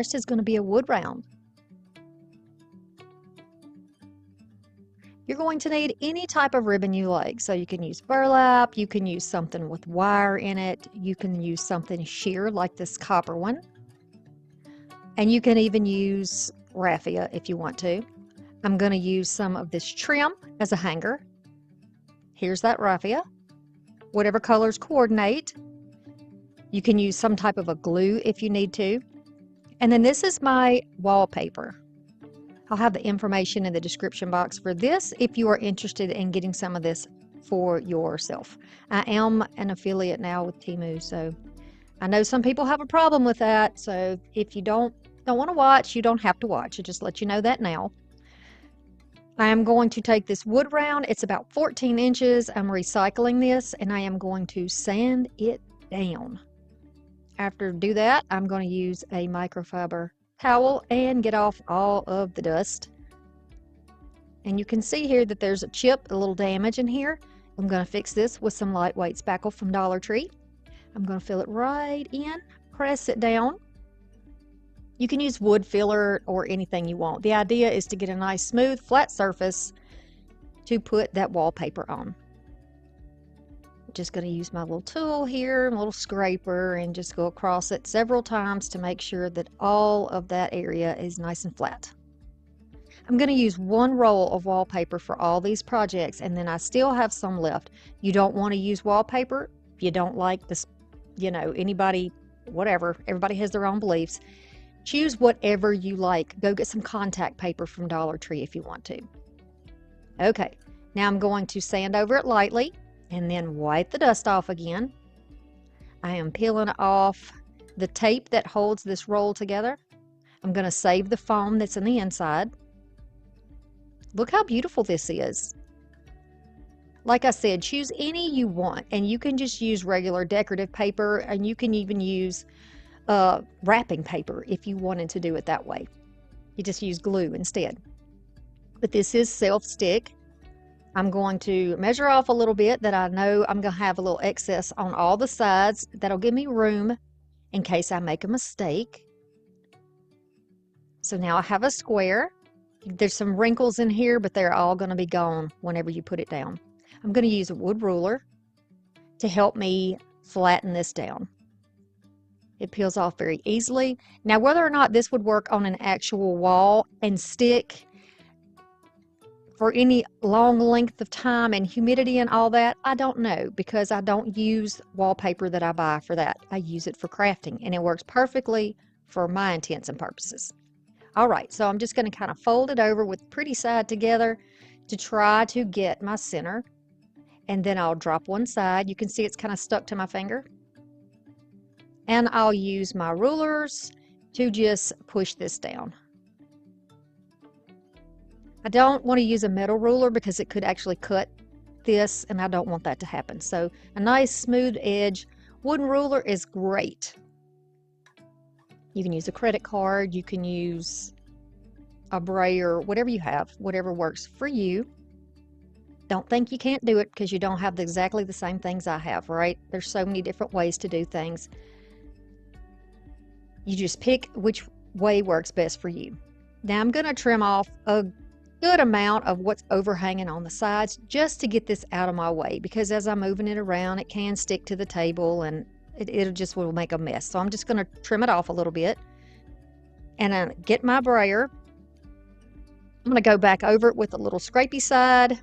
first is going to be a wood round. You're going to need any type of ribbon you like. So you can use burlap, you can use something with wire in it, you can use something sheer like this copper one, and you can even use raffia if you want to. I'm going to use some of this trim as a hanger. Here's that raffia. Whatever colors coordinate. You can use some type of a glue if you need to. And then this is my wallpaper. I'll have the information in the description box for this if you are interested in getting some of this for yourself. I am an affiliate now with TEMU, so I know some people have a problem with that. So if you don't want to watch, you don't have to watch. I just let you know that now. I am going to take this wood round. It's about 14 inches. I'm recycling this and I am going to sand it down. After do that, I'm going to use a microfiber towel and get off all of the dust. And you can see here that there's a chip, a little damage in here. I'm going to fix this with some lightweight spackle from Dollar Tree. I'm going to fill it right in, press it down. You can use wood filler or anything you want. The idea is to get a nice smooth flat surface to put that wallpaper on. Just going to use my little tool here, my little scraper, and just go across it several times to make sure that all of that area is nice and flat. I'm going to use one roll of wallpaper for all these projects, and then I still have some left. You don't want to use wallpaper if you don't like this, anybody, whatever. Everybody has their own beliefs. Choose whatever you like. Go get some contact paper from Dollar Tree if you want to. Okay, now I'm going to sand over it lightly and then wipe the dust off again. I am peeling off the tape that holds this roll together. I'm going to save the foam that's in the inside. Look how beautiful this is. Like I said, choose any you want, and you can just use regular decorative paper, and you can even use wrapping paper if you wanted to do it that way. You just use glue instead. But this is self-stick. I'm going to measure off a little bit that I know I'm going to have a little excess on all the sides. That'll give me room in case I make a mistake. So now I have a square. There's some wrinkles in here, but they're all going to be gone whenever you put it down. I'm going to use a wood ruler to help me flatten this down. It peels off very easily. Now, whether or not this would work on an actual wall and stick for any long length of time and humidity and all that, I don't know, because I don't use wallpaper that I buy for that. I use it for crafting, and it works perfectly for my intents and purposes. All right, so I'm just going to kind of fold it over with the pretty side together to try to get my center, and then I'll drop one side. You can see it's kind of stuck to my finger. And I'll use my rulers to just push this down. I don't want to use a metal ruler because it could actually cut this, and I don't want that to happen. So a nice smooth edge wooden ruler is great. You can use a credit card, you can use a brayer, whatever you have, whatever works for you. Don't think you can't do it because you don't have exactly the same things I have, right? There's so many different ways to do things. You just pick which way works best for you. Now I'm going to trim off a good amount of what's overhanging on the sides just to get this out of my way, because as I'm moving it around, it can stick to the table and it just will make a mess. So I'm just going to trim it off a little bit and get my brayer. I'm going to go back over it with a little scrapey side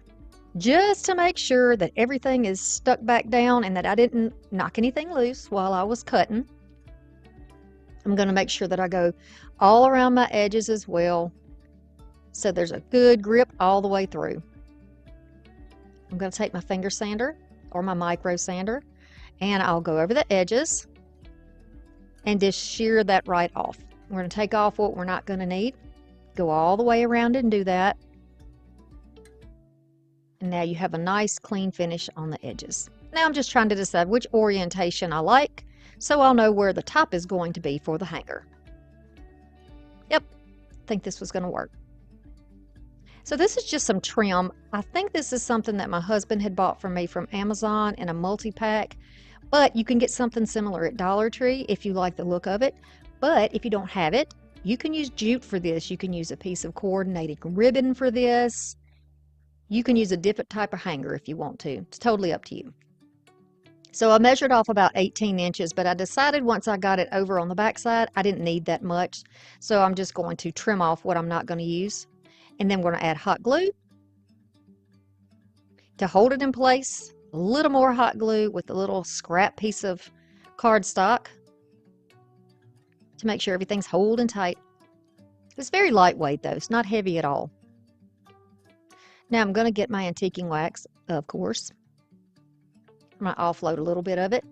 just to make sure that everything is stuck back down and that I didn't knock anything loose while I was cutting. I'm going to make sure that I go all around my edges as well, so there's a good grip all the way through. I'm going to take my finger sander or my micro sander, and I'll go over the edges and just shear that right off. We're going to take off what we're not going to need, go all the way around and do that. And now you have a nice clean finish on the edges. Now I'm just trying to decide which orientation I like, so I'll know where the top is going to be for the hanger. Yep, I think this was going to work. So this is just some trim. I think this is something that my husband had bought for me from Amazon in a multi-pack, but you can get something similar at Dollar Tree if you like the look of it. But if you don't have it, You can use jute for this. You can use a piece of coordinating ribbon for this. You can use a different type of hanger if you want to. It's totally up to you. So I measured off about 18 inches, but I decided once I got it over on the back side, I didn't need that much. So I'm just going to trim off what I'm not going to use. And then we're going to add hot glue to hold it in place. A little more hot glue with a little scrap piece of cardstock to make sure everything's holding tight. It's very lightweight though, it's not heavy at all. Now I'm going to get my antiquing wax, of course. I'm going to offload a little bit of it,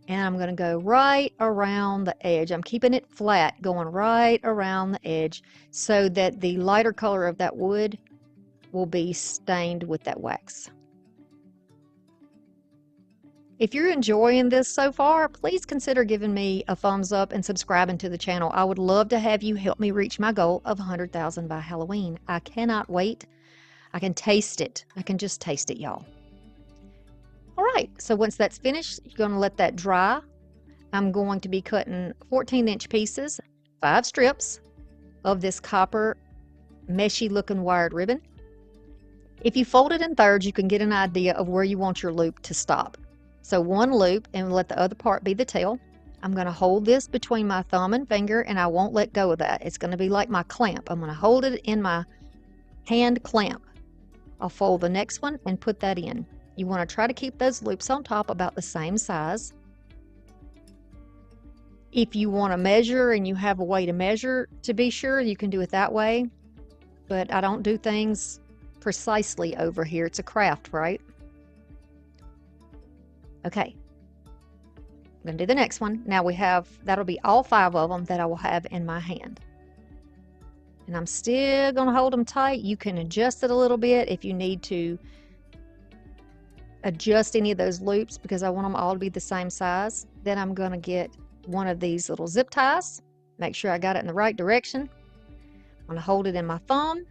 and I'm going to go right around the edge. I'm keeping it flat, going right around the edge so that the lighter color of that wood will be stained with that wax. If you're enjoying this so far, please consider giving me a thumbs up and subscribing to the channel. I would love to have you help me reach my goal of 100,000 by Halloween. I cannot wait. I can taste it. I can just taste it, y'all. All right, so once that's finished, you're going to let that dry. I'm going to be cutting 14-inch pieces, 5 strips of this copper meshy looking wired ribbon. If you fold it in thirds, you can get an idea of where you want your loop to stop. So one loop and let the other part be the tail. I'm going to hold this between my thumb and finger, and I won't let go of that. It's going to be like my clamp. I'm going to hold it in my hand clamp. I'll fold the next one and put that in. You want to try to keep those loops on top about the same size. If you want to measure and you have a way to measure to be sure, you can do it that way. But I don't do things precisely over here. It's a craft, right? Okay. I'm going to do the next one. Now that'll be all 5 of them that I will have in my hand. And I'm still going to hold them tight. You can adjust it a little bit if you need to adjust any of those loops, because I want them all to be the same size. Then I'm going to get one of these little zip ties. Make sure I got it in the right direction. I'm going to hold it in my thumb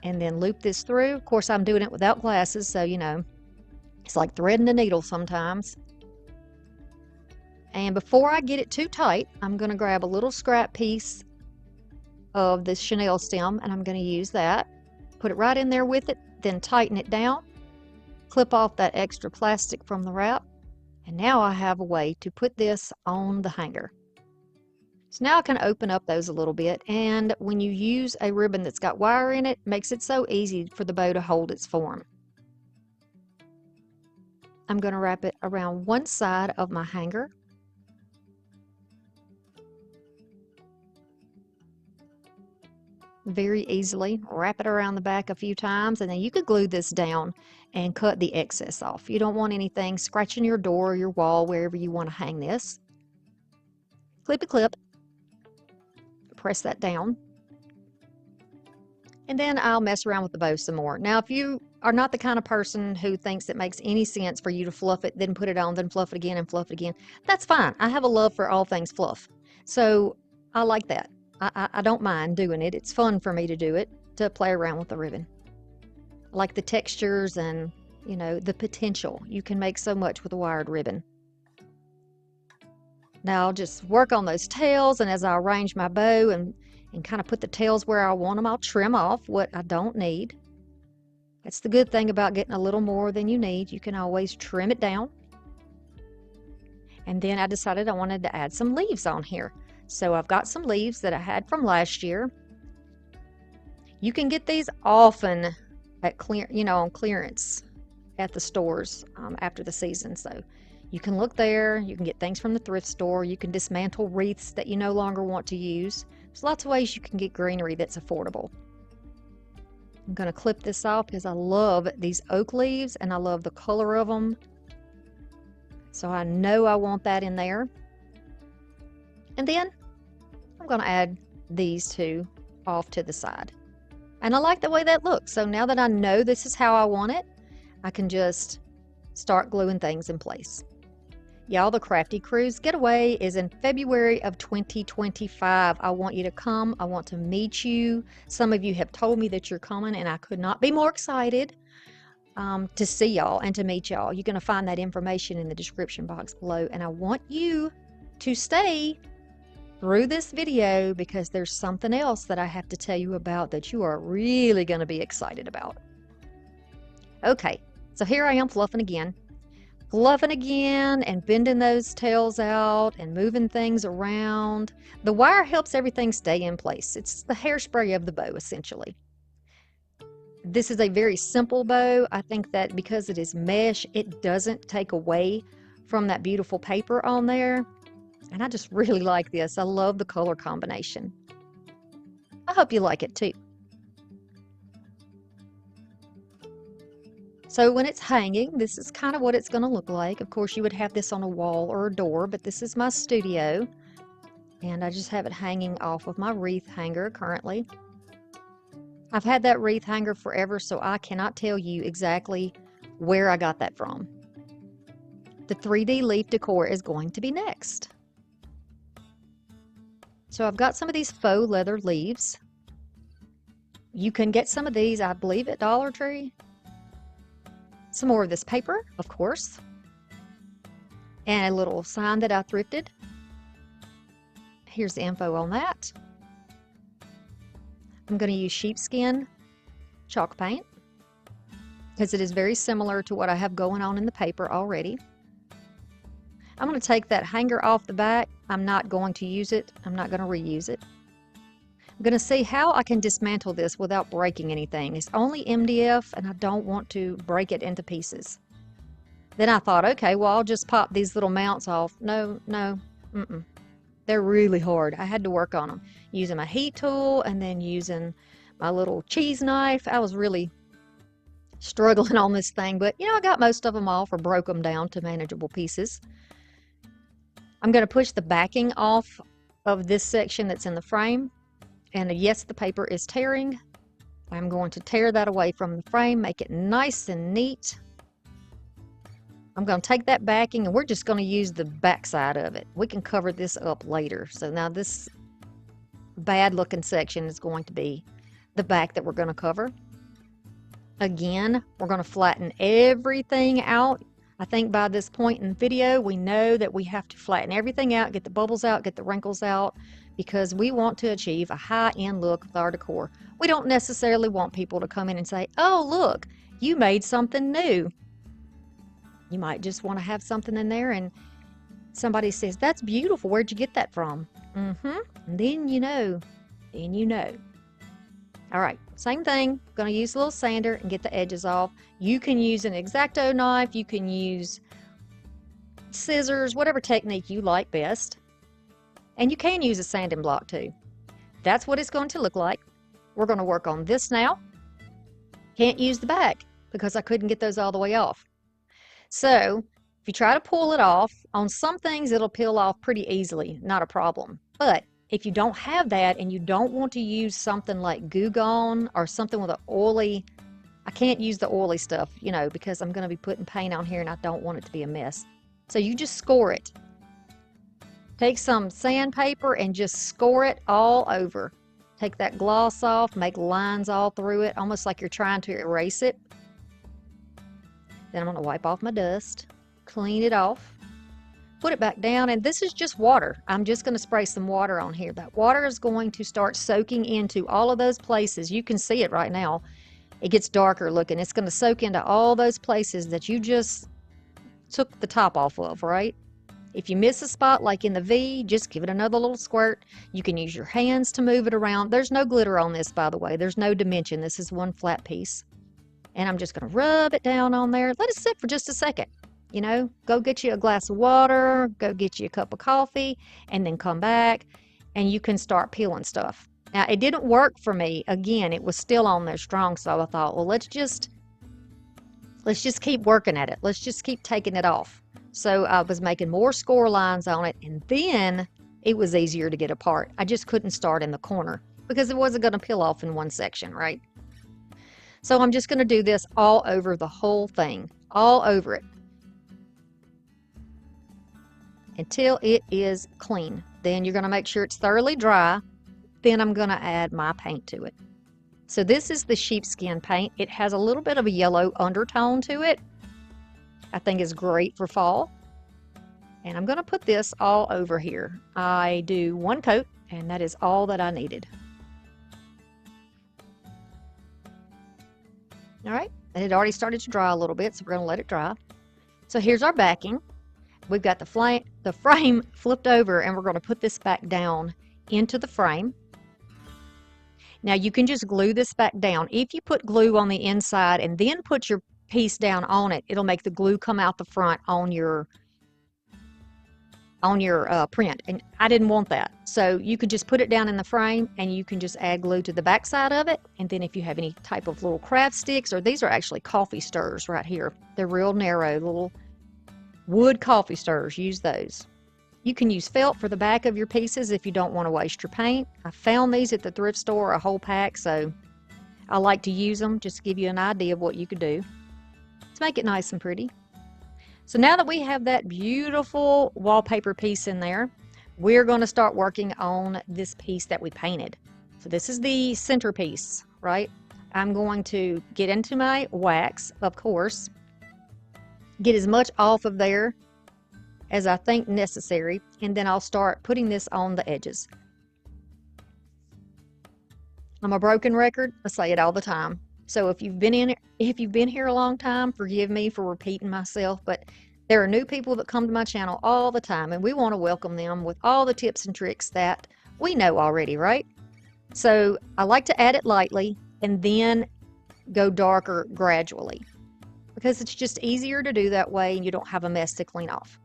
and then loop this through. Of course, I'm doing it without glasses, so you know, it's like threading a needle sometimes. And before I get it too tight, I'm going to grab a little scrap piece of this chenille stem, and I'm going to use that. Put it right in there with it, then tighten it down. Clip off that extra plastic from the wrap. And now I have a way to put this on the hanger. So now I can open up those a little bit, and when you use a ribbon that's got wire in it, it makes it so easy for the bow to hold its form. I'm going to wrap it around one side of my hanger. Very easily. Wrap it around the back a few times, and then you could glue this down and cut the excess off. You don't want anything scratching your door or your wall, wherever you want to hang this. Clippy clip. Press that down. And then I'll mess around with the bow some more. Now, if you are not the kind of person who thinks it makes any sense for you to fluff it, then put it on, then fluff it again and fluff it again, that's fine. I have a love for all things fluff. So I like that. I don't mind doing it. It's fun for me to do it, to play around with the ribbon. I like the textures and, you know, the potential. You can make so much with a wired ribbon. Now I'll just work on those tails, and as I arrange my bow and kind of put the tails where I want them, I'll trim off what I don't need. That's the good thing about getting a little more than you need. You can always trim it down. And then I decided I wanted to add some leaves on here. So I've got some leaves that I had from last year. You can get these often at on clearance at the stores after the season. So you can look there. You can get things from the thrift store. You can dismantle wreaths that you no longer want to use. There's lots of ways you can get greenery that's affordable. I'm going to clip this off because I love these oak leaves and I love the color of them. So I know I want that in there. And then I'm going to add these two off to the side. And I like the way that looks. So now that I know this is how I want it, I can just start gluing things in place. Y'all, the Crafty Cruise Getaway is in February of 2025. I want you to come. I want to meet you. Some of you have told me that you're coming, and I could not be more excited to see y'all and to meet y'all. You're going to find that information in the description box below, and I want you to stay through this video because there's something else that I have to tell you about that you are really going to be excited about. Okay, so here I am fluffing again and bending those tails out and moving things around. The wire helps everything stay in place. It's the hairspray of the bow, essentially. This is a very simple bow. I think that because it is mesh, it doesn't take away from that beautiful paper on there. And I just really like this. I love the color combination. I hope you like it too. So when it's hanging, this is kind of what it's going to look like. Of course, you would have this on a wall or a door, but this is my studio. And I just have it hanging off of my wreath hanger currently. I've had that wreath hanger forever, so I cannot tell you exactly where I got that from. The 3D leaf decor is going to be next. So I've got some of these faux leather leaves. You can get some of these, I believe, at Dollar Tree. Some more of this paper, of course. And a little sign that I thrifted. Here's the info on that. I'm going to use sheepskin chalk paint because it is very similar to what I have going on in the paper already. I'm going to take that hanger off the back. I'm not going to use it. I'm not going to reuse it. I'm going to see how I can dismantle this without breaking anything. It's only MDF and I don't want to break it into pieces. Then I thought, okay, well, I'll just pop these little mounts off. No. They're really hard. I had to work on them using my heat tool and then using my little cheese knife. I was really struggling on this thing, but you know, I got most of them off or broke them down to manageable pieces. I'm going to push the backing off of this section that's in the frame. And yes, the paper is tearing. I'm going to tear that away from the frame, make it nice and neat. I'm going to take that backing and we're just going to use the back side of it. We can cover this up later. So now this bad looking section is going to be the back that we're going to cover. Again, we're going to flatten everything out. I think by this point in the video, we know that we have to flatten everything out, get the bubbles out, get the wrinkles out, because we want to achieve a high-end look with our decor. We don't necessarily want people to come in and say, oh, look, you made something new. You might just want to have something in there and somebody says, that's beautiful. Where'd you get that from? And then you know. All right, same thing. Going to use a little sander and get the edges off. You can use an X-Acto knife. You can use scissors, whatever technique you like best. And you can use a sanding block too. That's what it's going to look like. We're going to work on this now. Can't use the back because I couldn't get those all the way off. So if you try to pull it off, on some things it'll peel off pretty easily, not a problem. But if you don't have that and you don't want to use something like Goo Gone or something with an oily, I can't use the oily stuff, you know, because I'm going to be putting paint on here and I don't want it to be a mess. So you just score it. Take some sandpaper and just score it all over. Take that gloss off, make lines all through it, almost like you're trying to erase it. Then I'm going to wipe off my dust, clean it off, put it back down, and this is just water. I'm just going to spray some water on here. That water is going to start soaking into all of those places. You can see it right now. It gets darker looking. It's going to soak into all those places that you just took the top off of, right? If you miss a spot like in the V, just give it another little squirt. You can use your hands to move it around. There's no glitter on this, by the way. There's no dimension. This is one flat piece. And I'm just going to rub it down on there. Let it sit for just a second. You know, go get you a glass of water, go get you a cup of coffee, and then come back and you can start peeling stuff. Now, it didn't work for me. Again, it was still on there strong, so I thought, well, let's just keep working at it. Let's just keep taking it off. So I was making more score lines on it, and then it was easier to get apart. I just couldn't start in the corner because it wasn't going to peel off in one section, right? So I'm just going to do this all over the whole thing, all over it, until it is clean. Then you're going to make sure it's thoroughly dry. Then I'm going to add my paint to it. So this is the sheepskin paint. It has a little bit of a yellow undertone to it. I think it's great for fall. And I'm going to put this all over here. I do one coat, and that is all that I needed. All right, it had already started to dry a little bit, so we're going to let it dry. So here's our backing. We've got the frame flipped over, and we're going to put this back down into the frame. Now you can just glue this back down. If you put glue on the inside and then put your piece down on it, it'll make the glue come out the front on your print, and I didn't want that. So you could just put it down in the frame, and you can just add glue to the back side of it. And then if you have any type of little craft sticks, or these are actually coffee stirrers right here. They're real narrow, little wood coffee stirrers. Use those. You can use felt for the back of your pieces if you don't want to waste your paint. I found these at the thrift store, a whole pack, so I like to use them just to give you an idea of what you could do to make it nice and pretty. So now that we have that beautiful wallpaper piece in there, we're going to start working on this piece that we painted. So this is the centerpiece, right? I'm going to get into my wax, of course, get as much off of there as I think necessary, and then I'll start putting this on the edges. I'm a broken record. I say it all the time. So if you've been here a long time, forgive me for repeating myself, but there are new people that come to my channel all the time, and we want to welcome them with all the tips and tricks that we know already, right? So I like to add it lightly and then go darker gradually, because it's just easier to do that way and you don't have a mess to clean off.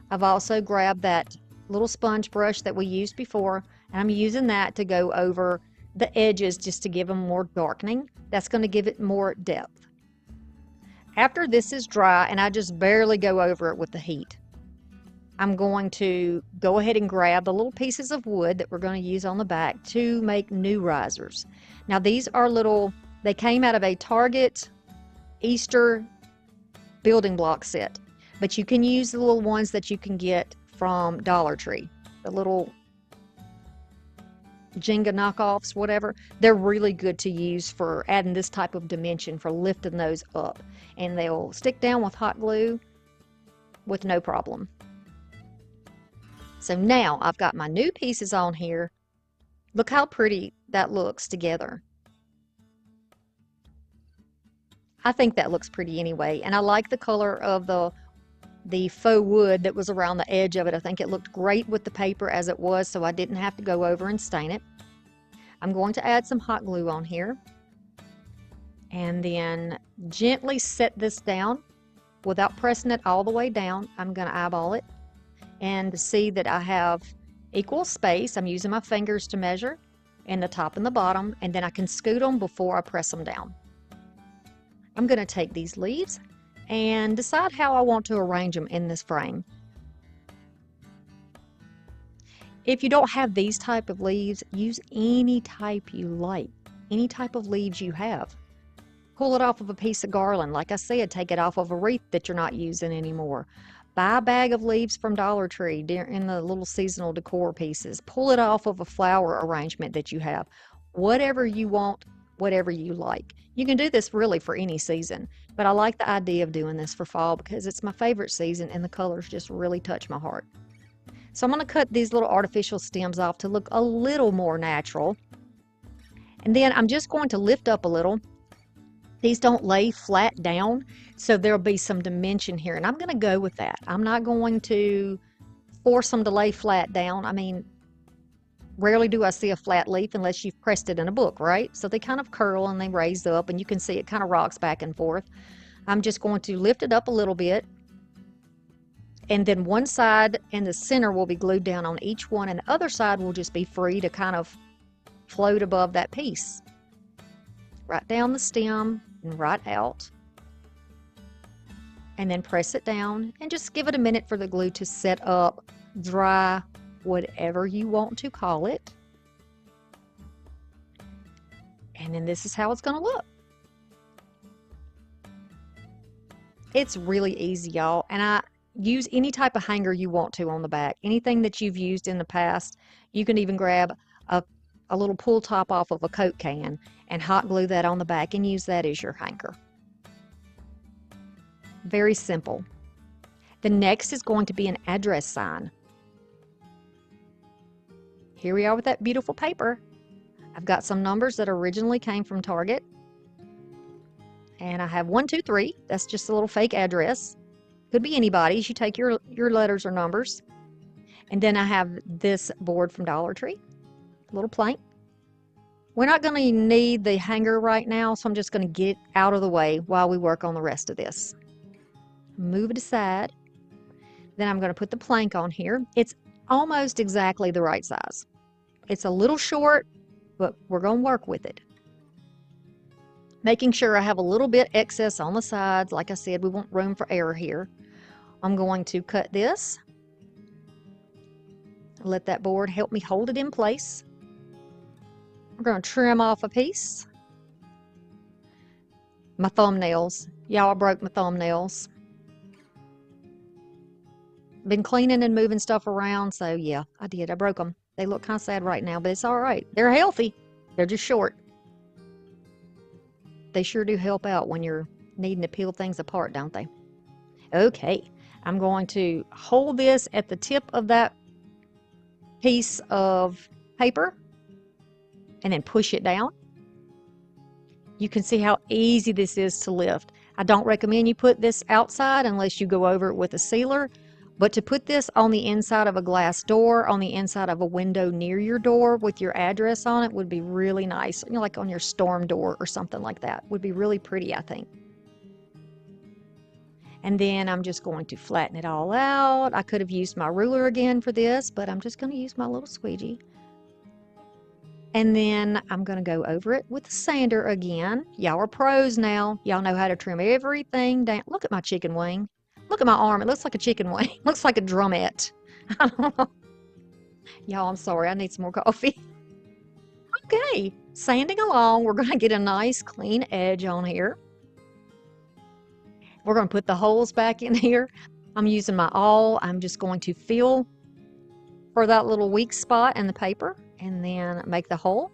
I've also grabbed that little sponge brush that we used before, and I'm using that to go over the edges just to give them more darkening. That's going to give it more depth. After this is dry, and I just barely go over it with the heat, I'm going to go ahead and grab the little pieces of wood that we're going to use on the back to make new risers. Now these are little, they came out of a Target Easter building block set, but you can use the little ones that you can get from Dollar Tree, the little Jenga knockoffs, whatever. They're really good to use for adding this type of dimension, for lifting those up, and they'll stick down with hot glue with no problem. So now I've got my new pieces on here. Look how pretty that looks together. I think that looks pretty anyway, and I like the color of the faux wood that was around the edge of it. I think it looked great with the paper as it was, so I didn't have to go over and stain it. I'm going to add some hot glue on here, and then gently set this down without pressing it all the way down. I'm going to eyeball it and see that I have equal space. I'm using my fingers to measure in the top and the bottom, and then I can scoot them before I press them down. I'm going to take these leaves and decide how I want to arrange them in this frame. If you don't have these type of leaves, use any type you like, any type of leaves you have. Pull it off of a piece of garland. Like I said, take it off of a wreath that you're not using anymore. Buy a bag of leaves from Dollar Tree in the little seasonal decor pieces. Pull it off of a flower arrangement that you have. Whatever you want, whatever you like. You can do this really for any season, but I like the idea of doing this for fall because it's my favorite season and the colors just really touch my heart. So I'm going to cut these little artificial stems off to look a little more natural. And then I'm just going to lift up a little. These don't lay flat down, so there'll be some dimension here, and I'm going to go with that. I'm not going to force them to lay flat down. I mean, rarely do I see a flat leaf unless you've pressed it in a book, right? So they kind of curl and they raise up, and you can see it kind of rocks back and forth. I'm just going to lift it up a little bit, and then one side and the center will be glued down on each one, and the other side will just be free to kind of float above that piece. Right down the stem and right out, and then press it down and just give it a minute for the glue to set up, dry, whatever you want to call it. And then this is how it's going to look. It's really easy, y'all, and I use any type of hanger you want to on the back. Anything that you've used in the past. You can even grab a little pull top off of a Coke can and hot glue that on the back and use that as your hanger. Very simple. The next is going to be an address sign. Here we are with that beautiful paper. I've got some numbers that originally came from Target. And I have 123. That's just a little fake address. Could be anybody's. You take your letters or numbers. And then I have this board from Dollar Tree. A little plank. We're not going to need the hanger right now, so I'm just going to get it out of the way while we work on the rest of this. Move it aside. Then I'm going to put the plank on here. It's almost exactly the right size. It's a little short, but we're going to work with it. Making sure I have a little bit excess on the sides. Like I said, we want room for error here. I'm going to cut this. Let that board help me hold it in place. We're going to trim off a piece. My thumbnails. Y'all, broke my thumbnails. Been cleaning and moving stuff around, so yeah, I did. I broke them. They look kind of sad right now, but it's all right. They're healthy. They're just short. They sure do help out when you're needing to peel things apart, don't they? Okay, I'm going to hold this at the tip of that piece of paper and then push it down. You can see how easy this is to lift. I don't recommend you put this outside unless you go over it with a sealer, but to put this on the inside of a glass door, on the inside of a window near your door with your address on it would be really nice. You know, like on your storm door or something like that. Would be really pretty, I think. And then I'm just going to flatten it all out. I could have used my ruler again for this, but I'm just going to use my little squeegee. And then I'm going to go over it with the sander again. Y'all are pros now. Y'all know how to trim everything down. Look at my chicken wing. Look at my arm. It looks like a chicken wing. Looks like a drumette. Y'all, I'm sorry. I need some more coffee. Okay. Sanding along. We're going to get a nice clean edge on here. We're going to put the holes back in here. I'm using my awl. I'm just going to feel for that little weak spot in the paper and then make the hole.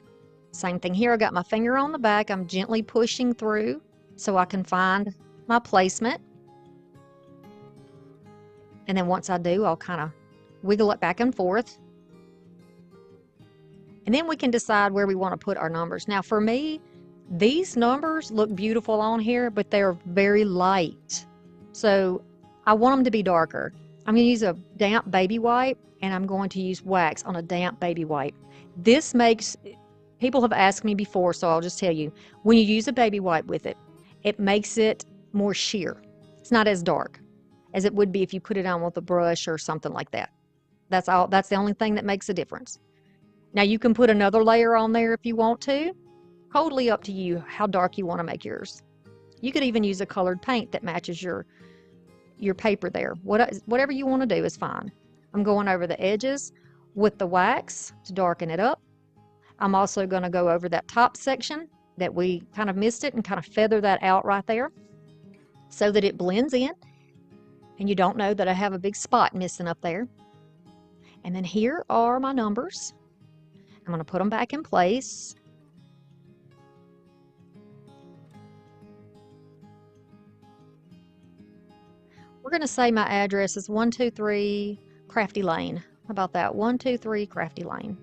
Same thing here. I got my finger on the back. I'm gently pushing through so I can find my placement. And then once I do, I'll kind of wiggle it back and forth. And then we can decide where we want to put our numbers. Now for me, these numbers look beautiful on here, but they're very light. So I want them to be darker. I'm going to use a damp baby wipe, and I'm going to use wax on a damp baby wipe. This makes, people have asked me before, so I'll just tell you, when you use a baby wipe with it, it makes it more sheer. It's not as dark as it would be if you put it on with a brush or something like that. That's all. That's the only thing that makes a difference. Now you can put another layer on there if you want to. Totally up to you how dark you want to make yours. You could even use a colored paint that matches your paper there. Whatever you want to do is fine. I'm going over the edges with the wax to darken it up. I'm also going to go over that top section that we kind of missed it and kind of feather that out right there so that it blends in and you don't know that I have a big spot missing up there. And then here are my numbers. I'm going to put them back in place. We're going to say my address is 123 Crafty Lane. How about that? 123 Crafty Lane.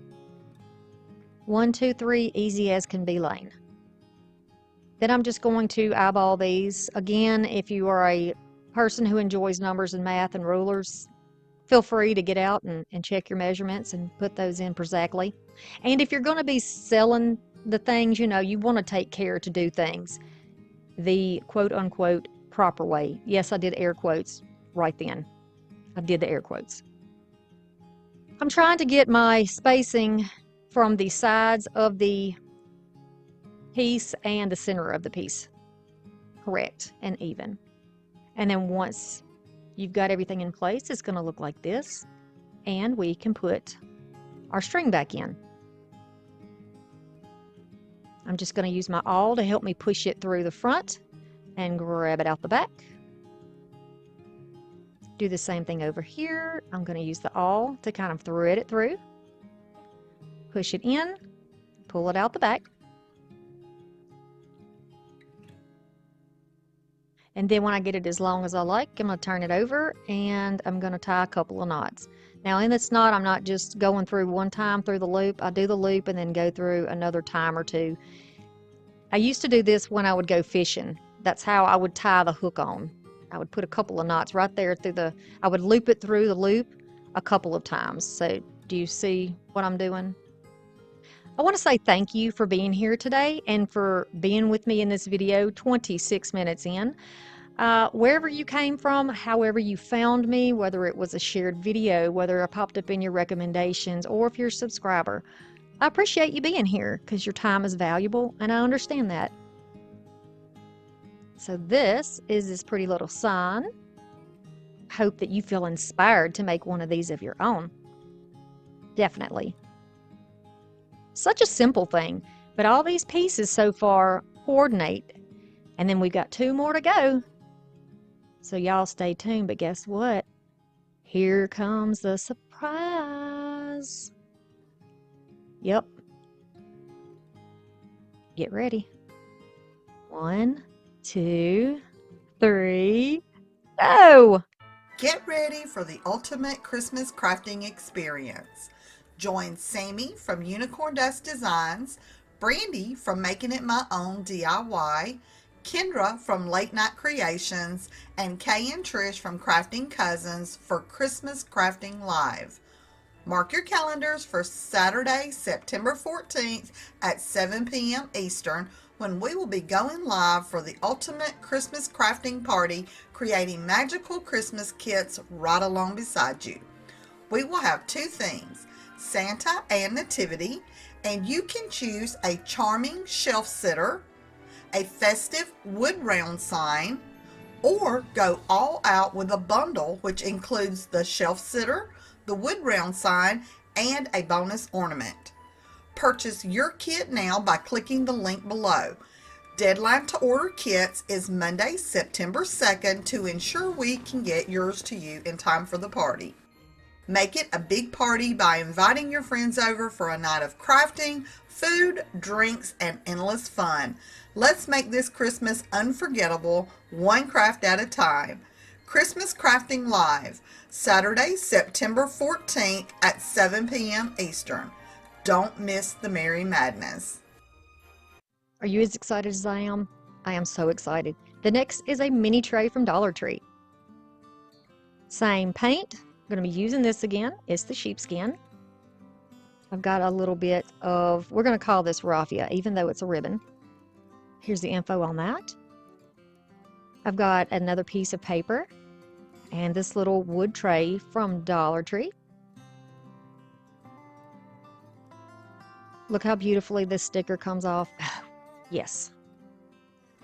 123 Easy as Can Be Lane. Then I'm just going to eyeball these. Again, if you are a person who enjoys numbers and math and rulers, feel free to get out and check your measurements and put those in exactly. And if you're going to be selling the things, you know, you want to take care to do things the quote-unquote proper way. Yes, I did air quotes right then. I did the air quotes. I'm trying to get my spacing from the sides of the piece and the center of the piece correct and even. And then once you've got everything in place, it's going to look like this. And we can put our string back in. I'm just going to use my awl to help me push it through the front and grab it out the back. Do the same thing over here. I'm going to use the awl to kind of thread it through. Push it in, pull it out the back. And then when I get it as long as I like, I'm going to turn it over and I'm going to tie a couple of knots. Now in this knot, I'm not just going through one time through the loop. I do the loop and then go through another time or two. I used to do this when I would go fishing. That's how I would tie the hook on. I would put a couple of knots right there I would loop it through the loop a couple of times. So do you see what I'm doing? I want to say thank you for being here today and for being with me in this video 26 minutes in. Wherever you came from, however you found me, whether it was a shared video, whether I popped up in your recommendations, or if you're a subscriber, I appreciate you being here because your time is valuable and I understand that. So this is this pretty little sign. Hope that you feel inspired to make one of these of your own. Definitely. Such a simple thing, but all these pieces so far coordinate. And then we've got 2 more to go. So y'all stay tuned, but guess what? Here comes the surprise. Yep. Get ready. 1, 2, 3, go! Get ready for the ultimate Christmas crafting experience. Join Sammy from Unicorn Dust Designs, Brandy from Making It My Own DIY, Kendra from Late Night Creations, and Kay and Trish from Crafting Cousins for Christmas Crafting Live. Mark your calendars for Saturday, September 14th at 7 p.m. Eastern, when we will be going live for the ultimate Christmas crafting party, creating magical Christmas kits right along beside you. We will have 2 themes, Santa and Nativity, and you can choose a charming shelf sitter, a festive wood round sign, or go all out with a bundle which includes the shelf sitter, the wood round sign, and a bonus ornament. Purchase your kit now by clicking the link below. Deadline to order kits is Monday, September 2nd to ensure we can get yours to you in time for the party. Make it a big party by inviting your friends over for a night of crafting, food, drinks, and endless fun. Let's make this Christmas unforgettable, one craft at a time. Christmas Crafting Live, Saturday, September 14th at 7 p.m. Eastern. Don't miss the merry madness. Are you as excited as I am? I am so excited. The next is a mini tray from Dollar Tree. Same paint. I'm going to be using this again. It's the sheepskin. I've got a little bit of, we're going to call this raffia, even though it's a ribbon. Here's the info on that. I've got another piece of paper and this little wood tray from Dollar Tree. Look how beautifully this sticker comes off. Yes.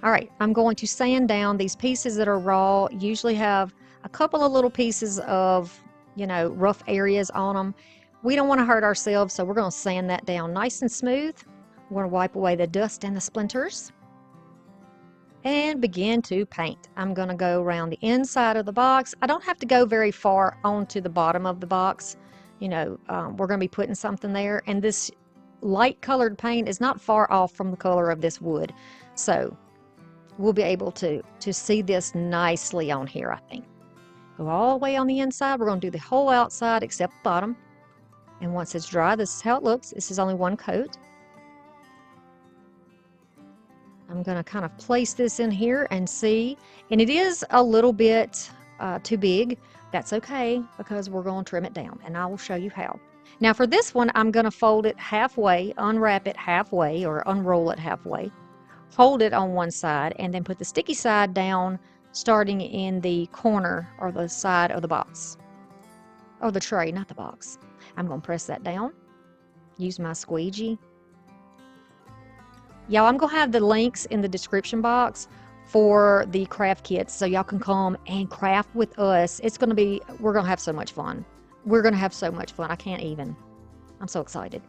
All right, I'm going to sand down these pieces that are raw. Usually have a couple of little pieces of, rough areas on them. We don't want to hurt ourselves, so we're going to sand that down nice and smooth. We're going to wipe away the dust and the splinters and begin to paint. I'm going to go around the inside of the box. I don't have to go very far onto the bottom of the box. We're going to be putting something there, and this light colored paint is not far off from the color of this wood, so we'll be able to see this nicely on here. I think go all the way on the inside. We're going to do the whole outside except the bottom, and once it's dry, this is how it looks. This is only one coat. I'm going to kind of place this in here and see, and it is a little bit too big. That's okay, because we're going to trim it down, and I will show you how. Now for this one, I'm going to fold it halfway, unwrap it halfway, or unroll it halfway, hold it on one side, and then put the sticky side down, starting in the corner or the side of the box, or the tray, not the box. I'm going to press that down, use my squeegee. Y'all, I'm going to have the links in the description box for the craft kits, so y'all can come and craft with us. We're going to have so much fun. We're going to have so much fun. I can't even. I'm so excited.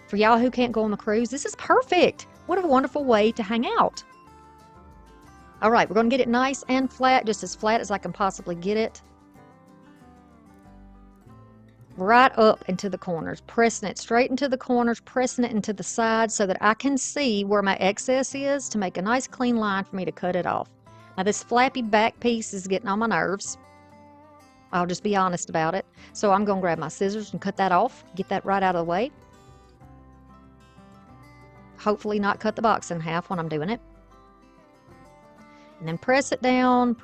For y'all who can't go on the cruise, this is perfect. What a wonderful way to hang out. All right, we're going to get it nice and flat, just as flat as I can possibly get it. Right up into the corners, pressing it straight into the corners, pressing it into the sides so that I can see where my excess is to make a nice clean line for me to cut it off. Now this flappy back piece is getting on my nerves. I'll just be honest about it. So I'm going to grab my scissors and cut that off, get that right out of the way. Hopefully not cut the box in half when I'm doing it. And then press it down,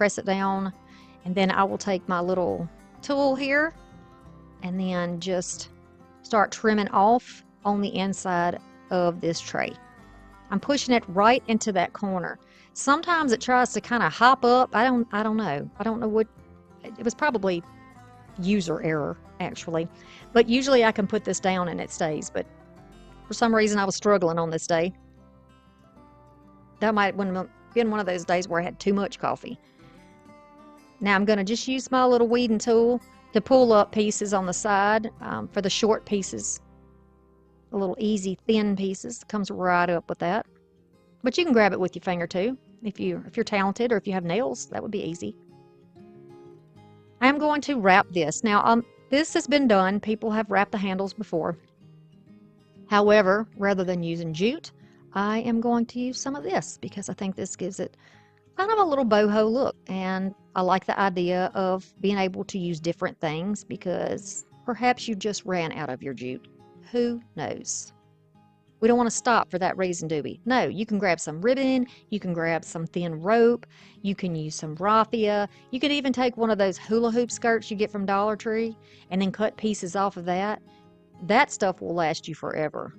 and then I will take my little tool here and then just start trimming off on the inside of this tray. I'm pushing it right into that corner. Sometimes it tries to kind of hop up. I don't know. I don't know what, it was probably user error actually. But usually I can put this down and it stays, but for some reason I was struggling on this day. That might have been one of those days where I had too much coffee. Now I'm going to just use my little weeding tool to pull up pieces on the side for the short pieces. The little easy thin pieces comes right up with that. But you can grab it with your finger too. If you're talented or if you have nails, that would be easy. I am going to wrap this. Now this has been done. People have wrapped the handles before. However, rather than using jute, I am going to use some of this because I think this gives it kind of a little boho look, and I like the idea of being able to use different things because perhaps you just ran out of your jute. Who knows? We don't want to stop for that reason, do we? No, you can grab some ribbon, you can grab some thin rope, you can use some raffia, you could even take one of those hula hoop skirts you get from Dollar Tree and then cut pieces off of that. That stuff will last you forever.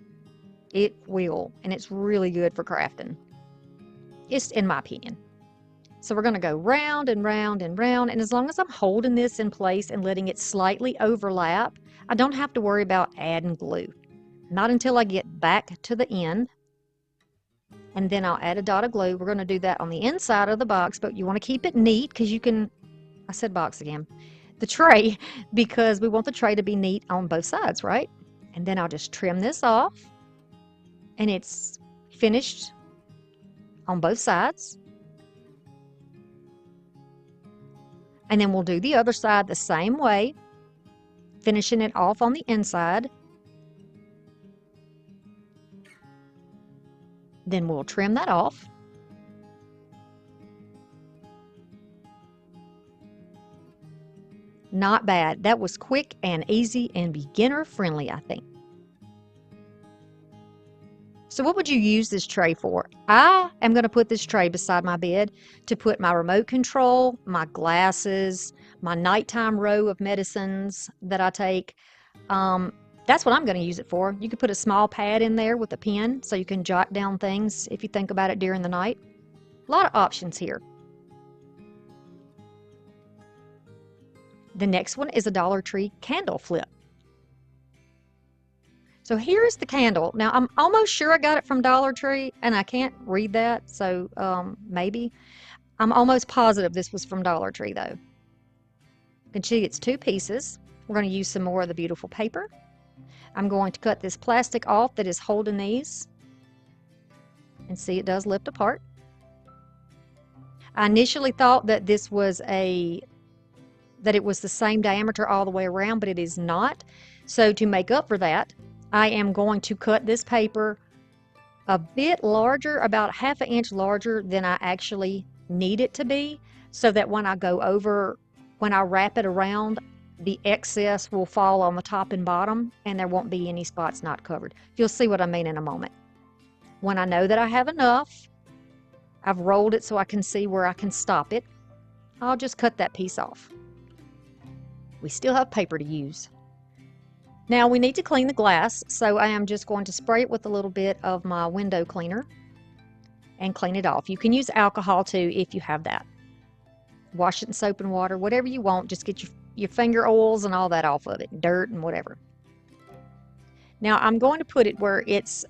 It will, and it's really good for crafting. It's in my opinion. So we're going to go round and round and round, and as long as I'm holding this in place and letting it slightly overlap, I don't have to worry about adding glue. Not until I get back to the end, and then I'll add a dot of glue. We're going to do that on the inside of the box, but you want to keep it neat because you can, I said box again, the tray, because we want the tray to be neat on both sides, right? And then I'll just trim this off, and it's finished on both sides. And then we'll do the other side the same way, finishing it off on the inside. Then we'll trim that off. Not bad. That was quick and easy and beginner friendly, I think. So what would you use this tray for? I am going to put this tray beside my bed to put my remote control, my glasses, my nighttime row of medicines that I take. That's what I'm going to use it for. You could put a small pad in there with a pen so you can jot down things if you think about it during the night. A lot of options here. The next one is a Dollar Tree candle flip. So here's the candle. Now I'm almost sure I got it from Dollar Tree and I can't read that, so maybe. I'm almost positive this was from Dollar Tree though. You can see it's two pieces. We're going to use some more of the beautiful paper. I'm going to cut this plastic off that is holding these. And see, it does lift apart. I initially thought that this was that it was the same diameter all the way around, but it is not. So to make up for that, I am going to cut this paper a bit larger, about ½ inch larger than I actually need it to be, so that when I go over, when I wrap it around, the excess will fall on the top and bottom and there won't be any spots not covered. You'll see what I mean in a moment. When I know that I have enough, I've rolled it so I can see where I can stop it, I'll just cut that piece off. We still have paper to use. Now we need to clean the glass, so I am just going to spray it with a little bit of my window cleaner and clean it off. You can use alcohol too if you have that. Wash it in soap and water, whatever you want. Just get your finger oils and all that off of it, dirt and whatever. Now I'm going to put it where it's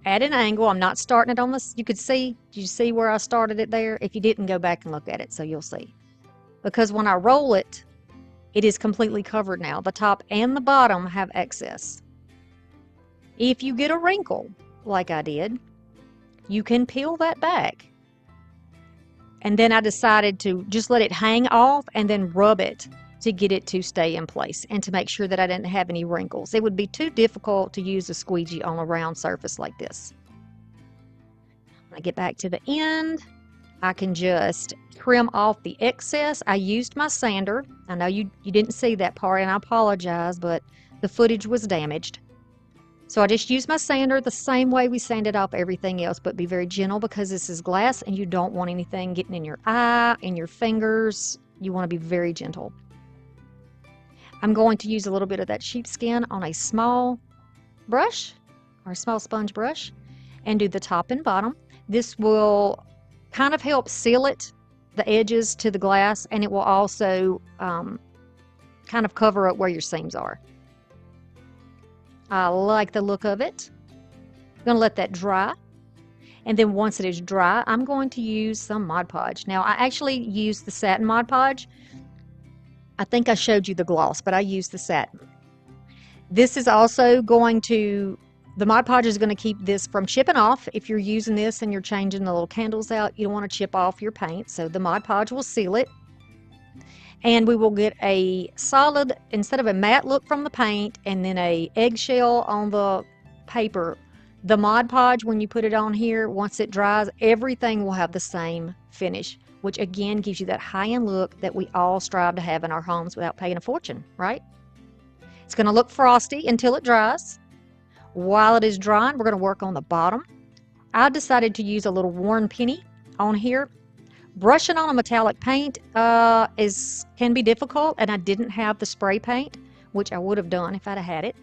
at an angle. I'm not starting it on this. You could see, did you see where I started it there? If you didn't, go back and look at it so you'll see. Because when I roll it, it is completely covered now. The top and the bottom have excess. If you get a wrinkle, like I did, you can peel that back. And then I decided to just let it hang off and then rub it to get it to stay in place and to make sure that I didn't have any wrinkles. It would be too difficult to use a squeegee on a round surface like this. When I get back to the end, I can just trim off the excess. I used my sander. I know you didn't see that part, and I apologize, but the footage was damaged. So I just used my sander the same way we sanded off everything else, but be very gentle because this is glass and you don't want anything getting in your eye, in your fingers. You want to be very gentle. I'm going to use a little bit of that sheepskin on a small brush or a small sponge brush and do the top and bottom. This will kind of help seal it, the edges to the glass, and it will also kind of cover up where your seams are. I like the look of it. I'm going to let that dry. And then once it is dry, I'm going to use some Mod Podge. Now, I actually used the satin Mod Podge. I think I showed you the gloss, but I used the satin. This is also going to, the Mod Podge is going to keep this from chipping off. If you're using this and you're changing the little candles out, you don't want to chip off your paint. So the Mod Podge will seal it. And we will get a solid, instead of a matte look from the paint and then a eggshell on the paper, the Mod Podge, when you put it on here, once it dries, everything will have the same finish, which again gives you that high-end look that we all strive to have in our homes without paying a fortune, right? It's going to look frosty until it dries. While it is drying, we're going to work on the bottom. I decided to use a little worn penny on here. Brushing on a metallic paint can be difficult, and I didn't have the spray paint, which I would have done if I'd have had it.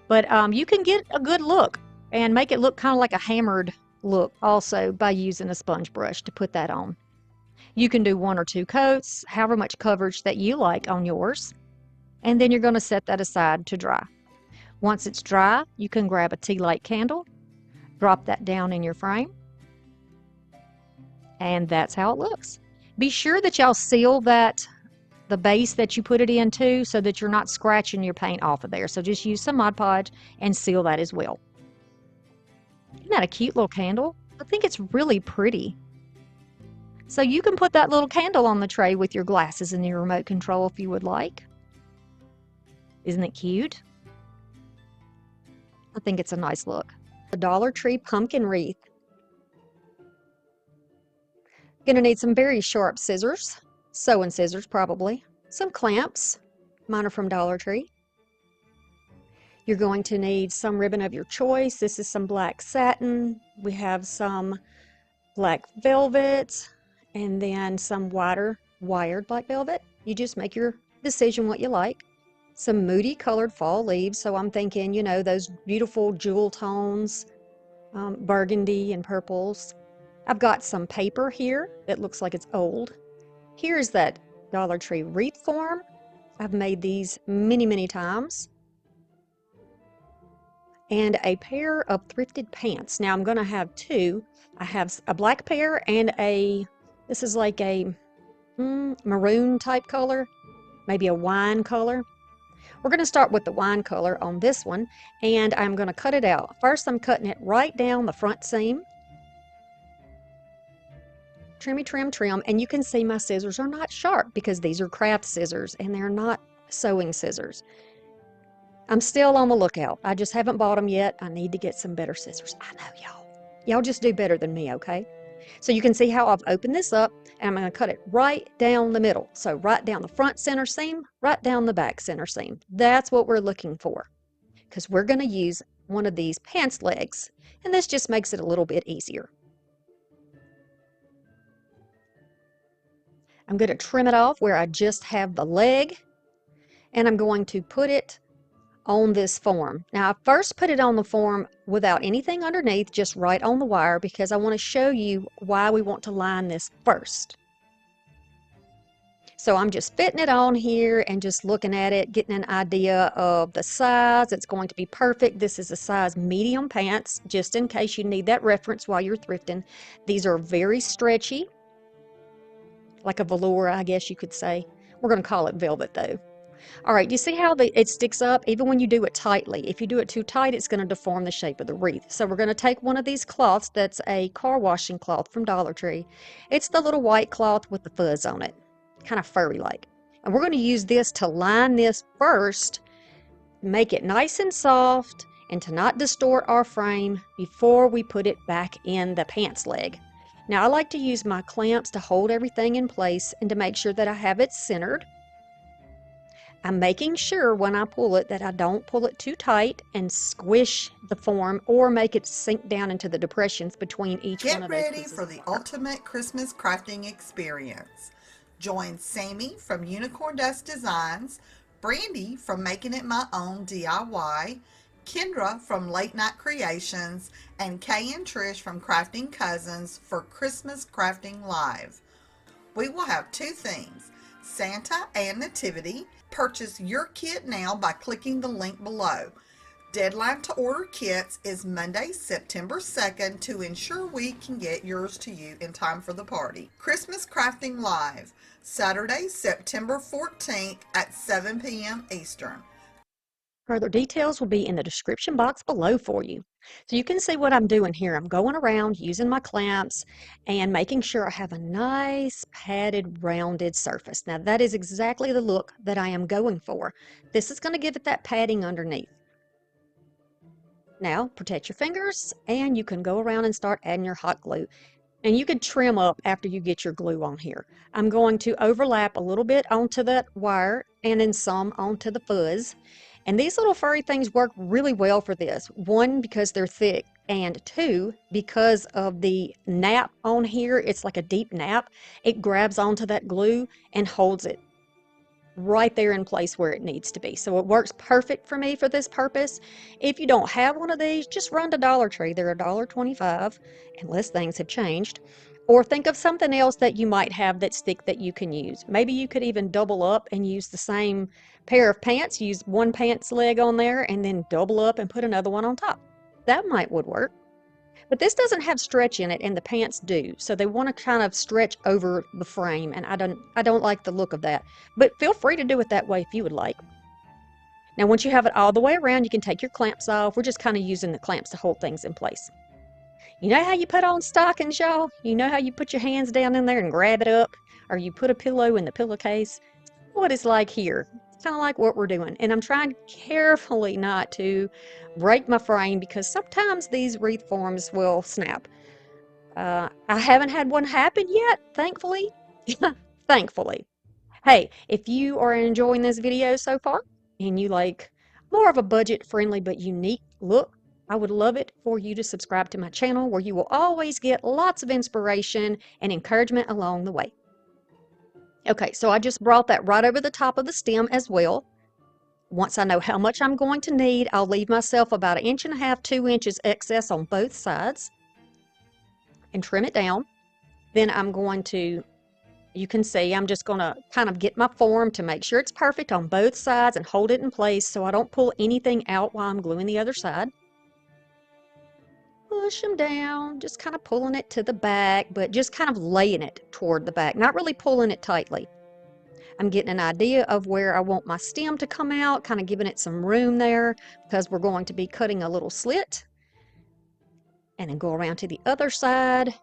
But you can get a good look and make it look kind of like a hammered look also by using a sponge brush to put that on. You can do 1 or 2 coats, however much coverage that you like on yours, and then you're going to set that aside to dry. Once it's dry, you can grab a tea light candle, drop that down in your frame, and that's how it looks. Be sure that y'all seal the base that you put it into so that you're not scratching your paint off of there. So just use some Mod Podge and seal that as well. Isn't that a cute little candle? I think it's really pretty. So you can put that little candle on the tray with your glasses and your remote control if you would like. Isn't it cute? I think it's a nice look. The Dollar Tree pumpkin wreath. Gonna need some very sharp scissors, sewing scissors probably, some clamps, mine are from Dollar Tree. You're going to need some ribbon of your choice. This is some black satin. We have some black velvet and then some wired black velvet. You just make your decision what you like. Some moody colored fall leaves. So I'm thinking, you know, those beautiful jewel tones, burgundy and purples. I've got some paper here that looks like it's old. Here's that Dollar Tree wreath form. I've made these many, many times. And a pair of thrifted pants. Now I'm going to have 2. I have a black pair and this is like a maroon type color, maybe a wine color. We're going to start with the wine color on this one, and I'm going to cut it out. First, I'm cutting it right down the front seam. Trimmy, trim, trim, and you can see my scissors are not sharp because these are craft scissors and they're not sewing scissors. I'm still on the lookout. I just haven't bought them yet. I need to get some better scissors. I know y'all. Y'all just do better than me, okay? So you can see how I've opened this up, and I'm going to cut it right down the middle. So right down the front center seam, right down the back center seam. That's what we're looking for because we're going to use one of these pants legs, and this just makes it a little bit easier. I'm going to trim it off where I just have the leg, and I'm going to put it on this form. Now I first put it on the form without anything underneath, just right on the wire, because I want to show you why we want to line this first. So I'm just fitting it on here and just looking at it, getting an idea of the size. It's going to be perfect. This is a size medium pants, just in case you need that reference while you're thrifting. These are very stretchy, like a velour, I guess you could say. We're going to call it velvet though. All right, you see how it sticks up even when you do it tightly? If you do it too tight, it's going to deform the shape of the wreath. So we're going to take one of these cloths that's a car washing cloth from Dollar Tree. It's the little white cloth with the fuzz on it, kind of furry like. And we're going to use this to line this first, make it nice and soft, and to not distort our frame before we put it back in the pants leg. Now I like to use my clamps to hold everything in place and to make sure that I have it centered. I'm making sure when I pull it that I don't pull it too tight and squish the form or make it sink down into the depressions between each one Get of those ready pieces for of the wire. ultimate Christmas crafting experience. Join Sammy from Unicorn Dust Designs, Brandy from Making It My Own DIY, Kendra from Late Night Creations, and Kay and Trish from Crafting Cousins for Christmas Crafting Live. We will have two themes, Santa and Nativity. Purchase your kit now by clicking the link below. Deadline to order kits is Monday, September 2nd to ensure we can get yours to you in time for the party. Christmas Crafting Live, Saturday, September 14th at 7 p.m. Eastern. Further details will be in the description box below for you. So you can see what I'm doing here. I'm going around using my clamps and making sure I have a nice padded rounded surface. Now that is exactly the look that I am going for. This is going to give it that padding underneath. Now protect your fingers and you can go around and start adding your hot glue. And you could trim up after you get your glue on here. I'm going to overlap a little bit onto that wire and then some onto the fuzz. And these little furry things work really well for this. One, because they're thick, and two, because of the nap on here. It's like a deep nap. It grabs onto that glue and holds it right there in place where it needs to be. So it works perfect for me for this purpose. If you don't have one of these, just run to Dollar Tree. They're $1.25 unless things have changed. Or think of something else that you might have that's thick that you can use. Maybe you could even double up and use the same pair of pants. Use one pants leg on there and then double up and put another one on top. That would work. But this doesn't have stretch in it and the pants do. So they want to kind of stretch over the frame and I don't like the look of that. But feel free to do it that way if you would like. Now once you have it all the way around, you can take your clamps off. We're just kind of using the clamps to hold things in place. You know how you put on stockings, y'all? You know how you put your hands down in there and grab it up? Or you put a pillow in the pillowcase? What it's like here. It's kind of like what we're doing. And I'm trying carefully not to break my frame because sometimes these wreath forms will snap. I haven't had one happen yet, thankfully. Thankfully. Hey, if you are enjoying this video so far and you like more of a budget-friendly but unique look, I would love it for you to subscribe to my channel where you will always get lots of inspiration and encouragement along the way. Okay, so I just brought that right over the top of the stem as well. Once I know how much I'm going to need, I'll leave myself about 1.5 inches, 2 inches excess on both sides and trim it down. Then I'm going to, you can see, I'm just going to kind of get my form to make sure it's perfect on both sides and hold it in place so I don't pull anything out while I'm gluing the other side. Push them down, just kind of pulling it to the back, but just kind of laying it toward the back, not really pulling it tightly. I'm getting an idea of where I want my stem to come out, kind of giving it some room there because we're going to be cutting a little slit. And then go around to the other side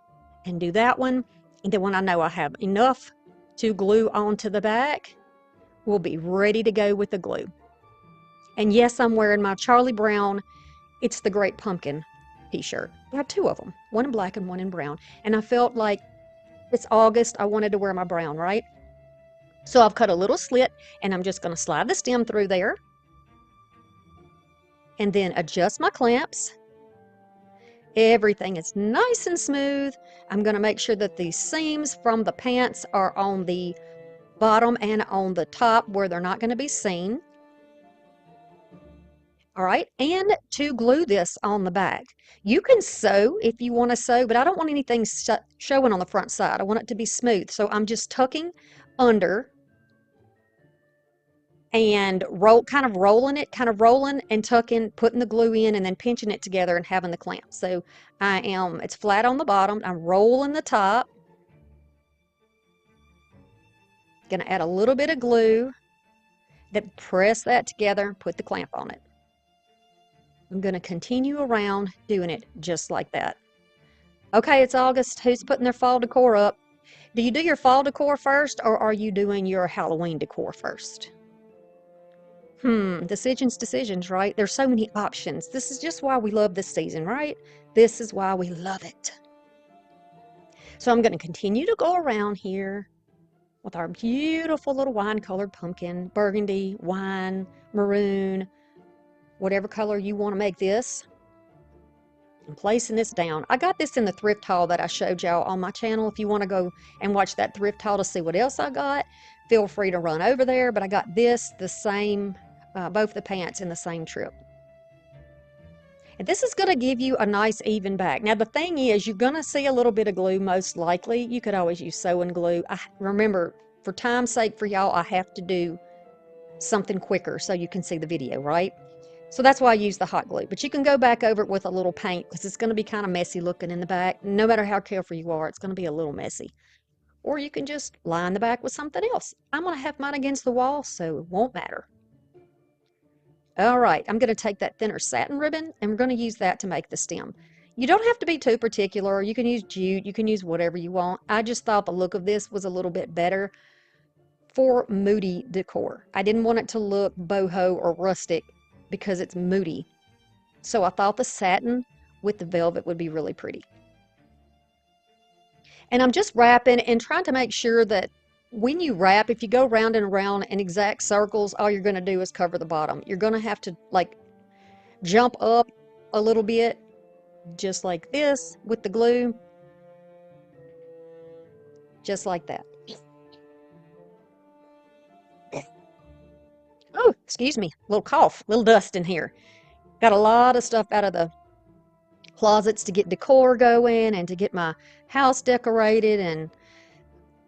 and do that one. And then when I know I have enough to glue onto the back, we'll be ready to go with the glue. And yes, I'm wearing my Charlie Brown, It's the Great Pumpkin t-shirt. I have two of them, one in black and one in brown. And I felt like it's August, I wanted to wear my brown, right? So I've cut a little slit and I'm just going to slide the stem through there and then adjust my clamps. Everything is nice and smooth. I'm going to make sure that the seams from the pants are on the bottom and on the top where they're not going to be seen. All right, and to glue this on the back. You can sew if you want to sew, but I don't want anything showing on the front side. I want it to be smooth. So I'm just tucking under and kind of rolling and tucking, putting the glue in and then pinching it together and having the clamp. So it's flat on the bottom. I'm rolling the top. Gonna add a little bit of glue, then press that together, put the clamp on it. I'm gonna continue around doing it just like that. Okay, it's August. Who's putting their fall decor up? Do you do your fall decor first or are you doing your Halloween decor first? Decisions, right? There's so many options. This is just why we love this season, right? This is why we love it. So I'm going to continue to go around here with our beautiful little wine-colored pumpkin, burgundy, wine, maroon, whatever color you want to make this. I'm placing this down. I got this in the thrift haul that I showed y'all on my channel. If you want to go and watch that thrift haul to see what else I got, feel free to run over there. But I got this, the same, both the pants in the same trip. And this is going to give you a nice even back. Now the thing is, you're going to see a little bit of glue most likely. You could always use sewing glue. Remember, for time's sake for y'all, I have to do something quicker so you can see the video, right? So that's why I use the hot glue. But you can go back over it with a little paint because it's going to be kind of messy looking in the back. No matter how careful you are, it's going to be a little messy. Or you can just line the back with something else. I'm going to have mine against the wall, so it won't matter. All right, I'm going to take that thinner satin ribbon and we're going to use that to make the stem. You don't have to be too particular. You can use jute, you can use whatever you want. I just thought the look of this was a little bit better for moody decor. I didn't want it to look boho or rustic because it's moody. So I thought the satin with the velvet would be really pretty. And I'm just wrapping and trying to make sure that when you wrap, if you go round and around in exact circles, all you're going to do is cover the bottom. You're going to have to like jump up a little bit, just like this with the glue, just like that. Oh, excuse me, a little cough, a little dust in here. Got a lot of stuff out of the closets to get decor going and to get my house decorated, and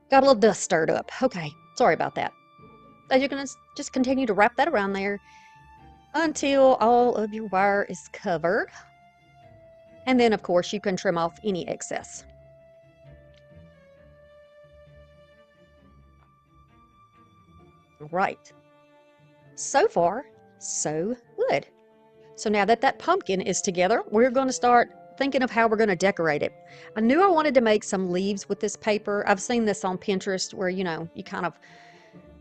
got a little dust stirred up. Okay, sorry about that. So you're going to just continue to wrap that around there until all of your wire is covered. And then, of course, you can trim off any excess. Right. So far, so good. So now that that pumpkin is together, we're going to start thinking of how we're going to decorate it. I knew I wanted to make some leaves with this paper. I've seen this on Pinterest where, you know, you kind of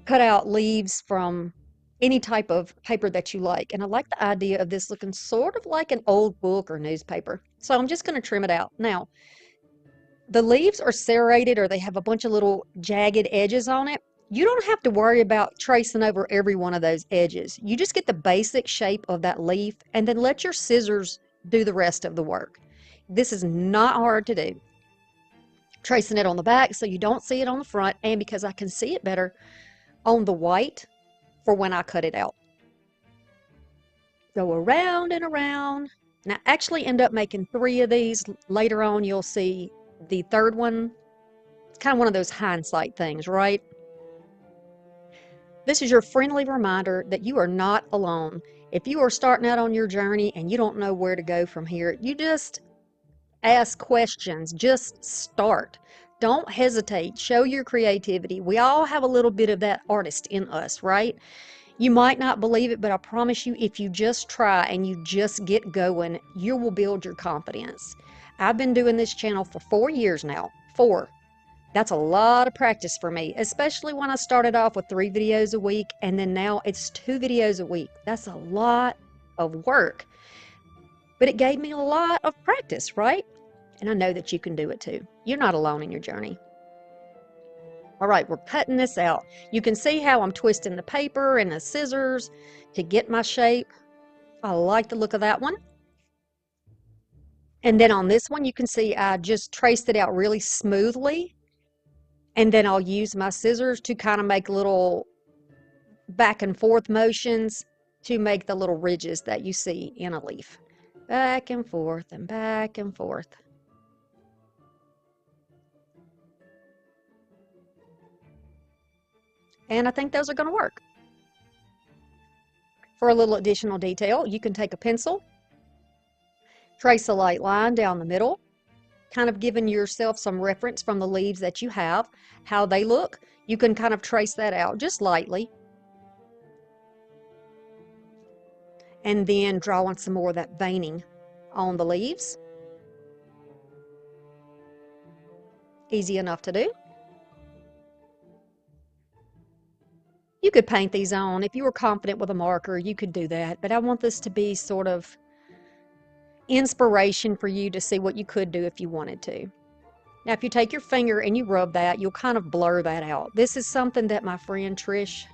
cut out leaves from any type of paper that you like. And I like the idea of this looking sort of like an old book or newspaper. So I'm just going to trim it out. Now, the leaves are serrated or they have a bunch of little jagged edges on it. You don't have to worry about tracing over every one of those edges. You just get the basic shape of that leaf and then let your scissors do the rest of the work. This is not hard to do. Tracing it on the back so you don't see it on the front, and because I can see it better on the white for when I cut it out. Go around and around. And I actually end up making 3 of these. Later on, you'll see the third one. It's kind of one of those hindsight things, right? This is your friendly reminder that you are not alone. If you are starting out on your journey and you don't know where to go from here, you just ask questions. Just start. Don't hesitate. Show your creativity. We all have a little bit of that artist in us, right? You might not believe it, but I promise you, if you just try and you just get going, you will build your confidence. I've been doing this channel for 4 years now. 4. That's a lot of practice for me, especially when I started off with 3 videos a week and then now it's 2 videos a week. That's a lot of work, but it gave me a lot of practice, right? And I know that you can do it too. You're not alone in your journey. All right, we're cutting this out. You can see how I'm twisting the paper and the scissors to get my shape. I like the look of that one. And then on this one, you can see I just traced it out really smoothly. And then I'll use my scissors to kind of make little back and forth motions to make the little ridges that you see in a leaf. Back and forth and back and forth. And I think those are going to work. For a little additional detail, you can take a pencil, trace a light line down the middle, kind of giving yourself some reference from the leaves that you have, how they look. You can kind of trace that out just lightly. And then drawing some more of that veining on the leaves. Easy enough to do. You could paint these on. If you were confident with a marker, you could do that. But I want this to be sort of inspiration for you to see what you could do if you wanted to. Now, if you take your finger and you rub that, you'll kind of blur that out. This is something that my friend Trish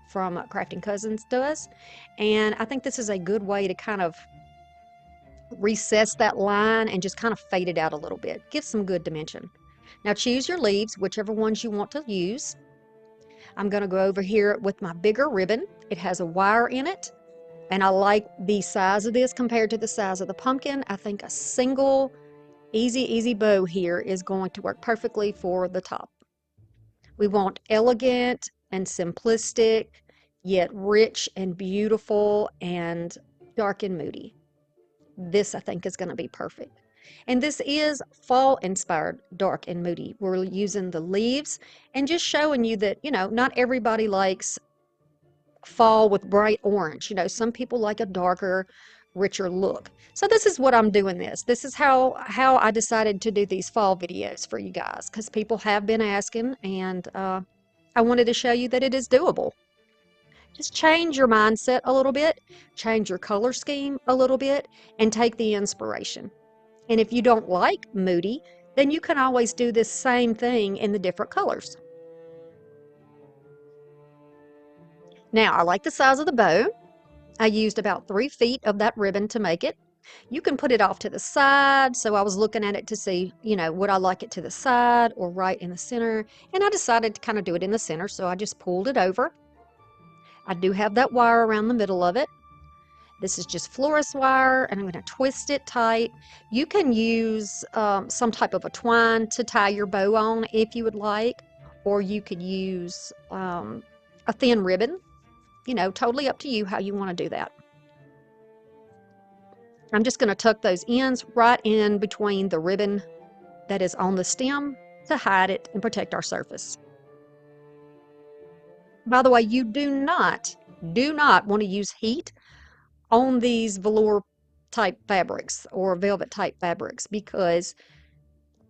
from Crafting Cousins does, and I think this is a good way to kind of recess that line and just kind of fade it out a little bit. Give some good dimension. Now choose your leaves, whichever ones you want to use. I'm going to go over here with my bigger ribbon. It has a wire in it, and I like the size of this compared to the size of the pumpkin. I think a single easy bow here is going to work perfectly for the top. We want elegant and simplistic, yet rich and beautiful and dark and moody. This I think is going to be perfect. And this is fall inspired, dark and moody. We're using the leaves and just showing you that, not everybody likes fall with bright orange. Some people like a darker, richer look. So this is what I'm doing this. This is how I decided to do these fall videos for you guys, because people have been asking, and I wanted to show you that it is doable. Just change your mindset a little bit, change your color scheme a little bit, and take the inspiration. And if you don't like moody, then you can always do this same thing in the different colors. Now, I like the size of the bow. I used about 3 feet of that ribbon to make it. You can put it off to the side, so I was looking at it to see, would I like it to the side or right in the center? And I decided to kind of do it in the center, so I just pulled it over. I do have that wire around the middle of it. This is just florist wire, and I'm going to twist it tight. You can use some type of a twine to tie your bow on if you would like, or you could use a thin ribbon. Totally up to you how you want to do that. I'm just going to tuck those ends right in between the ribbon that is on the stem to hide it and protect our surface. By the way, you do not want to use heat on these velour type fabrics or velvet type fabrics, because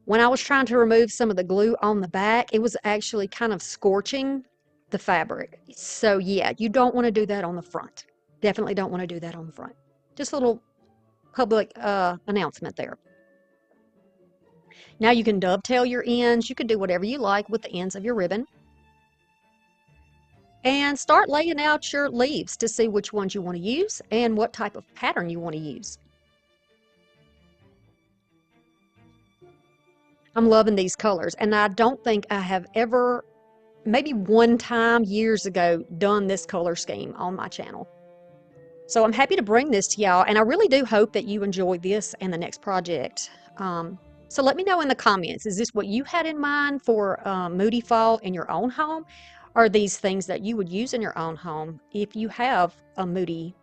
when I was trying to remove some of the glue on the back, it was actually kind of scorching the fabric. So yeah, you don't want to do that on the front. Definitely don't want to do that on the front. Just a little public announcement there. Now you can dovetail your ends. You can do whatever you like with the ends of your ribbon. And start laying out your leaves to see which ones you want to use and what type of pattern you want to use. I'm loving these colors, and I don't think I have ever, maybe one time years ago, done this color scheme on my channel. So I'm happy to bring this to y'all, and I really do hope that you enjoy this and the next project. So let me know in the comments, is this what you had in mind for moody fall in your own home? Are these things that you would use in your own home if you have a moody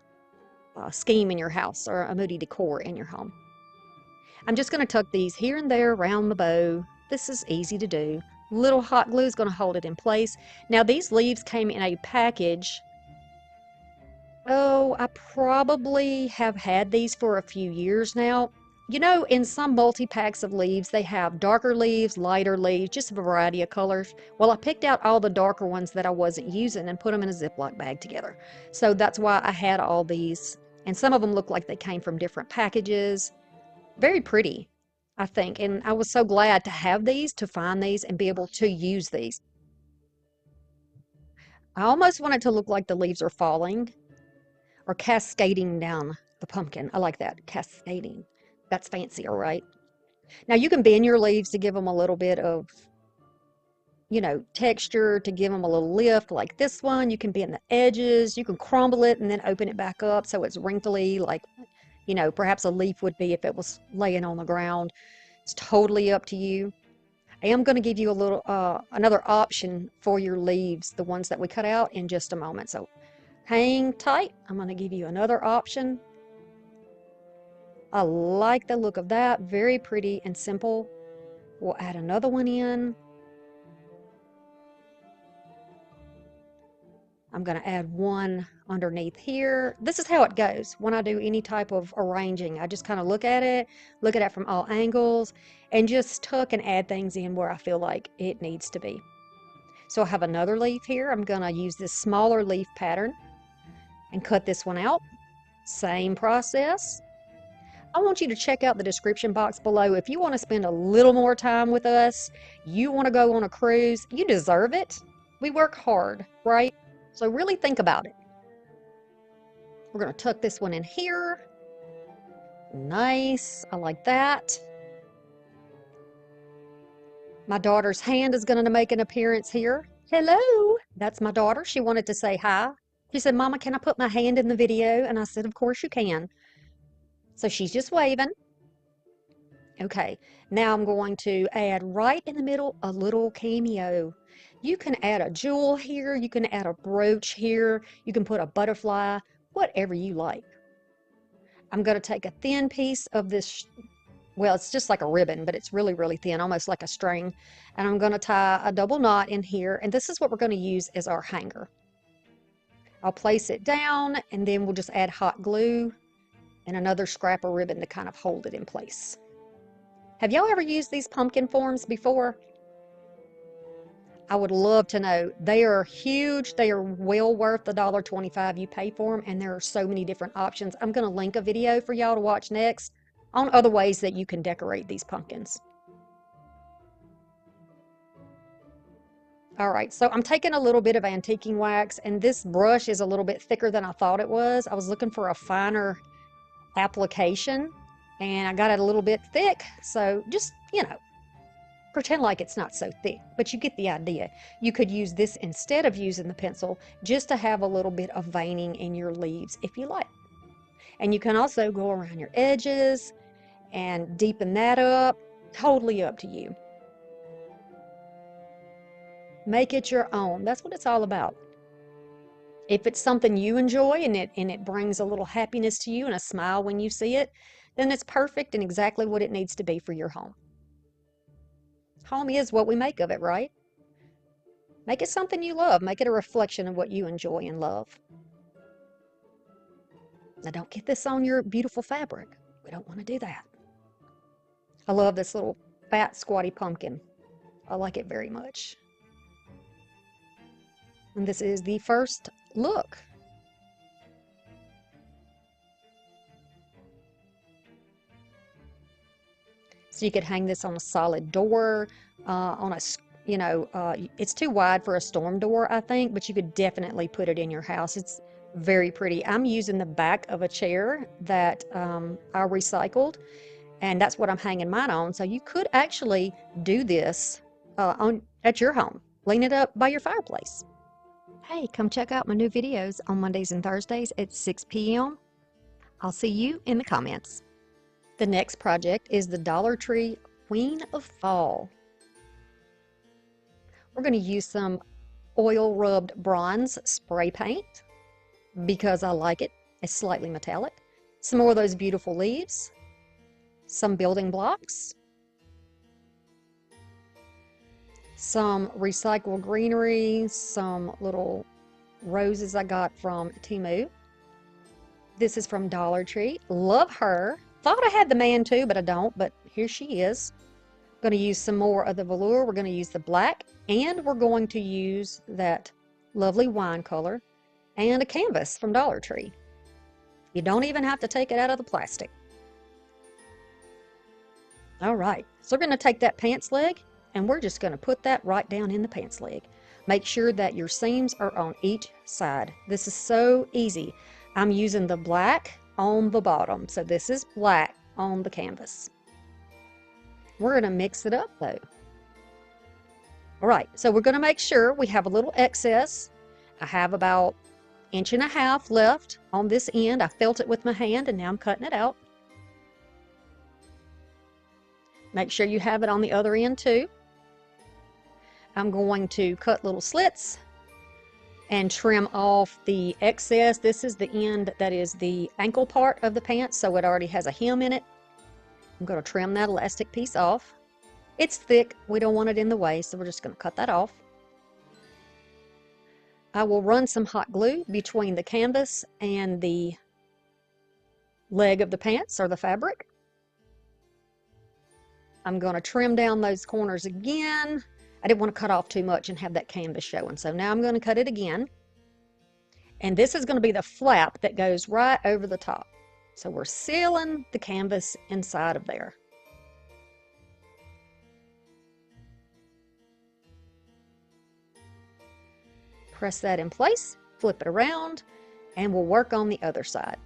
scheme in your house or a moody decor in your home? I'm just going to tuck these here and there around the bow. This is easy to do. Little hot glue is going to hold it in place. Now these leaves came in a package. Oh, I probably have had these for a few years now. In some multi-packs of leaves, they have darker leaves, lighter leaves, just a variety of colors. Well, I picked out all the darker ones that I wasn't using and put them in a Ziploc bag together. So that's why I had all these. And some of them look like they came from different packages. Very pretty, I think. And I was so glad to have these, to find these, and be able to use these. I almost want it to look like the leaves are falling or cascading down the pumpkin. I like that, cascading. That's fancier, right? Now you can bend your leaves to give them a little bit of, texture, to give them a little lift like this one. You can bend the edges. You can crumble it and then open it back up so it's wrinkly, like, perhaps a leaf would be if it was laying on the ground. It's totally up to you. I am going to give you a little, another option for your leaves, the ones that we cut out, in just a moment. So hang tight. I'm going to give you another option. I like the look of that. Very pretty and simple. We'll add another one in. I'm going to add one underneath here. This is how it goes when I do any type of arranging. I just kind of look at it from all angles, and just tuck and add things in where I feel like it needs to be. So I have another leaf here. I'm going to use this smaller leaf pattern and cut this one out. Same process. I want you to check out the description box below. If you want to spend a little more time with us, you want to go on a cruise, you deserve it. We work hard, right? So really think about it. We're going to tuck this one in here. Nice. I like that. My daughter's hand is going to make an appearance here. Hello. That's my daughter. She wanted to say hi. She said, Mama, can I put my hand in the video? And I said, of course you can. So she's just waving. Okay, now I'm going to add right in the middle a little cameo. You can add a jewel here, you can add a brooch here, you can put a butterfly, whatever you like. I'm going to take a thin piece of this, well, it's just like a ribbon, but it's really, really thin, almost like a string. And I'm going to tie a double knot in here, and this is what we're going to use as our hanger. I'll place it down, and then we'll just add hot glue and another scrap of ribbon to kind of hold it in place. Have y'all ever used these pumpkin forms before? I would love to know. They are huge. They are well worth the $1.25 you pay for them, and there are so many different options. I'm going to link a video for y'all to watch next on other ways that you can decorate these pumpkins. All right, so I'm taking a little bit of antiquing wax, and this brush is a little bit thicker than I thought it was. I was looking for a finer application, and I got it a little bit thick, so just, pretend like it's not so thick, but you get the idea. You could use this instead of using the pencil just to have a little bit of veining in your leaves if you like. And you can also go around your edges and deepen that up, totally up to you. Make it your own. That's what it's all about. If it's something you enjoy and it brings a little happiness to you and a smile when you see it, then it's perfect and exactly what it needs to be for your home. Home is what we make of it, right? Make it something you love. Make it a reflection of what you enjoy and love. Now, don't get this on your beautiful fabric. We don't want to do that. I love this little fat, squatty pumpkin. I like it very much. And this is the first look. So you could hang this on a solid door, it's too wide for a storm door, I think, but you could definitely put it in your house. It's very pretty. I'm using the back of a chair that I recycled, and that's what I'm hanging mine on. So you could actually do this at your home. Lean it up by your fireplace. Hey, come check out my new videos on Mondays and Thursdays at 6 p.m. I'll see you in the comments. The next project is the Dollar Tree Queen of Fall. We're going to use some oil rubbed bronze spray paint because I like it. It's slightly metallic. Some more of those beautiful leaves. Some building blocks. Some recycled greenery. Some little roses I got from TEMU. This is from Dollar Tree. Love her. Thought I had the man too, but I don't, but here she is. Going to use some more of the velour. We're going to use the black, and we're going to use that lovely wine color and a canvas from Dollar Tree. You don't even have to take it out of the plastic. All right, so we're going to take that pants leg, and we're just going to put that right down in the pants leg. Make sure that your seams are on each side. This is so easy. I'm using the black on the bottom, so this is black on the canvas. We're going to mix it up though. All right, so we're going to make sure we have a little excess. I have about 1.5 inches left on this end. I felt it with my hand, and now I'm cutting it out. Make sure you have it on the other end too. I'm going to cut little slits and trim off the excess. This is the end that is the ankle part of the pants, so it already has a hem in it. I'm going to trim that elastic piece off. It's thick. We don't want it in the way, so we're just going to cut that off. I will run some hot glue between the canvas and the leg of the pants or the fabric. I'm going to trim down those corners again. I didn't want to cut off too much and have that canvas showing, so now I'm going to cut it again. And this is going to be the flap that goes right over the top. So we're sealing the canvas inside of there. Press that in place, flip it around, and we'll work on the other side.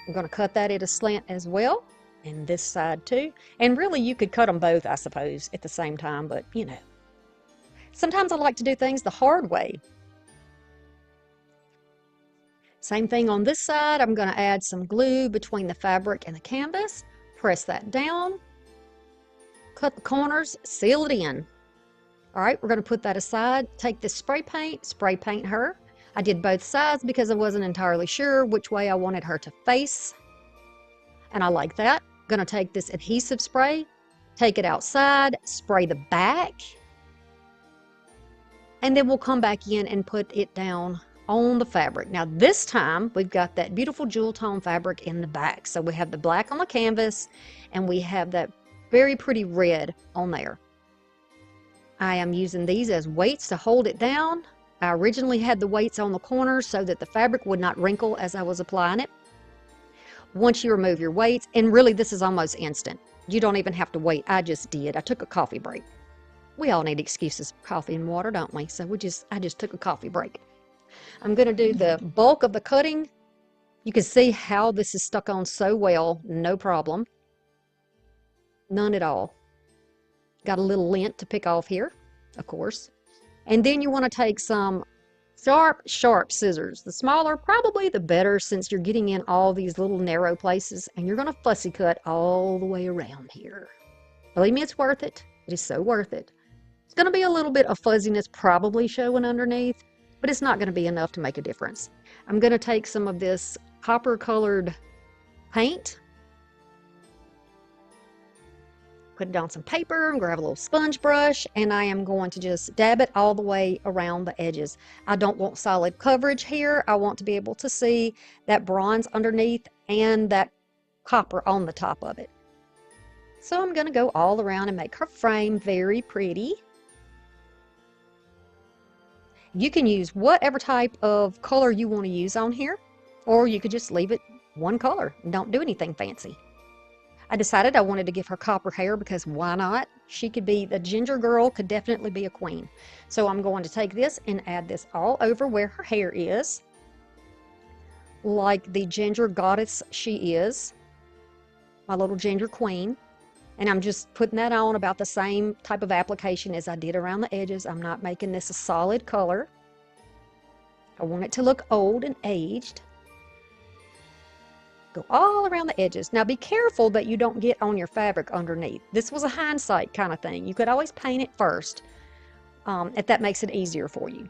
I'm going to cut that at a slant as well, and this side too. And really, you could cut them both, I suppose, at the same time, but you know, sometimes I like to do things the hard way. Same thing on this side. I'm going to add some glue between the fabric and the canvas, press that down, cut the corners, seal it in. All right, we're going to put that aside. Take this spray paint her. I did both sides because I wasn't entirely sure which way I wanted her to face. And I like that. I'm going to take this adhesive spray, take it outside, spray the back, and then we'll come back in and put it down on the fabric. Now this time we've got that beautiful jewel tone fabric in the back. So we have the black on the canvas and we have that very pretty red on there. I am using these as weights to hold it down. I originally had the weights on the corners so that the fabric would not wrinkle as I was applying it. Once you remove your weights, and really this is almost instant. You don't even have to wait. I just did. I took a coffee break. We all need excuses for coffee and water, don't we? So I just took a coffee break. I'm going to do the bulk of the cutting. You can see how this is stuck on so well, no problem. None at all. Got a little lint to pick off here, of course. And then you want to take some sharp scissors. The smaller, probably the better, since you're getting in all these little narrow places, and you're going to fussy cut all the way around here. Believe me, it's worth it. It is so worth it. It's going to be a little bit of fuzziness probably showing underneath, but it's not going to be enough to make a difference. I'm going to take some of this copper colored paint, put it on some paper, and grab a little sponge brush, and I am going to just dab it all the way around the edges. I don't want solid coverage here. I want to be able to see that bronze underneath and that copper on the top of it. So I'm going to go all around and make her frame very pretty. You can use whatever type of color you want to use on here, or you could just leave it one color and don't do anything fancy. I decided I wanted to give her copper hair because why not? She could be, the ginger girl could definitely be a queen. So I'm going to take this and add this all over where her hair is, like the ginger goddess she is, my little ginger queen. And I'm just putting that on about the same type of application as I did around the edges. I'm not making this a solid color. I want it to look old and aged. Go all around the edges. Now be careful that you don't get on your fabric underneath. This was a hindsight kind of thing. You could always paint it first, if that makes it easier for you.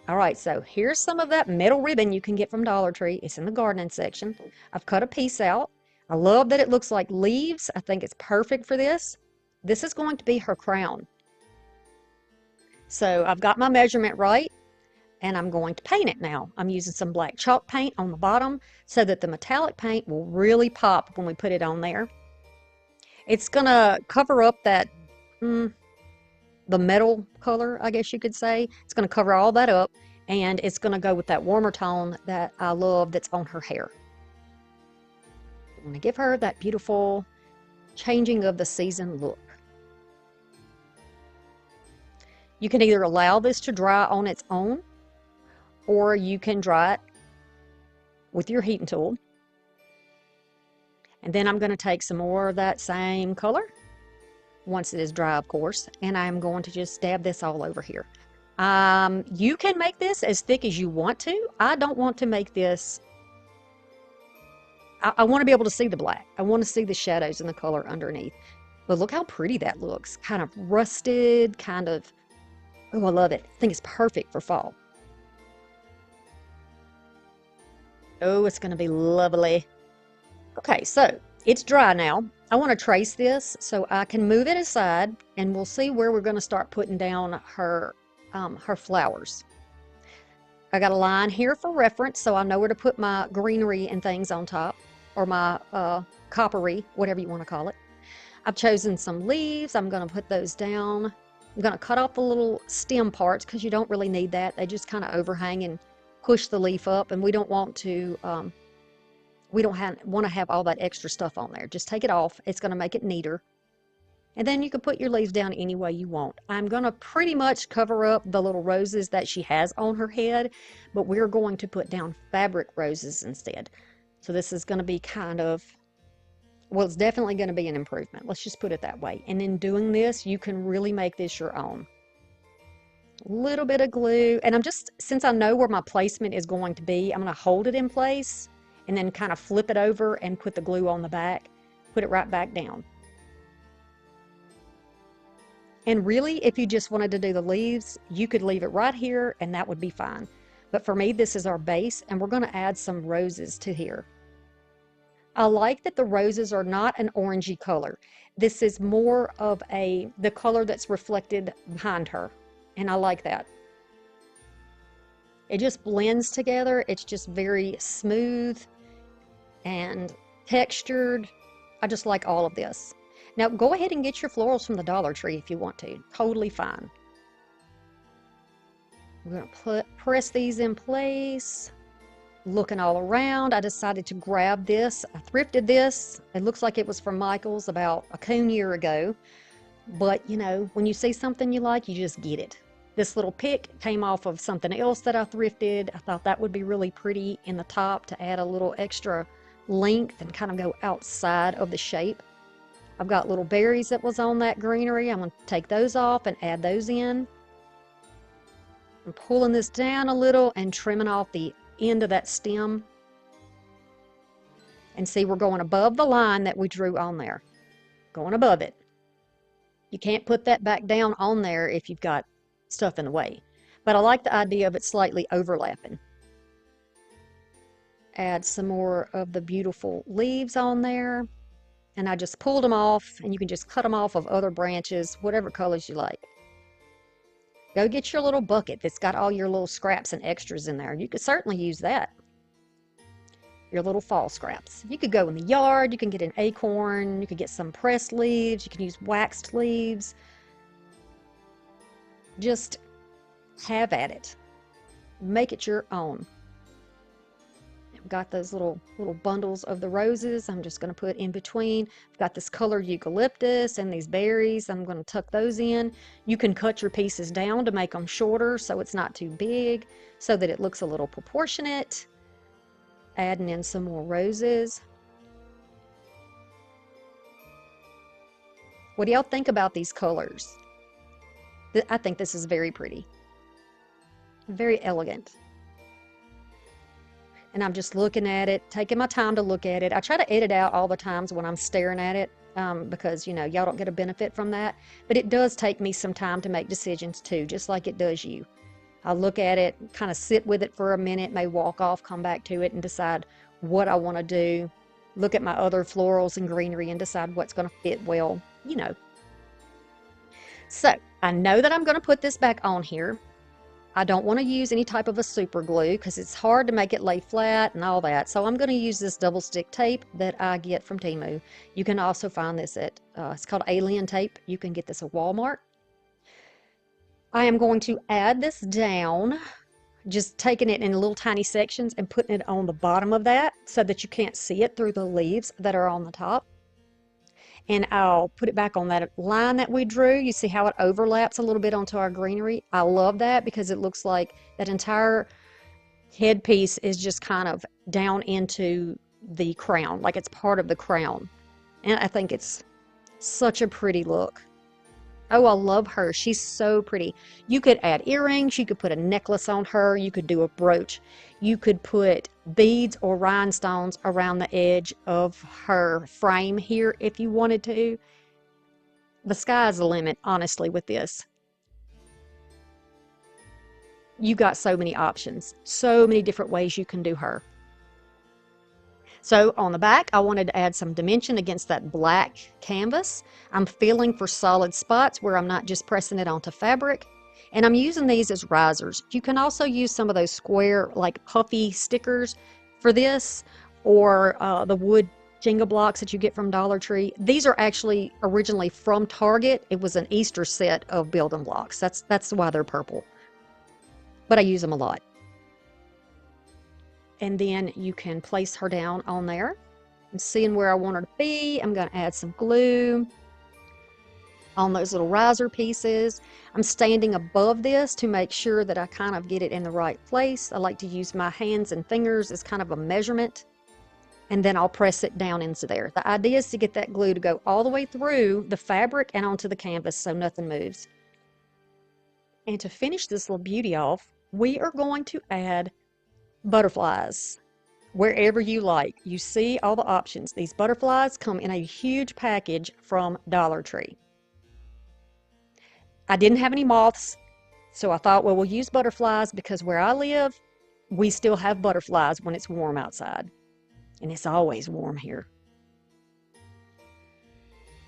All right, so here's some of that metal ribbon you can get from Dollar Tree. It's in the gardening section. I've cut a piece out. I love that it looks like leaves. I think it's perfect for this. This is going to be her crown. So I've got my measurement right, and I'm going to paint it now. I'm using some black chalk paint on the bottom so that the metallic paint will really pop when we put it on there. It's gonna cover up that, the metal color, I guess you could say. It's gonna cover all that up, and it's gonna go with that warmer tone that I love that's on her hair. I'm gonna give her that beautiful changing of the season look. You can either allow this to dry on its own, or you can dry it with your heating tool. And then I'm going to take some more of that same color, once it is dry, of course, and I'm going to just dab this all over here. You can make this as thick as you want to. I don't want to make this, I want to be able to see the black. I want to see the shadows and the color underneath. But look how pretty that looks. Kind of rusted, kind of, oh, I love it. I think it's perfect for fall. Oh, it's going to be lovely. Okay, so it's dry now. I want to trace this so I can move it aside, and we'll see where we're going to start putting down her flowers. I got a line here for reference, so I know where to put my greenery and things on top, or my coppery, whatever you want to call it. I've chosen some leaves. I'm going to put those down. I'm going to cut off the little stem parts because you don't really need that. They just kind of overhang and push the leaf up, and we don't want to We don't want to have all that extra stuff on there. Just take it off. It's going to make it neater. And then you can put your leaves down any way you want. I'm going to pretty much cover up the little roses that she has on her head, but we're going to put down fabric roses instead. So this is going to be kind of, well, it's definitely going to be an improvement. Let's just put it that way. And in doing this, you can really make this your own. A little bit of glue. And since I know where my placement is going to be, I'm going to hold it in place and then kind of flip it over and put the glue on the back, put it right back down. And really, if you just wanted to do the leaves, you could leave it right here and that would be fine. But for me, this is our base and we're going to add some roses to here. I like that the roses are not an orangey color. This is more of the color that's reflected behind her. And I like that. It just blends together. It's just very smooth and textured. I just like all of this. Now go ahead and get your florals from the Dollar Tree if you want to. Totally fine. We're going to press these in place. Looking all around, I decided to grab this. I thrifted this. It looks like it was from Michael's about a coon year ago. But you know, when you see something you like, you just get it. This little pick came off of something else that I thrifted. I thought that would be really pretty in the top to add a little extra length and kind of go outside of the shape. I've got little berries that was on that greenery. I'm going to take those off and add those in. I'm pulling this down a little and trimming off the end of that stem. And see, we're going above the line that we drew on there. Going above it. You can't put that back down on there if you've got stuff in the way. But I like the idea of it slightly overlapping. Add some more of the beautiful leaves on there. And I just pulled them off, and you can just cut them off of other branches, whatever colors you like. Go get your little bucket that's got all your little scraps and extras in there. You could certainly use that. Your little fall scraps. You could go in the yard, you can get an acorn, you could get some pressed leaves, you can use waxed leaves. Just have at it. Make it your own. I've got those little bundles of the roses. I'm just going to put in between. I've got this colored eucalyptus and these berries. I'm going to tuck those in. You can cut your pieces down to make them shorter so it's not too big, so that it looks a little proportionate. Adding in some more roses. What do y'all think about these colors? I think this is very pretty. Very elegant. And I'm just looking at it, taking my time to look at it. I try to edit out all the times when I'm staring at it because, you know, y'all don't get a benefit from that. But it does take me some time to make decisions too, just like it does you. I look at it, kind of sit with it for a minute, may walk off, come back to it and decide what I want to do. Look at my other florals and greenery and decide what's going to fit well, you know. So I know that I'm going to put this back on here. I don't want to use any type of a super glue because it's hard to make it lay flat and all that. So I'm going to use this double stick tape that I get from TEMU. You can also find this at, it's called Alien Tape. You can get this at Walmart. I am going to add this down, just taking it in little tiny sections and putting it on the bottom of that so that you can't see it through the leaves that are on the top. And I'll put it back on that line that we drew. You see how it overlaps a little bit onto our greenery? I love that because it looks like that entire headpiece is just kind of down into the crown, like it's part of the crown. And I think it's such a pretty look. Oh, I love her. She's so pretty. You could add earrings. You could put a necklace on her. You could do a brooch. You could put beads or rhinestones around the edge of her frame here if you wanted to. The sky's the limit, honestly, with this. You got so many options, so many different ways you can do her. So on the back, I wanted to add some dimension against that black canvas. I'm feeling for solid spots where I'm not just pressing it onto fabric. And I'm using these as risers. You can also use some of those square, like puffy stickers for this, or the wood Jenga blocks that you get from Dollar Tree. These are actually originally from Target. It was an Easter set of building blocks. That's why they're purple. But I use them a lot. and then you can place her down on there. I'm seeing where I want her to be. I'm going to add some glue on those little riser pieces. I'm standing above this to make sure that I kind of get it in the right place. I like to use my hands and fingers as kind of a measurement, and then I'll press it down into there. The idea is to get that glue to go all the way through the fabric and onto the canvas so nothing moves. And to finish this little beauty off, we are going to add butterflies wherever you like. You see all the options. These butterflies come in a huge package from Dollar Tree. I didn't have any moths, so I thought, well, we'll use butterflies because where I live, we still have butterflies when it's warm outside. And it's always warm here.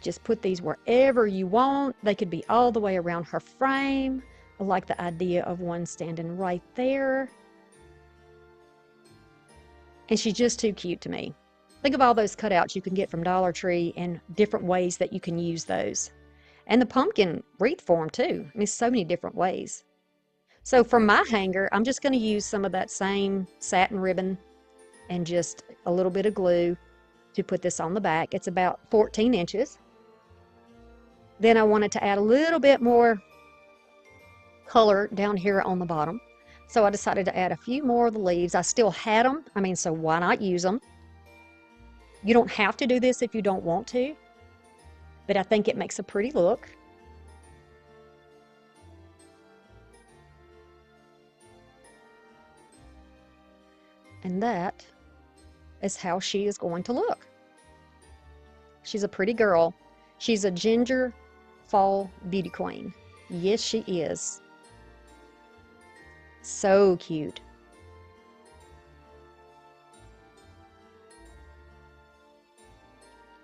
Just put these wherever you want. They could be all the way around her frame. I like the idea of one standing right there. And she's just too cute to me. Think of all those cutouts you can get from Dollar Tree and different ways that you can use those. And the pumpkin wreath form too. I mean, so many different ways. So for my hanger, I'm just going to use some of that same satin ribbon and just a little bit of glue to put this on the back. It's about 14 inches. Then I wanted to add a little bit more color down here on the bottom. So I decided to add a few more of the leaves. I still had them. I mean, so why not use them? You don't have to do this if you don't want to, but I think it makes a pretty look. And that is how she is going to look. She's a pretty girl. She's a ginger fall beauty queen. Yes, she is. So cute.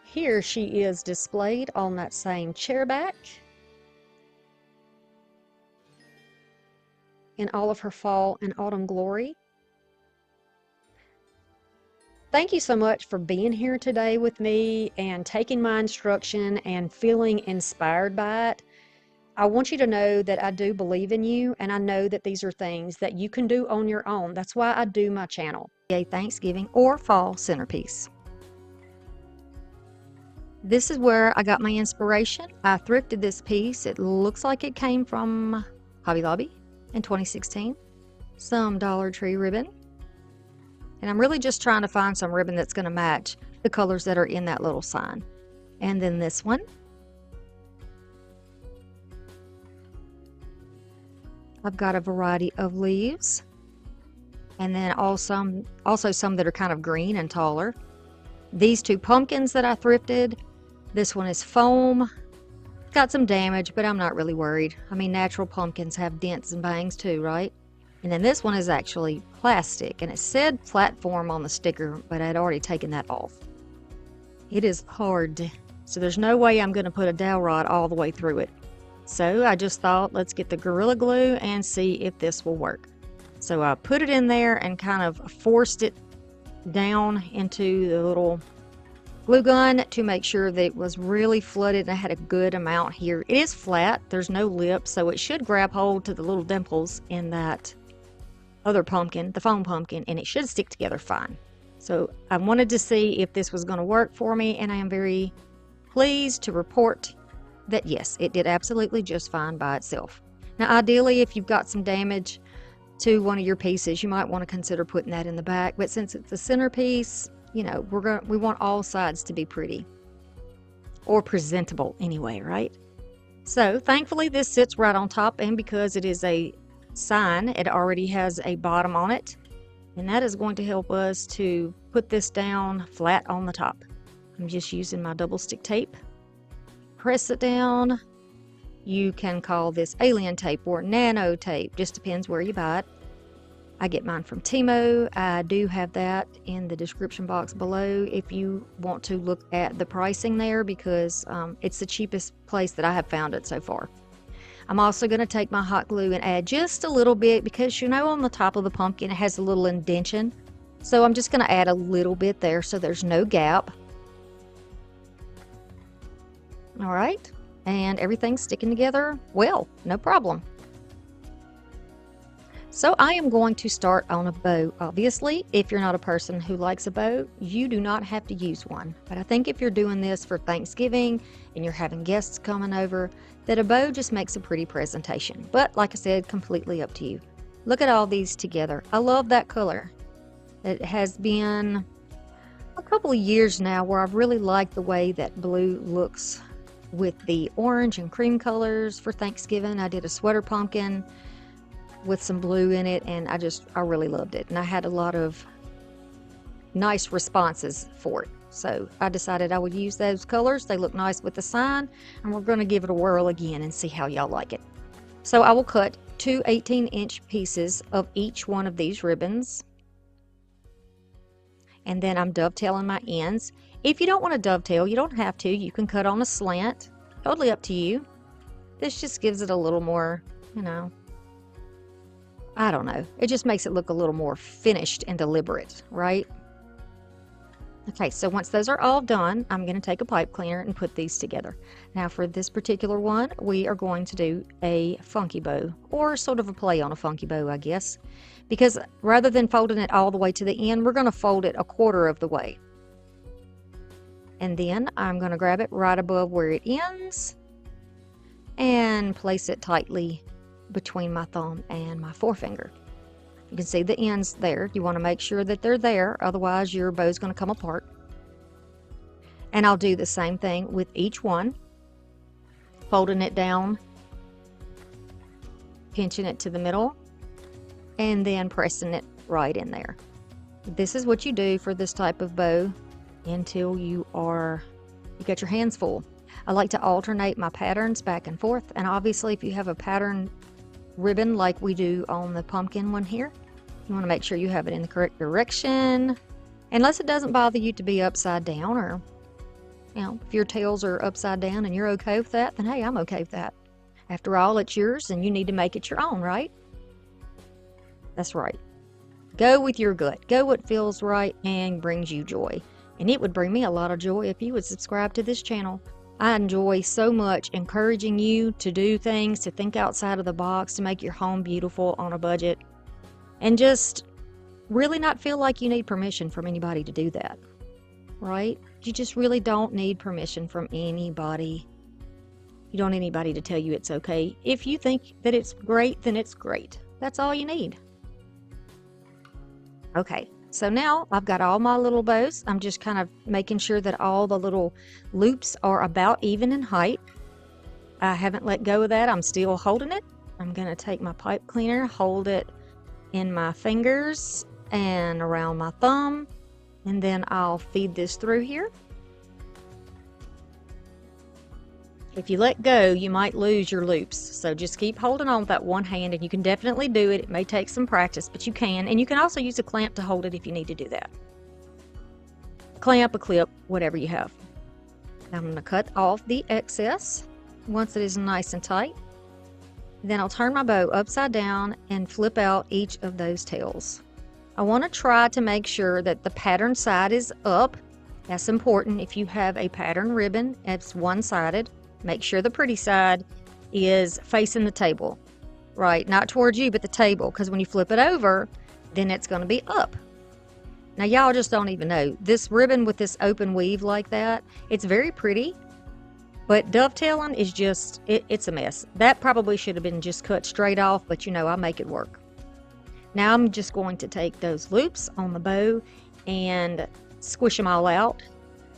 Here she is displayed on that same chair back in all of her fall and autumn glory. Thank you so much for being here today with me and taking my instruction and feeling inspired by it. I want you to know that I do believe in you, and I know that these are things that you can do on your own. That's why I do my channel. A Thanksgiving or fall centerpiece. This is where I got my inspiration. I thrifted this piece. It looks like it came from Hobby Lobby in 2016. Some Dollar Tree ribbon. And I'm really just trying to find some ribbon that's going to match the colors that are in that little sign. And then this one. I've got a variety of leaves, and then also some that are kind of green and taller. These two pumpkins that I thrifted, this one is foam. Got some damage, but I'm not really worried. I mean, natural pumpkins have dents and bangs too, right? And then this one is actually plastic, and it said platform on the sticker, but I'd already taken that off. It is hard, so there's no way I'm going to put a dowel rod all the way through it. So I just thought, let's get the Gorilla Glue and see if this will work. So I put it in there and kind of forced it down into the little glue gun to make sure that it was really flooded and I had a good amount here. It is flat, there's no lip, so it should grab hold to the little dimples in that other pumpkin, the foam pumpkin, and it should stick together fine. So I wanted to see if this was going to work for me, and I am very pleased to report that yes, it did absolutely just fine by itself. Now ideally, if you've got some damage to one of your pieces, you might want to consider putting that in the back, but since it's a centerpiece, you know, we want all sides to be pretty or presentable anyway, right? So thankfully this sits right on top, and because it is a sign, it already has a bottom on it, and that is going to help us to put this down flat on the top. I'm just using my double stick tape. Press it down. You can call this alien tape or nano tape, just depends where you buy it. I get mine from TEMU. I do have that in the description box below if you want to look at the pricing there, because it's the cheapest place that I have found it so far. I'm also going to take my hot glue and add just a little bit, because you know on the top of the pumpkin it has a little indentation. So I'm just going to add a little bit there so there's no gap. All right, and everything's sticking together well, no problem. So I am going to start on a bow. Obviously, if you're not a person who likes a bow, you do not have to use one. But I think if you're doing this for Thanksgiving and you're having guests coming over, that a bow just makes a pretty presentation. But like I said, completely up to you. Look at all these together. I love that color. It has been a couple of years now where I've really liked the way that blue looks with the orange and cream colors for Thanksgiving. I did a sweater pumpkin with some blue in it, and I really loved it, and I had a lot of nice responses for it, so I decided I would use those colors. They look nice with the sign, and we're going to give it a whirl again and see how y'all like it. So I will cut two 18-inch pieces of each one of these ribbons, and then I'm dovetailing my ends. If you don't want to dovetail, you don't have to. You can cut on a slant, totally up to you. This just gives it a little more, you know, I don't know. It just makes it look a little more finished and deliberate, right? Okay, so once those are all done, I'm going to take a pipe cleaner and put these together. Now for this particular one, we are going to do a funky bow, or sort of a play on a funky bow, I guess. Because rather than folding it all the way to the end, we're going to fold it a quarter of the way. And then I'm going to grab it right above where it ends and place it tightly between my thumb and my forefinger. You can see the ends there. You want to make sure that they're there, otherwise your bow's going to come apart. And I'll do the same thing with each one, folding it down, pinching it to the middle, and then pressing it right in there. This is what you do for this type of bow until you get your hands full. I like to alternate my patterns back and forth, and obviously if you have a pattern ribbon like we do on the pumpkin one here, you want to make sure you have it in the correct direction, unless it doesn't bother you to be upside down, or you know, if your tails are upside down and you're okay with that, then hey, I'm okay with that. After all, it's yours and you need to make it your own, right? That's right. Go with your gut. Go what feels right and brings you joy. And it would bring me a lot of joy if you would subscribe to this channel. I enjoy so much encouraging you to do things, to think outside of the box, to make your home beautiful on a budget, and just really not feel like you need permission from anybody to do that, right? You just really don't need permission from anybody. You don't need anybody to tell you it's okay. If you think that it's great, then it's great. That's all you need. Okay. So now I've got all my little bows. I'm just kind of making sure that all the little loops are about even in height. I haven't let go of that. I'm still holding it. I'm going to take my pipe cleaner, hold it in my fingers and around my thumb, and then I'll feed this through here. If you let go, you might lose your loops. So just keep holding on with that one hand, and you can definitely do it. It may take some practice, but you can. And you can also use a clamp to hold it if you need to do that. A clamp, a clip, whatever you have. I'm going to cut off the excess once it is nice and tight. Then I'll turn my bow upside down and flip out each of those tails. I want to try to make sure that the pattern side is up. That's important. If you have a pattern ribbon, it's one-sided. Make sure the pretty side is facing the table, right? Not towards you, but the table, because when you flip it over, then it's going to be up. Now, y'all just don't even know. This ribbon with this open weave like that, it's very pretty, but dovetailing is just, it's a mess. That probably should have been just cut straight off, but you know, I'll make it work. Now, I'm just going to take those loops on the bow and squish them all out.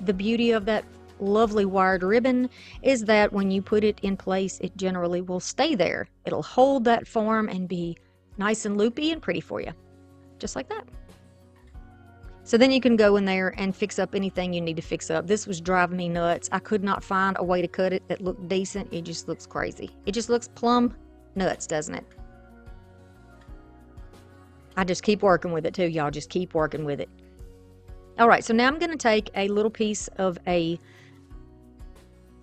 The beauty of that lovely wired ribbon is that when you put it in place, it generally will stay there. It'll hold that form and be nice and loopy and pretty for you, just like that. So then you can go in there and fix up anything you need to fix up. This was driving me nuts. I could not find a way to cut it that looked decent. It just looks crazy. It just looks plumb nuts, doesn't it? I just keep working with it too, y'all. Just keep working with it. All right, so now I'm going to take a little piece of a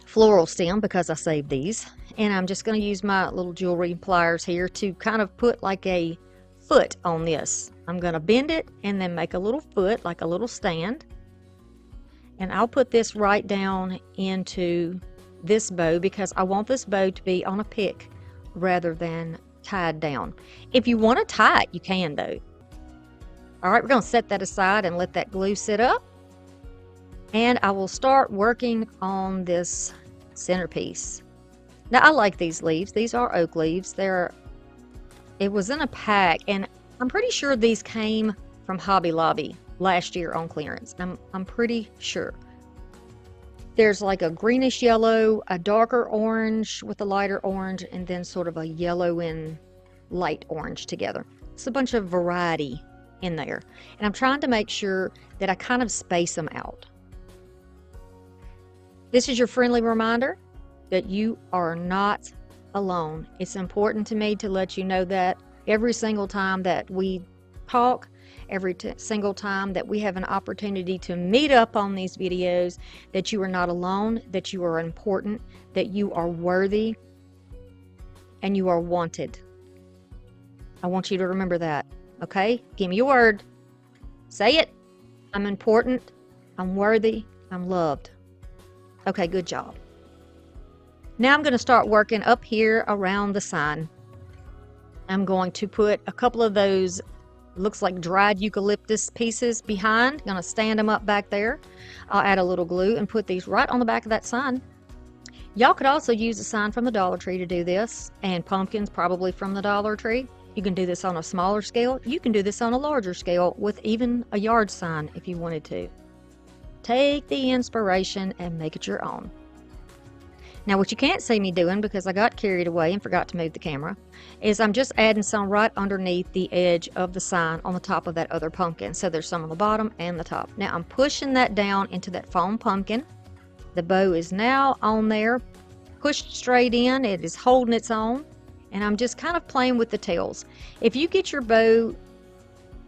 floral stem, because I saved these, and I'm just going to use my little jewelry pliers here to kind of put like a foot on this. I'm going to bend it and then make a little foot, like a little stand, and I'll put this right down into this bow because I want this bow to be on a pick rather than tied down. If you want to tie it, you can though. All right, we're going to set that aside and let that glue sit up. And I will start working on this centerpiece. Now, I like these leaves. These are oak leaves. It was in a pack, and I'm pretty sure these came from Hobby Lobby last year on clearance. I'm pretty sure. There's like a greenish yellow, a darker orange with a lighter orange, and then sort of a yellow and light orange together. It's a bunch of variety in there. And I'm trying to make sure that I kind of space them out. This is your friendly reminder that you are not alone. It's important to me to let you know that every single time that we talk, every single time that we have an opportunity to meet up on these videos, that you are not alone, that you are important, that you are worthy, and you are wanted. I want you to remember that, okay? Give me your word. Say it. I'm important. I'm worthy. I'm loved. Okay, good job. Now I'm going to start working up here around the sign. I'm going to put a couple of those, looks like dried eucalyptus pieces behind. Going to stand them up back there. I'll add a little glue and put these right on the back of that sign. Y'all could also use a sign from the Dollar Tree to do this, and pumpkins probably from the Dollar Tree. You can do this on a smaller scale. You can do this on a larger scale with even a yard sign if you wanted to. Take the inspiration and make it your own. Now, what you can't see me doing, because I got carried away and forgot to move the camera, is I'm just adding some right underneath the edge of the sign on the top of that other pumpkin. So there's some on the bottom and the top. Now I'm pushing that down into that foam pumpkin. The bow is now on there, pushed straight in. It is holding its own. And I'm just kind of playing with the tails. If you get your bow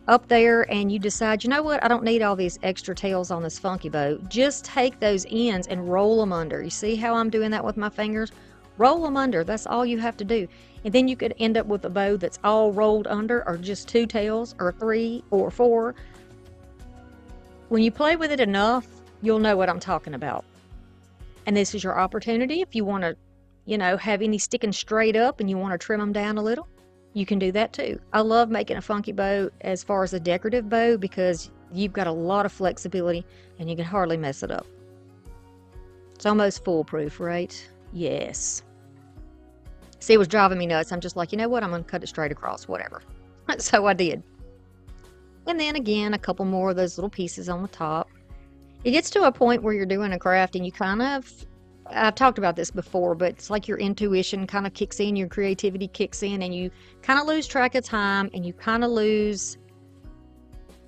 up there and you decide, you know what, I don't need all these extra tails on this funky bow, just take those ends and roll them under. You see how I'm doing that with my fingers? Roll them under. That's all you have to do. And then you could end up with a bow that's all rolled under, or just 2 tails, or 3 or 4. When you play with it enough, you'll know what I'm talking about. And this is your opportunity. If you want to, you know, have any sticking straight up and you want to trim them down a little, you can do that too. I love making a funky bow as far as a decorative bow because you've got a lot of flexibility and you can hardly mess it up. It's almost foolproof, right? Yes. See, it was driving me nuts. I'm just like, you know what? I'm going to cut it straight across, whatever. So I did. And then again, a couple more of those little pieces on the top. It gets to a point where you're doing a craft and you kind of, I've talked about this before, but it's like your intuition kind of kicks in, your creativity kicks in, and you kind of lose track of time, and you kind of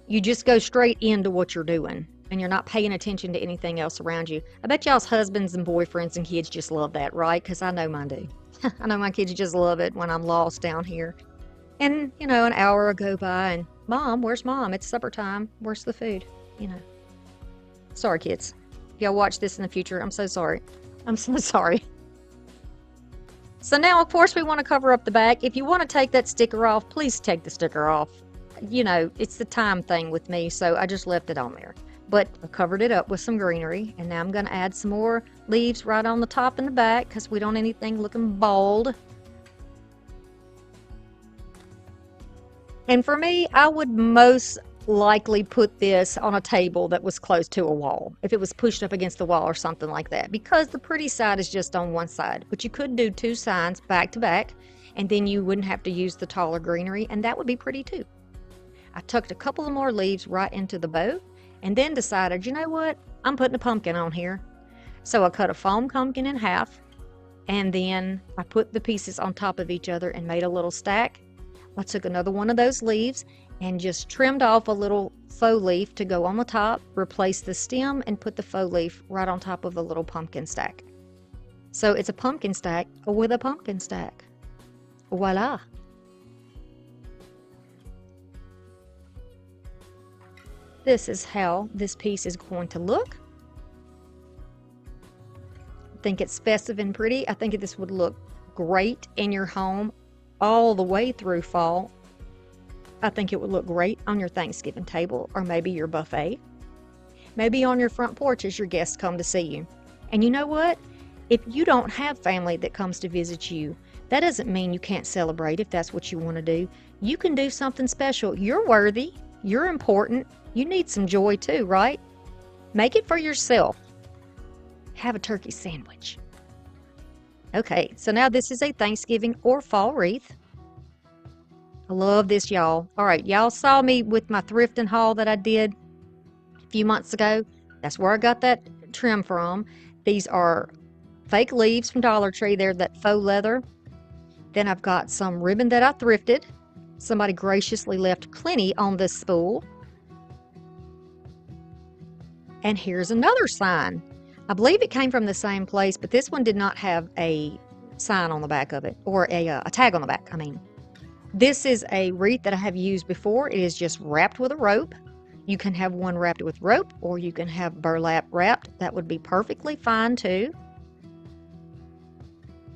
you just go straight into what you're doing, and you're not paying attention to anything else around you. I bet y'all's husbands and boyfriends and kids just love that, right? Because I know mine do. I know my kids just love it when I'm lost down here. And, you know, an hour will go by, and Mom, where's Mom? It's supper time. Where's the food? You know. Sorry, kids. If y'all watch this in the future, I'm so sorry. I'm so sorry. So now, of course, we want to cover up the back. If you want to take that sticker off, please take the sticker off. You know, it's the time thing with me, so I just left it on there. But I covered it up with some greenery, and now I'm going to add some more leaves right on the top and the back because we don't want anything looking bald. And for me, I would most likely put this on a table that was close to a wall, if it was pushed up against the wall or something like that, because the pretty side is just on one side. But you could do 2 signs back to back, and then you wouldn't have to use the taller greenery, and that would be pretty too. I tucked a couple of more leaves right into the bow, and then decided, you know what, I'm putting a pumpkin on here. So I cut a foam pumpkin in half, and then I put the pieces on top of each other and made a little stack. I took another one of those leaves and just trimmed off a little faux leaf to go on the top, replaced the stem, and put the faux leaf right on top of the little pumpkin stack. So it's a pumpkin stack with a pumpkin stack. Voila! This is how this piece is going to look. I think it's festive and pretty. I think this would look great in your home all the way through fall. I think it would look great on your Thanksgiving table, or maybe your buffet. Maybe on your front porch as your guests come to see you. And you know what? If you don't have family that comes to visit you, That doesn't mean you can't celebrate if that's what you want to do. You can do something special. You're worthy. You're important. You need some joy too, right? Make it for yourself. Have a turkey sandwich. Okay, so now this is a Thanksgiving or fall wreath. I love this, y'all. All right, y'all saw me with my thrifting haul that I did a few months ago. That's where I got that trim from. These are fake leaves from Dollar Tree. They're that faux leather. Then I've got some ribbon that I thrifted. Somebody graciously left plenty on this spool. And here's another sign. I believe it came from the same place, but this one did not have a sign on the back of it, or a tag on the back, I mean. This is a wreath that I have used before. It is just wrapped with a rope. You can have one wrapped with rope, or you can have burlap wrapped. That would be perfectly fine too.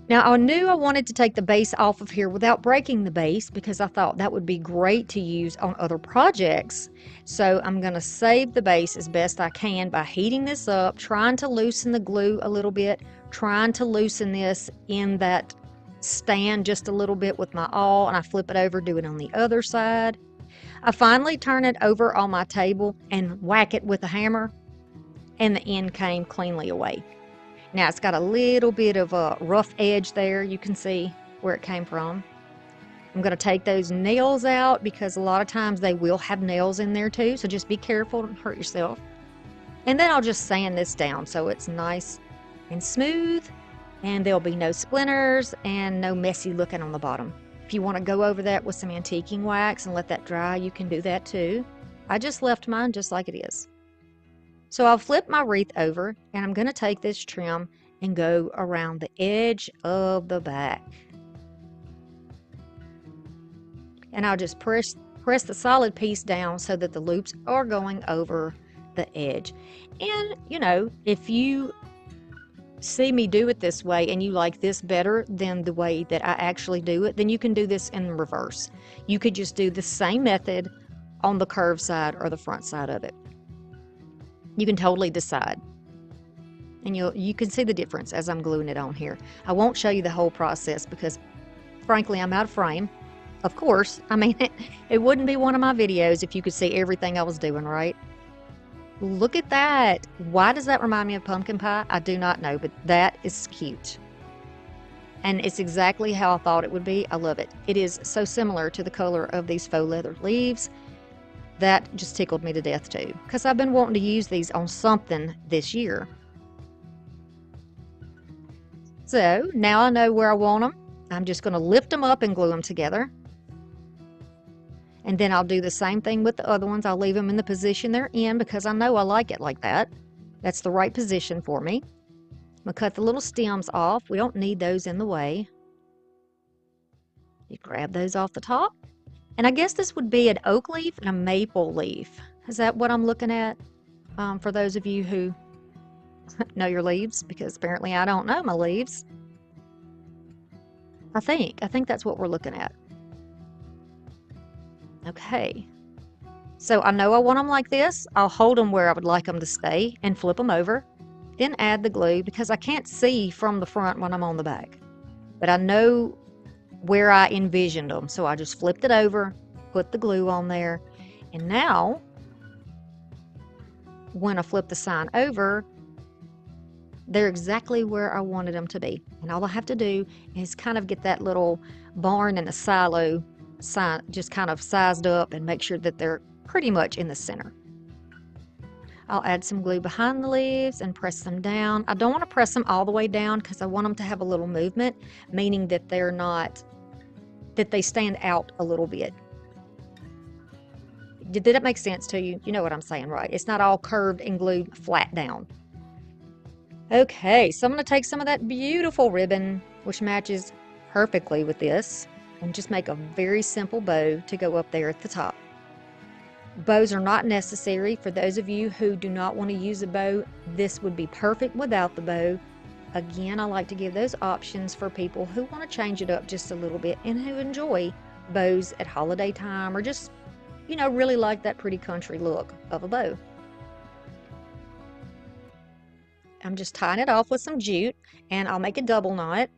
Now, I knew I wanted to take the base off of here without breaking the base because I thought that would be great to use on other projects. So I'm going to save the base as best I can by heating this up, trying to loosen the glue a little bit, trying to loosen this in that stand just a little bit with my awl, and I flip it over, do it on the other side. I finally turn it over on my table and whack it with a hammer, and the end came cleanly away. Now it's got a little bit of a rough edge there. You can see where it came from. I'm going to take those nails out because a lot of times they will have nails in there too. So just be careful, don't hurt yourself. And then I'll just sand this down so it's nice and smooth, and there'll be no splinters and no messy looking on the bottom. If you want to go over that with some antiquing wax and let that dry, you can do that too. I just left mine just like it is. So I'll flip my wreath over, and I'm going to take this trim and go around the edge of the back. And I'll just press the solid piece down so that the loops are going over the edge. And, you know, if you see me do it this way and you like this better than the way that I actually do it, then you can do this in reverse. You could just do the same method on the curved side or the front side of it. You can totally decide. And you can see the difference as I'm gluing it on here. I won't show you the whole process because, frankly, I'm out of frame. Of course, I mean, it wouldn't be one of my videos if you could see everything I was doing, right? Look at that. Why does that remind me of pumpkin pie? I do not know, but that is cute. And it's exactly how I thought it would be. I love it. It is so similar to the color of these faux leather leaves. That just tickled me to death too, because I've been wanting to use these on something this year. So now I know where I want them. I'm just going to lift them up and glue them together. And then I'll do the same thing with the other ones. I'll leave them in the position they're in because I know I like it like that. That's the right position for me. I'm going to cut the little stems off. We don't need those in the way. You grab those off the top. And I guess this would be an oak leaf and a maple leaf. Is that what I'm looking at? For those of you who know your leaves, because apparently I don't know my leaves. I think that's what we're looking at. Okay. So I know I want them like this. I'll hold them where I would like them to stay and flip them over. Then add the glue because I can't see from the front when I'm on the back. But I know where I envisioned them. So I just flipped it over, put the glue on there. And now, when I flip the sign over, they're exactly where I wanted them to be. And all I have to do is kind of get that little barn and a silo sign just kind of sized up and make sure that they're pretty much in the center. I'll add some glue behind the leaves and press them down. I don't want to press them all the way down because I want them to have a little movement, meaning that they're not, that they stand out a little bit. Did that make sense to you? You know what I'm saying, right? It's not all curved and glued flat down. Okay, so I'm going to take some of that beautiful ribbon, which matches perfectly with this, and just make a very simple bow to go up there at the top. Bows are not necessary. For those of you who do not want to use a bow, this would be perfect without the bow. Again, I like to give those options for people who want to change it up just a little bit and who enjoy bows at holiday time or just, you know, really like that pretty country look of a bow. I'm just tying it off with some jute, and I'll make a double knot.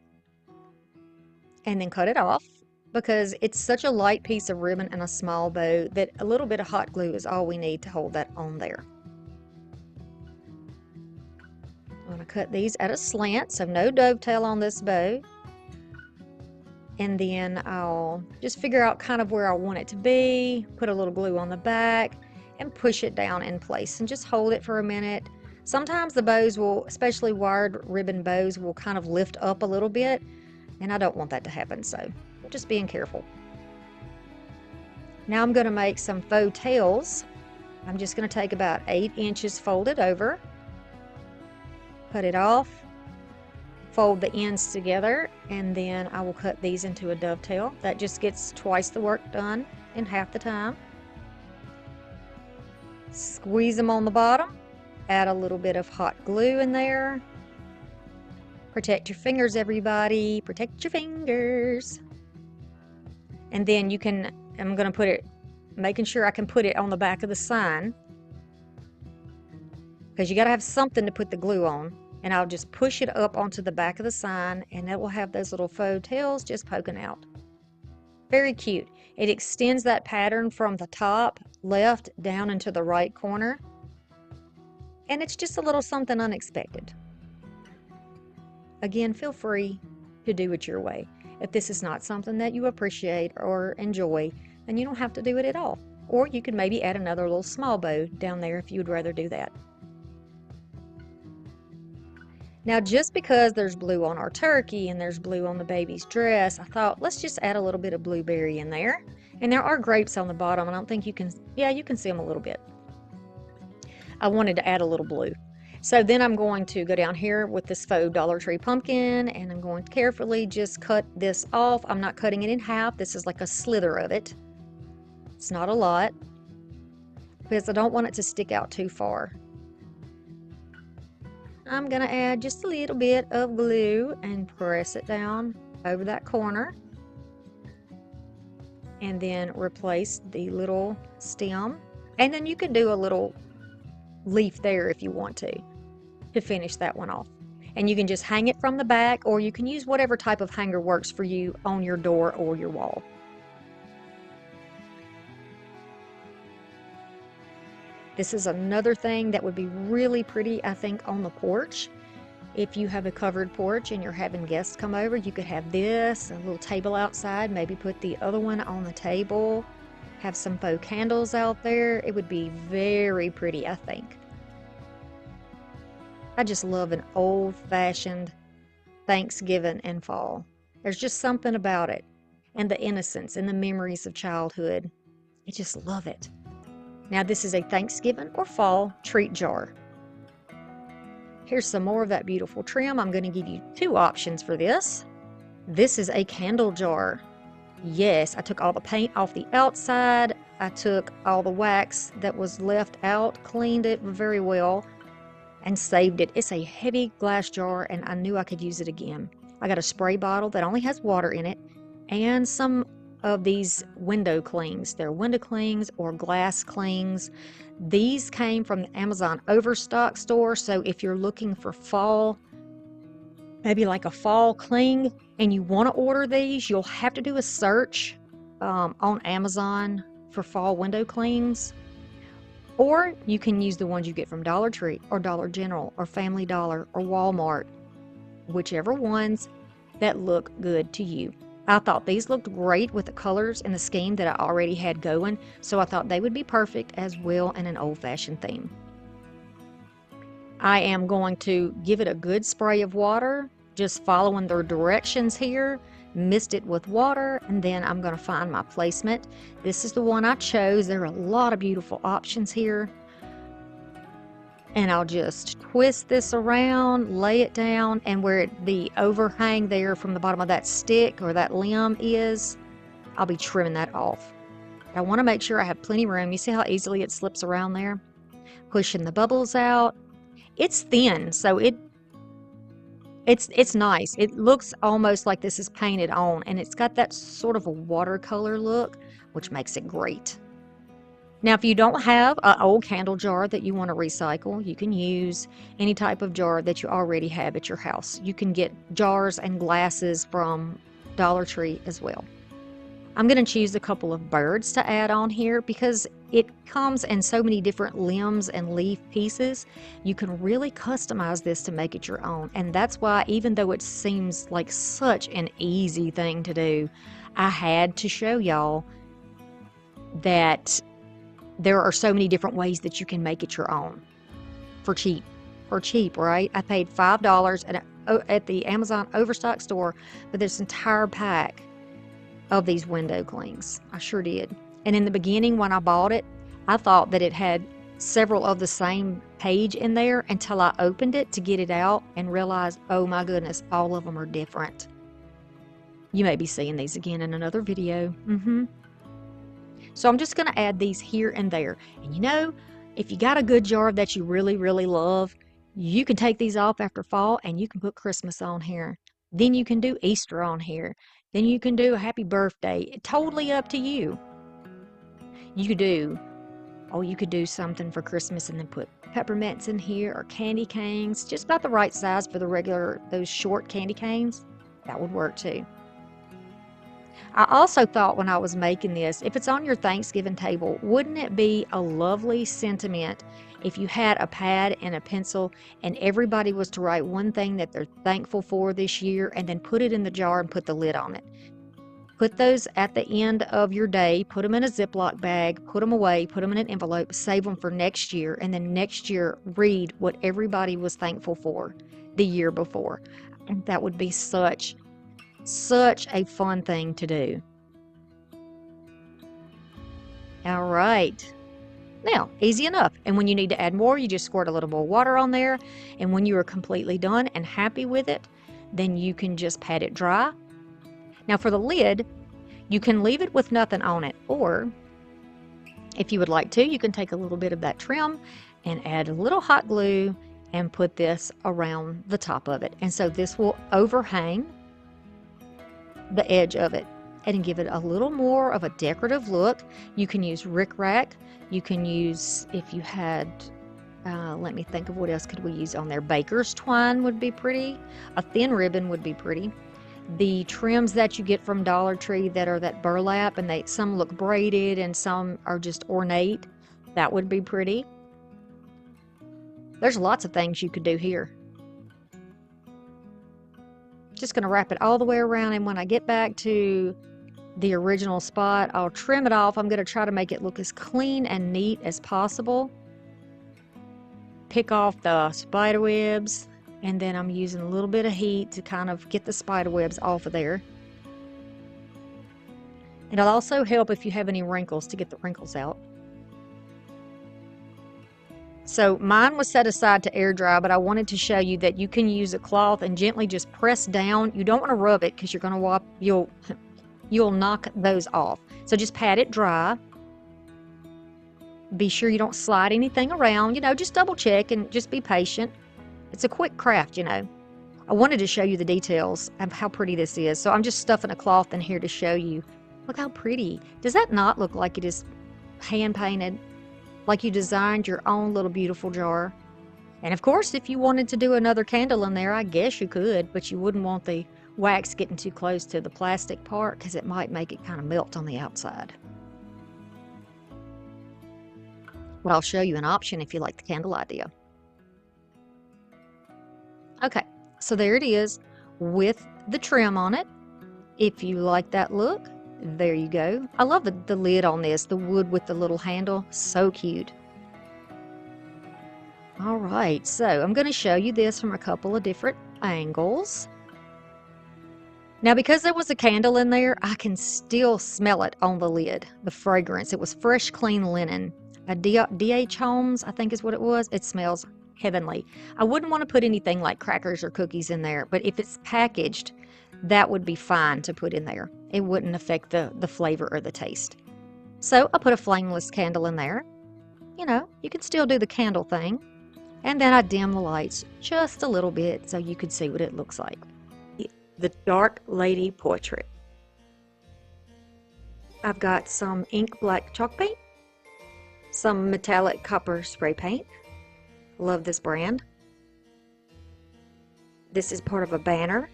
and then cut it off because it's such a light piece of ribbon and a small bow that a little bit of hot glue is all we need to hold that on there. I'm going to cut these at a slant, so no dovetail on this bow. And then I'll just figure out kind of where I want it to be, put a little glue on the back, and push it down in place and just hold it for a minute. Sometimes the bows will, especially wired ribbon bows, will kind of lift up a little bit, and I don't want that to happen, so just being careful. Now I'm going to make some faux tails. I'm just going to take about 8 inches folded over, cut it off, fold the ends together, and then I will cut these into a dovetail. That just gets twice the work done in half the time. Squeeze them on the bottom, add a little bit of hot glue in there. Protect your fingers, everybody, protect your fingers. And then you can, I'm going to put it, making sure I can put it on the back of the sign, because you got to have something to put the glue on. And I'll just push it up onto the back of the sign, and it will have those little faux tails just poking out. Very cute. It extends that pattern from the top left down into the right corner, and it's just a little something unexpected. Again, feel free to do it your way. If this is not something that you appreciate or enjoy, then you don't have to do it at all. Or you could maybe add another little small bow down there if you would rather do that. Now, just because there's blue on our turkey and there's blue on the baby's dress, I thought, let's just add a little bit of blueberry in there. And there are grapes on the bottom. I don't think you can, yeah, you can see them a little bit. I wanted to add a little blue. So then I'm going to go down here with this faux Dollar Tree pumpkin, and I'm going to carefully just cut this off. I'm not cutting it in half. This is like a slither of it. It's not a lot, because I don't want it to stick out too far. I'm going to add just a little bit of glue and press it down over that corner. And then replace the little stem. And then you can do a little leaf there if you want to finish that one off. And you can just hang it from the back, or you can use whatever type of hanger works for you on your door or your wall. This is another thing that would be really pretty, I think, on the porch. If you have a covered porch and you're having guests come over, you could have this, a little table outside, maybe put the other one on the table, have some faux candles out there. It would be very pretty, I think. I just love an old-fashioned Thanksgiving and fall. There's just something about it, and the innocence and the memories of childhood. I just love it. Now this is a Thanksgiving or fall treat jar. Here's some more of that beautiful trim. I'm going to give you 2 options for this. This is a candle jar. Yes, I took all the paint off the outside. I took all the wax that was left out, cleaned it very well, and saved it. It's a heavy glass jar, and I knew I could use it again. I got a spray bottle that only has water in it, and some of these window clings. They're window clings or glass clings. These came from the Amazon Overstock store, so if you're looking for fall, maybe like a fall cling, and you want to order these, you'll have to do a search on Amazon for fall window clings. Or you can use the ones you get from Dollar Tree or Dollar General or Family Dollar or Walmart, whichever ones that look good to you. I thought these looked great with the colors and the scheme that I already had going, so I thought they would be perfect as well in an old-fashioned theme. I am going to give it a good spray of water, just following their directions here, mist it with water, and then I'm going to find my placement. This is the one I chose. There are a lot of beautiful options here. And I'll just twist this around, lay it down, and where the overhang there from the bottom of that stick or that limb is, I'll be trimming that off. I want to make sure I have plenty of room. You see how easily it slips around there? Pushing the bubbles out. It's thin, so it's nice. It looks almost like this is painted on, and it's got that sort of a watercolor look, which makes it great. Now, if you don't have an old candle jar that you want to recycle, you can use any type of jar that you already have at your house. You can get jars and glasses from Dollar Tree as well. I'm going to choose a couple of birds to add on here because it comes in so many different limbs and leaf pieces. You can really customize this to make it your own. And that's why, even though it seems like such an easy thing to do, I had to show y'all that there are so many different ways that you can make it your own for cheap. For cheap, right? I paid $5 at the Amazon Overstock store for this entire pack of these window clings. I sure did. And in the beginning, when I bought it, I thought that it had several of the same page in there until I opened it to get it out and realized, oh my goodness, all of them are different. You may be seeing these again in another video. So I'm just going to add these here and there. And you know, if you got a good jar that you really, really love, you can take these off after fall and you can put Christmas on here. Then you can do Easter on here. Then you can do a happy birthday. Totally up to you. You could do something for Christmas and then put peppermints in here or candy canes, just about the right size for the regular, those short candy canes. That would work too. I also thought when I was making this, if it's on your Thanksgiving table, wouldn't it be a lovely sentiment if you had a pad and a pencil and everybody was to write one thing that they're thankful for this year and then put it in the jar and put the lid on it? Put those at the end of your day, put them in a Ziploc bag, put them away, put them in an envelope, save them for next year, and then next year read what everybody was thankful for the year before. And that would be such a fun thing to do. All right. Now, easy enough. And when you need to add more, you just squirt a little more water on there. And when you are completely done and happy with it, then you can just pat it dry. Now for the lid, you can leave it with nothing on it. Or if you would like to, you can take a little bit of that trim and add a little hot glue and put this around the top of it. And so this will overhang the edge of it and give it a little more of a decorative look. You can use rickrack. You can use, if you had, let me think of what else could we use on there. Baker's twine would be pretty. A thin ribbon would be pretty. The trims that you get from Dollar Tree that are that burlap, and some look braided and some are just ornate, that would be pretty. There's lots of things you could do here. Just going to wrap it all the way around, and when I get back to the original spot, I'll trim it off. I'm going to try to make it look as clean and neat as possible. Pick off the spider webs, and then I'm using a little bit of heat to kind of get the spider webs off of there. It'll also help if you have any wrinkles to get the wrinkles out. So mine was set aside to air dry, but I wanted to show you that you can use a cloth and gently just press down. You don't want to rub it because you're going to you'll knock those off. So just pat it dry. Be sure you don't slide anything around. You know, just double check and just be patient. It's a quick craft, you know. I wanted to show you the details of how pretty this is. So I'm just stuffing a cloth in here to show you. Look how pretty. Does that not look like it is hand painted? Like you designed your own little beautiful jar? And of course, if you wanted to do another candle in there, I guess you could, but you wouldn't want the wax getting too close to the plastic part because it might make it kind of melt on the outside. But I'll show you an option if you like the candle idea. Okay, so there it is with the trim on it. If you like that look, there you go. I love the lid on this, the wood with the little handle, so cute. All right, so I'm going to show you this from a couple of different angles. Now, because there was a candle in there, I can still smell it on the lid, the fragrance. It was fresh, clean linen. A DH Homes, I think is what it was. It smells heavenly. I wouldn't want to put anything like crackers or cookies in there, but if it's packaged, that would be fine to put in there. It wouldn't affect the flavor or the taste. So I put a flameless candle in there. You know, you can still do the candle thing. And then I dim the lights just a little bit so you could see what it looks like. The Dark Lady Portrait. I've got some ink black chalk paint, some metallic copper spray paint. Love this brand. This is part of a banner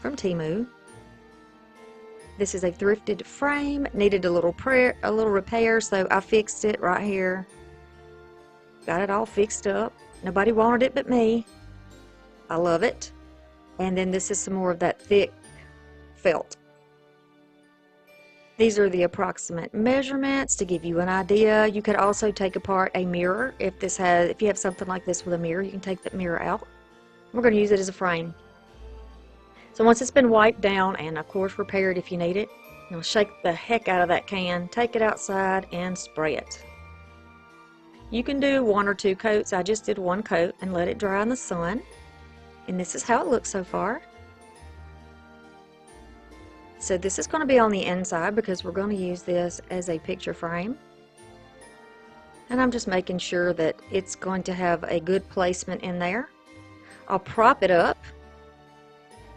from TEMU. This is a thrifted frame. Needed a little repair, so I fixed it right here. Got it all fixed up. Nobody wanted it but me. I love it. And then this is some more of that thick felt. These are the approximate measurements to give you an idea. You could also take apart a mirror. If you have something like this with a mirror, you can take that mirror out. We're going to use it as a frame. So once it's been wiped down and of course repaired if you need it, you'll shake the heck out of that can, take it outside and spray it. You can do 1 or 2 coats. I just did 1 coat and let it dry in the sun. And this is how it looks so far. So this is going to be on the inside because we're going to use this as a picture frame. And I'm just making sure that it's going to have a good placement in there. I'll prop it up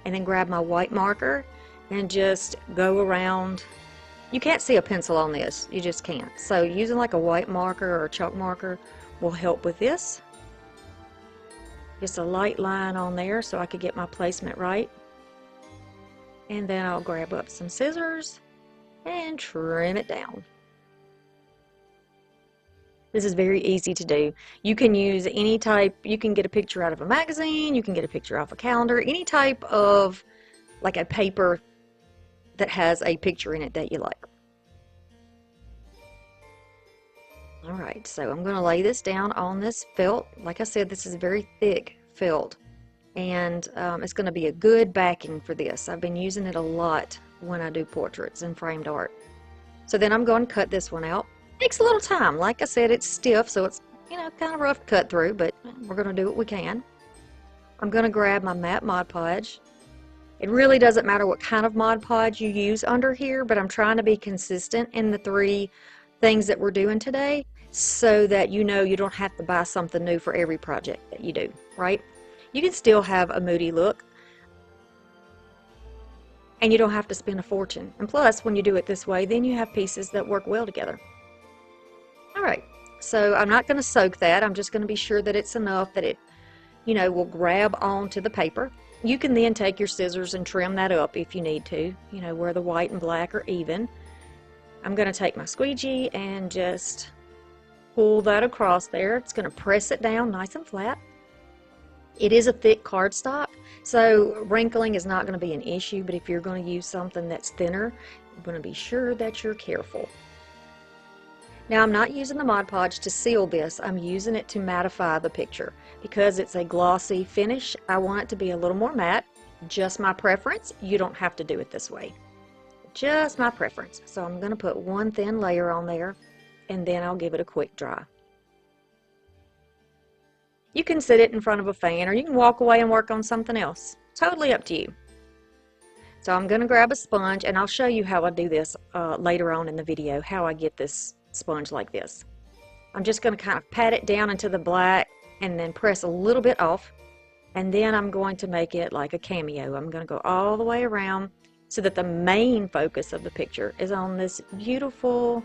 and then grab my white marker and just go around. You can't see a pencil on this, you just can't. So using like a white marker or a chalk marker will help with this. Just a light line on there so I could get my placement right. And then I'll grab up some scissors and trim it down. This is very easy to do. You can use any type, you can get a picture out of a magazine, you can get a picture off a calendar, any type of like a paper that has a picture in it that you like. Alright, so I'm going to lay this down on this felt. Like I said, this is very thick felt. And it's going to be a good backing for this. I've been using it a lot when I do portraits and framed art. So then I'm going to cut this one out. Takes a little time. Like I said, it's stiff, so it's, you know, kind of rough to cut through, but we're going to do what we can. I'm going to grab my matte Mod Podge. It really doesn't matter what kind of Mod Podge you use under here, but I'm trying to be consistent in the 3 things that we're doing today so that you know you don't have to buy something new for every project that you do, right? You can still have a moody look and you don't have to spend a fortune. And plus, when you do it this way, then you have pieces that work well together. Alright, so I'm not going to soak that. I'm just going to be sure that it's enough that it, you know, will grab onto the paper. You can then take your scissors and trim that up if you need to, you know, where the white and black are even. I'm going to take my squeegee and just pull that across there. It's going to press it down nice and flat. It is a thick cardstock, so wrinkling is not going to be an issue, but if you're going to use something that's thinner, you're going to be sure that you're careful. Now I'm not using the Mod Podge to seal this, I'm using it to mattify the picture. Because it's a glossy finish, I want it to be a little more matte. Just my preference, you don't have to do it this way. Just my preference. So I'm going to put 1 thin layer on there, and then I'll give it a quick dry. You can sit it in front of a fan or you can walk away and work on something else. Totally up to you. So I'm going to grab a sponge and I'll show you how I do this later on in the video, how I get this sponge like this. I'm just going to kind of pat it down into the black and then press a little bit off, and then I'm going to make it like a cameo. I'm going to go all the way around so that the main focus of the picture is on this beautiful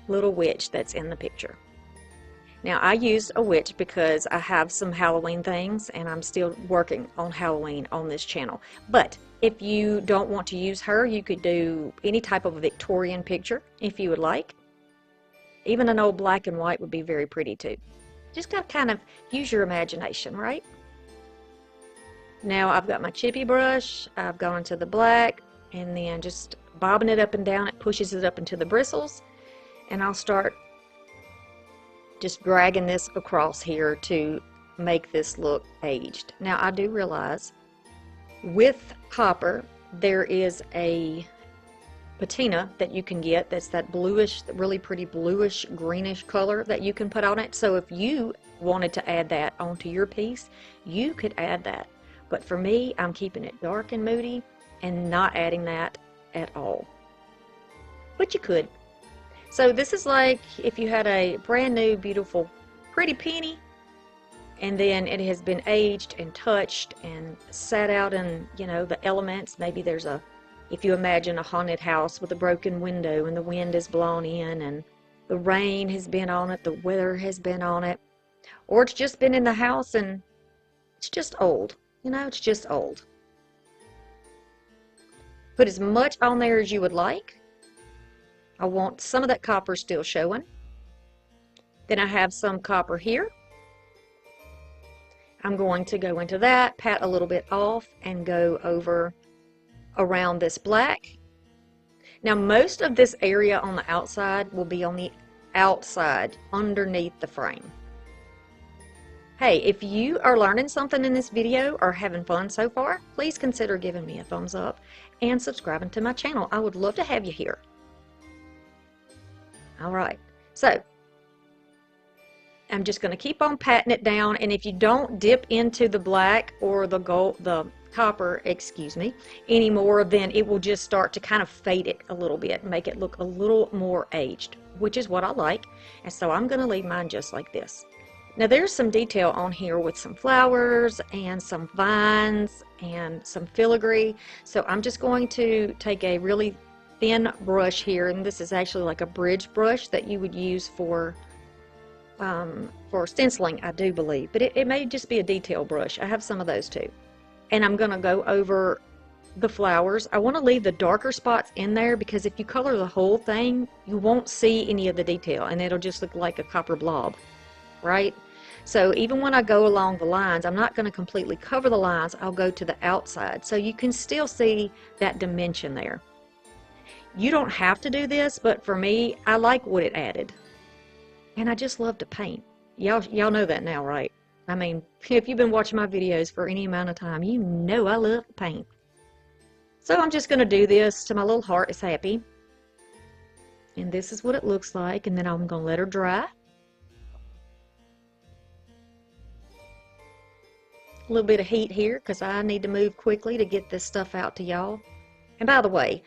little witch that's in the picture. Now I used a witch because I have some Halloween things and I'm still working on Halloween on this channel. But if you don't want to use her, you could do any type of a Victorian picture if you would like. Even an old black and white would be very pretty too. Just got to kind of use your imagination, right? Now I've got my chippy brush, I've gone into the black and then just bobbing it up and down, it pushes it up into the bristles, and I'll start just dragging this across here to make this look aged. Now I do realize with copper there is a patina that you can get that's that bluish, really pretty bluish greenish color that you can put on it. So if you wanted to add that onto your piece, you could add that. But for me, I'm keeping it dark and moody and not adding that at all. But you could. So this is like if you had a brand new, beautiful, pretty penny, and then it has been aged and touched and sat out in, you know, the elements. Maybe there's a, if you imagine a haunted house with a broken window and the wind is blown in and the rain has been on it, the weather has been on it, or it's just been in the house and it's just old. You know, it's just old. Put as much on there as you would like. I want some of that copper still showing. Then I have some copper here. I'm going to go into that, pat a little bit off, and go over around this black. Now most of this area on the outside will be on the outside underneath the frame. Hey, if you are learning something in this video or having fun so far, please consider giving me a thumbs up and subscribing to my channel. I would love to have you here. Alright, so I'm just going to keep on patting it down, and if you don't dip into the black or the gold, the copper, excuse me, anymore, then it will just start to kind of fade it a little bit, make it look a little more aged, which is what I like. And so I'm going to leave mine just like this. Now there's some detail on here with some flowers and some vines and some filigree. So I'm just going to take a really thin brush here, and this is actually like a bridge brush that you would use for stenciling, I do believe, but it may just be a detail brush. I have some of those too. And I'm going to go over the flowers. I want to leave the darker spots in there because if you color the whole thing, you won't see any of the detail and it'll just look like a copper blob, right? So even when I go along the lines, I'm not going to completely cover the lines. I'll go to the outside so you can still see that dimension there. You don't have to do this, but for me, I like what it added. And I just love to paint. Y'all know that now, right? I mean, if you've been watching my videos for any amount of time, you know I love to paint. So I'm just going to do this till my little heart is happy. And this is what it looks like. And then I'm going to let her dry. A little bit of heat here because I need to move quickly to get this stuff out to y'all. And by the way,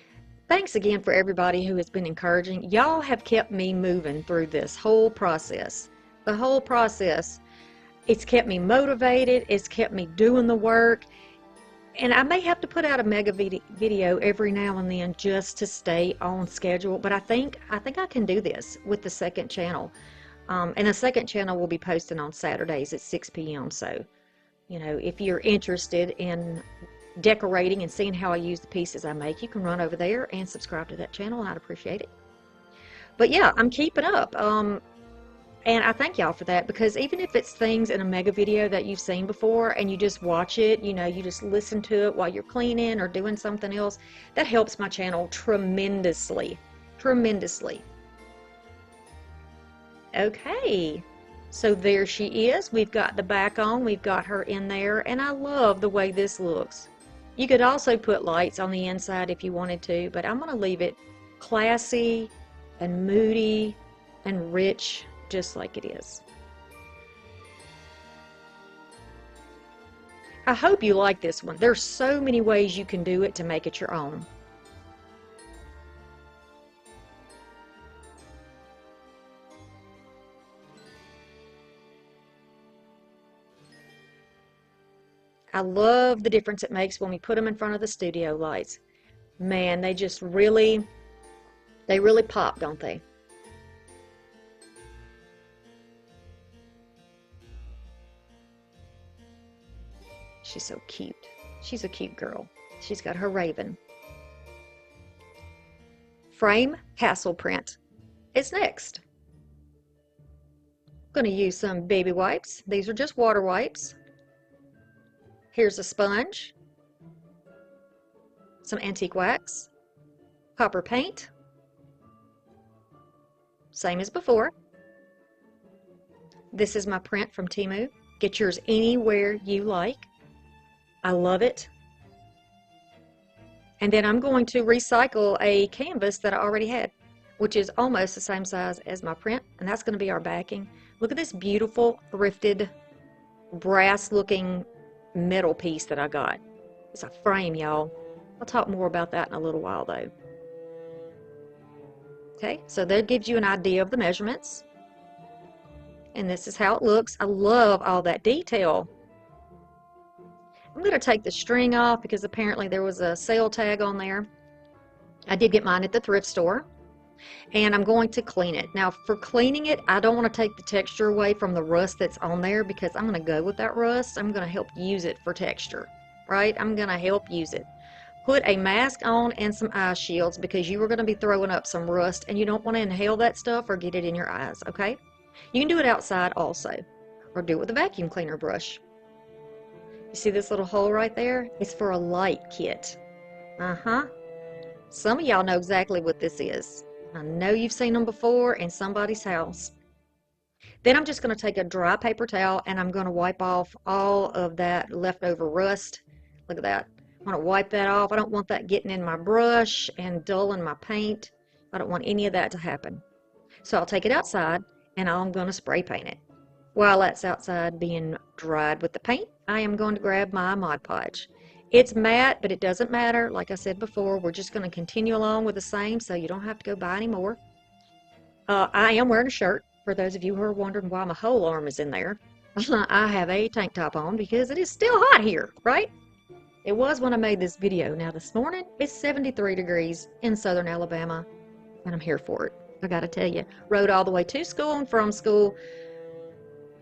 thanks again for everybody who has been encouraging. Y'all have kept me moving through this whole process. The whole process, it's kept me motivated. It's kept me doing the work. And I may have to put out a mega video every now and then just to stay on schedule. But I think I can do this with the second channel. And the second channel will be posting on Saturdays at 6 p.m. So, you know, if you're interested in decorating and seeing how I use the pieces I make, you can run over there and subscribe to that channel. I'd appreciate it. But yeah, I'm keeping up. And I thank y'all for that, because even if it's things in a mega video that you've seen before and you just watch it, you know, you just listen to it while you're cleaning or doing something else, that helps my channel tremendously. Tremendously. Okay. So there she is. We've got the back on. We've got her in there. And I love the way this looks. You could also put lights on the inside if you wanted to, but I'm going to leave it classy and moody and rich, just like it is. I hope you like this one. There's so many ways you can do it to make it your own. I love the difference it makes when we put them in front of the studio lights. Man, they just really pop, don't they? She's so cute. She's a cute girl. She's got her raven. Frame hassle print is next. I'm going to use some baby wipes. These are just water wipes. Here's a sponge, some antique wax, copper paint, same as before. This is my print from TEMU. Get yours anywhere you like. I love it. And then I'm going to recycle a canvas that I already had, which is almost the same size as my print, and that's going to be our backing. Look at this beautiful thrifted brass looking metal piece that I got. It's a frame, y'all. I'll talk more about that in a little while though. Okay, so that gives you an idea of the measurements. And this is how it looks. I love all that detail. I'm going to take the string off because apparently there was a sale tag on there. I did get mine at the thrift store. And I'm going to clean it. Now for cleaning it, I don't want to take the texture away from the rust that's on there because I'm going to go with that rust. I'm going to help use it for texture, right? I'm going to help use it. Put a mask on and some eye shields because you are going to be throwing up some rust and you don't want to inhale that stuff or get it in your eyes, okay? You can do it outside also, or do it with a vacuum cleaner brush. You see this little hole right there? It's for a light kit. Some of y'all know exactly what this is. I know you've seen them before in somebody's house. Then I'm just going to take a dry paper towel and I'm going to wipe off all of that leftover rust. Look at that. I want to wipe that off. I don't want that getting in my brush and dulling my paint. I don't want any of that to happen. So I'll take it outside and I'm going to spray paint it. While that's outside being dried with the paint, I am going to grab my Mod Podge. It's matte, but it doesn't matter. Like I said before, we're just going to continue along with the same, so you don't have to go buy any more. I am wearing a shirt, for those of you who are wondering why my whole arm is in there. I have a tank top on because it is still hot here, right? It was when I made this video. Now this morning, it's 73 degrees in southern Alabama, and I'm here for it. I gotta tell you, rode all the way to school and from school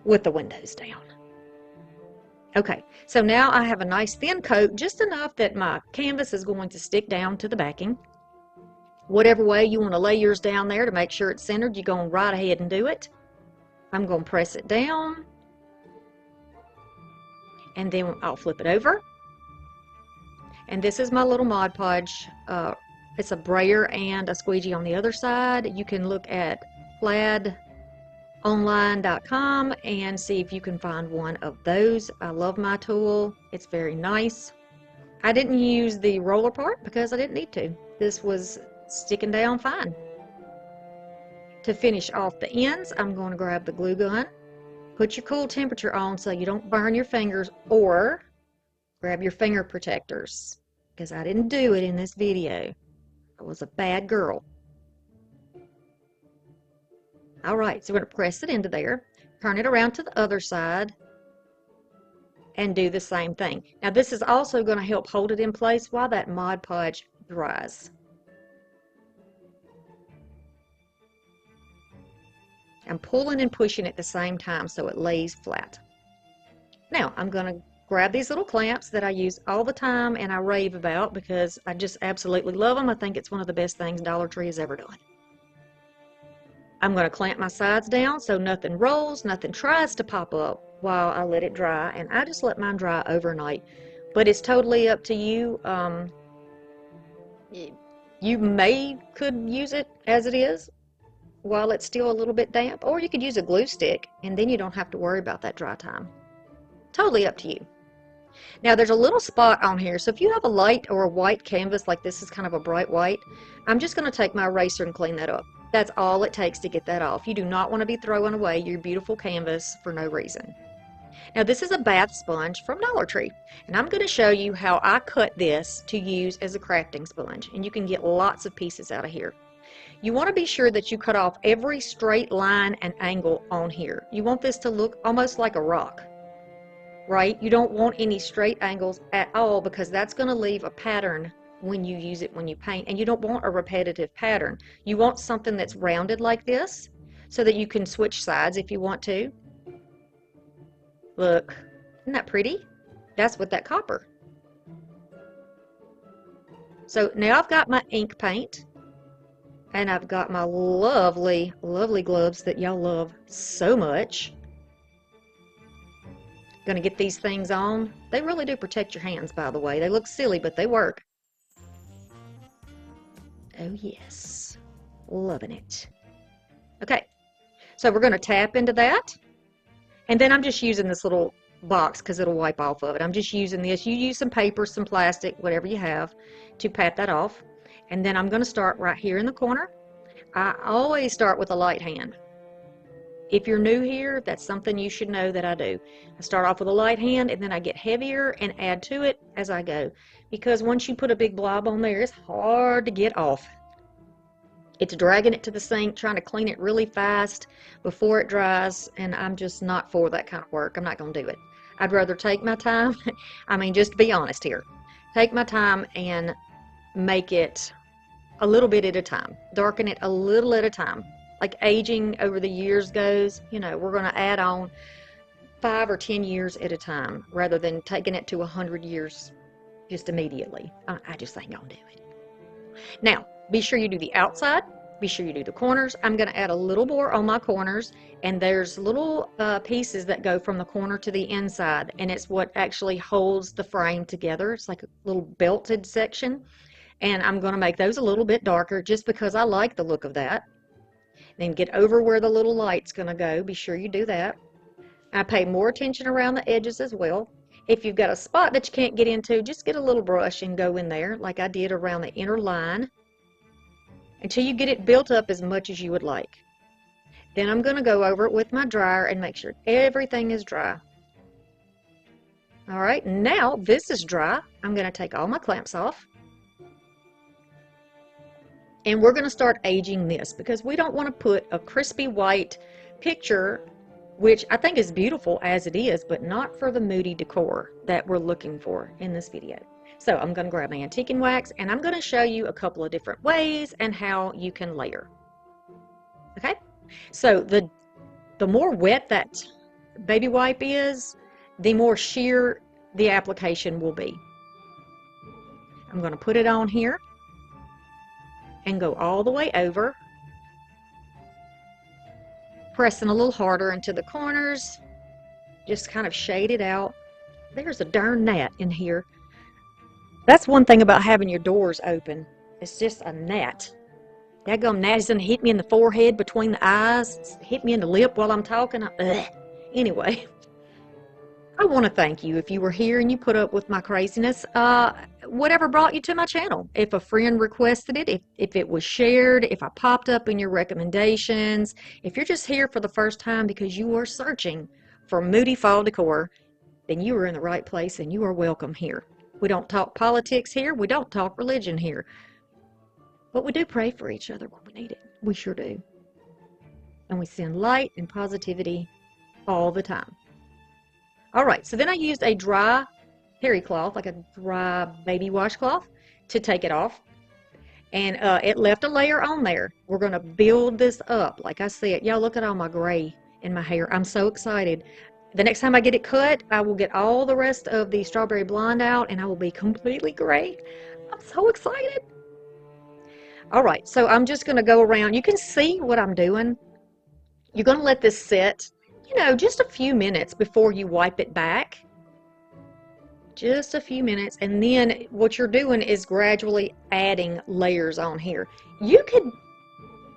with the windows down. Okay, so now I have a nice thin coat, just enough that my canvas is going to stick down to the backing. Whatever way you want to lay yours down there to make sure it's centered, you're going right ahead and do it. I'm going to press it down, and then I'll flip it over. And this is my little Mod Podge. It's a brayer and a squeegee on the other side. You can look at plaidonline.com and see if you can find one of those. I love my tool. It's very nice. I didn't use the roller part because I didn't need to. This was sticking down fine. To finish off the ends, I'm going to grab the glue gun. Put your cool temperature on so you don't burn your fingers, or grab your finger protectors, because I didn't do it in this video. I was a bad girl. Alright, so we're going to press it into there, turn it around to the other side, and do the same thing. Now this is also going to help hold it in place while that Mod Podge dries. I'm pulling and pushing at the same time so it lays flat. Now I'm going to grab these little clamps that I use all the time and I rave about because I just absolutely love them. I think it's one of the best things Dollar Tree has ever done. I'm going to clamp my sides down so nothing rolls, nothing tries to pop up while I let it dry, and I just let mine dry overnight. But it's totally up to you. You could use it as it is while it's still a little bit damp, or you could use a glue stick and then you don't have to worry about that dry time. Totally up to you. Now there's a little spot on here, so if you have a light or a white canvas, like this is kind of a bright white, I'm just going to take my eraser and clean that up. That's all it takes to get that off. You do not want to be throwing away your beautiful canvas for no reason. Now this is a bath sponge from Dollar Tree, and I'm going to show you how I cut this to use as a crafting sponge, and you can get lots of pieces out of here. You want to be sure that you cut off every straight line and angle on here. You want this to look almost like a rock, right? You don't want any straight angles at all because that's going to leave a pattern when you use it when you paint, and you don't want a repetitive pattern. You want something that's rounded like this so that you can switch sides if you want to. Look, isn't that pretty? That's with that copper. So now I've got my ink paint, and I've got my lovely, lovely gloves that y'all love so much. Gonna get these things on. They really do protect your hands, by the way. They look silly, but they work. Oh yes, loving it. Okay, so we're gonna tap into that, and then I'm just using this little box because it'll wipe off of it. I'm just using this. You use some paper, some plastic, whatever you have to pat that off. And then I'm gonna start right here in the corner. I always start with a light hand. If you're new here, that's something you should know that I do. I start off with a light hand and then I get heavier and add to it as I go. Because once you put a big blob on there, it's hard to get off. It's dragging it to the sink, trying to clean it really fast before it dries, and I'm just not for that kind of work. I'm not going to do it. I'd rather take my time. I mean, just to be honest here. Take my time and make it a little bit at a time. Darken it a little at a time. Like aging over the years goes, you know, we're going to add on 5 or 10 years at a time rather than taking it to 100 years just immediately. I just ain't gonna do it. Now, be sure you do the outside. Be sure you do the corners. I'm going to add a little more on my corners, and there's little pieces that go from the corner to the inside, and it's what actually holds the frame together. It's like a little belted section, and I'm going to make those a little bit darker just because I like the look of that. Then get over where the little light's going to go. Be sure you do that. I pay more attention around the edges as well. If you've got a spot that you can't get into, just get a little brush and go in there like I did around the inner line until you get it built up as much as you would like. Then I'm going to go over it with my dryer and make sure everything is dry. All right, now this is dry. I'm going to take all my clamps off. And we're going to start aging this because we don't want to put a crispy white picture, which I think is beautiful as it is, but not for the moody decor that we're looking for in this video. So I'm going to grab my antiquing wax and I'm going to show you a couple of different ways and how you can layer. Okay, so the more wet that baby wipe is, the more sheer the application will be. I'm going to put it on here and go all the way over, pressing a little harder into the corners, just kind of shade it out. There's a darn gnat in here. That's one thing about having your doors open. It's just a gnat. Daggum gnat is going to hit me in the forehead, between the eyes, hit me in the lip while I'm talking. Anyway, I want to thank you if you were here and you put up with my craziness. Whatever brought you to my channel. If a friend requested it, if it was shared, if I popped up in your recommendations, if you're just here for the first time because you are searching for moody fall decor, then you are in the right place and you are welcome here. We don't talk politics here. We don't talk religion here. But we do pray for each other when we need it. We sure do. And we send light and positivity all the time. All right, so then I used a dry terry cloth, like a dry baby washcloth, to take it off. And it left a layer on there. We're going to build this up. Like I said, y'all look at all my gray in my hair. I'm so excited. The next time I get it cut, I will get all the rest of the strawberry blonde out and I will be completely gray. I'm so excited. All right, so I'm just going to go around. You can see what I'm doing. You're going to let this sit, you know, just a few minutes before you wipe it back. Just a few minutes, and then what you're doing is gradually adding layers on here. You could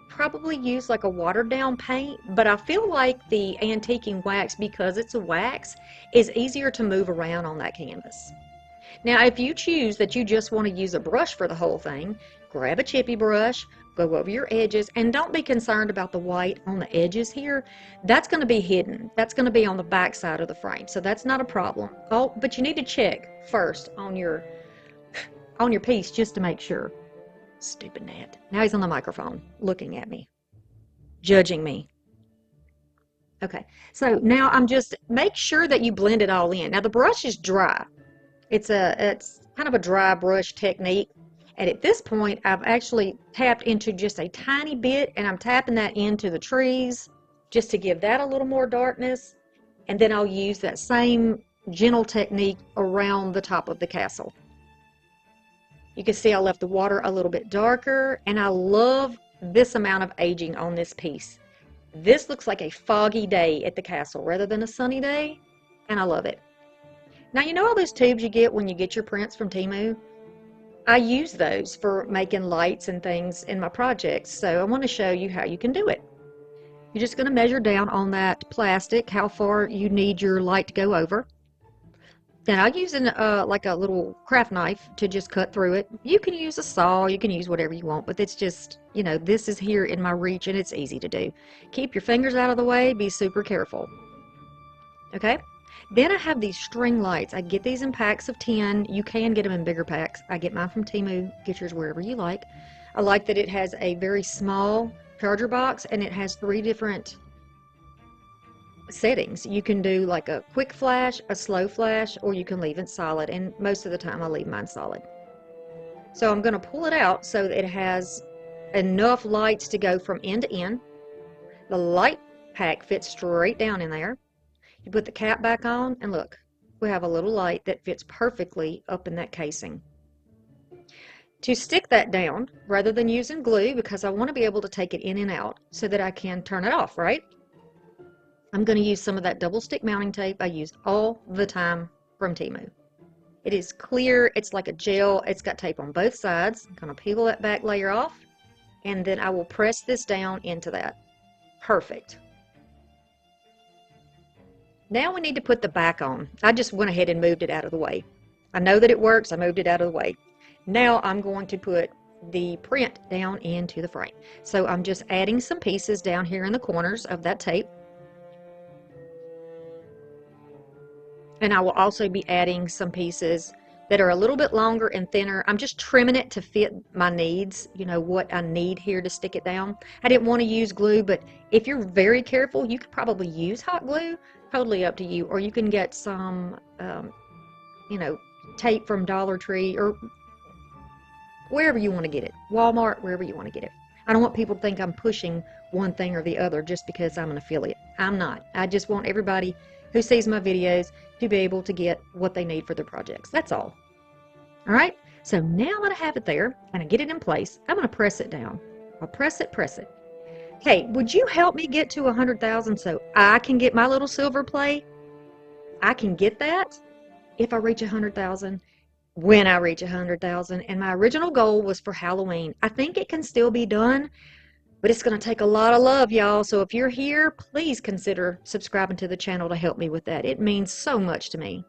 probably use like a watered down paint, but I feel like the antiquing wax, because it's a wax, is easier to move around on that canvas. Now if you choose that you just want to use a brush for the whole thing, grab a chippy brush, go over your edges, and don't be concerned about the white on the edges here. That's going to be hidden. That's going to be on the back side of the frame, so that's not a problem. Oh, but you need to check first on your piece just to make sure. Stupid gnat. Now he's on the microphone looking at me, judging me. Okay, so now I'm just, make sure that you blend it all in. Now the brush is dry. It's kind of a dry brush technique. And at this point, I've actually tapped into just a tiny bit, and I'm tapping that into the trees just to give that a little more darkness. And then I'll use that same gentle technique around the top of the castle. You can see I left the water a little bit darker, and I love this amount of aging on this piece. This looks like a foggy day at the castle rather than a sunny day, and I love it. Now, you know all those tubes you get when you get your prints from TEMU? I use those for making lights and things in my projects, so I want to show you how you can do it. You're just going to measure down on that plastic how far you need your light to go over. Then I'm using like a little craft knife to just cut through it. You can use a saw, you can use whatever you want, but it's just, you know, this is here in my reach and it's easy to do. Keep your fingers out of the way, be super careful. Okay? Then I have these string lights. I get these in packs of 10. You can get them in bigger packs. I get mine from TEMU. Get yours wherever you like. I like that it has a very small charger box and it has 3 different settings. You can do like a quick flash, a slow flash, or you can leave it solid. And most of the time I leave mine solid. So I'm going to pull it out so that it has enough lights to go from end to end. The light pack fits straight down in there. You put the cap back on and look, we have a little light that fits perfectly up in that casing. To stick that down, rather than using glue, because I want to be able to take it in and out so that I can turn it off, right? I'm going to use some of that double stick mounting tape I use all the time from TEMU. It is clear, it's like a gel, it's got tape on both sides. I'm going to peel that back layer off, and then I will press this down into that. Perfect. Now we need to put the back on. I just went ahead and moved it out of the way. I know that it works, I moved it out of the way. Now I'm going to put the print down into the frame. So I'm just adding some pieces down here in the corners of that tape. And I will also be adding some pieces that are a little bit longer and thinner. I'm just trimming it to fit my needs, you know, what I need here to stick it down. I didn't want to use glue, but if you're very careful, you could probably use hot glue. Totally up to you. Or you can get some, you know, tape from Dollar Tree or wherever you want to get it. Walmart, wherever you want to get it. I don't want people to think I'm pushing one thing or the other just because I'm an affiliate. I'm not. I just want everybody who sees my videos to be able to get what they need for their projects. That's all. All right, so now that I have it there and I get it in place, I'm going to press it down. I'll press it, press it. Hey, would you help me get to 100,000 so I can get my little silver play? I can get that if I reach 100,000, when I reach 100,000. And my original goal was for Halloween. I think it can still be done, but it's going to take a lot of love, y'all. So if you're here, please consider subscribing to the channel to help me with that. It means so much to me.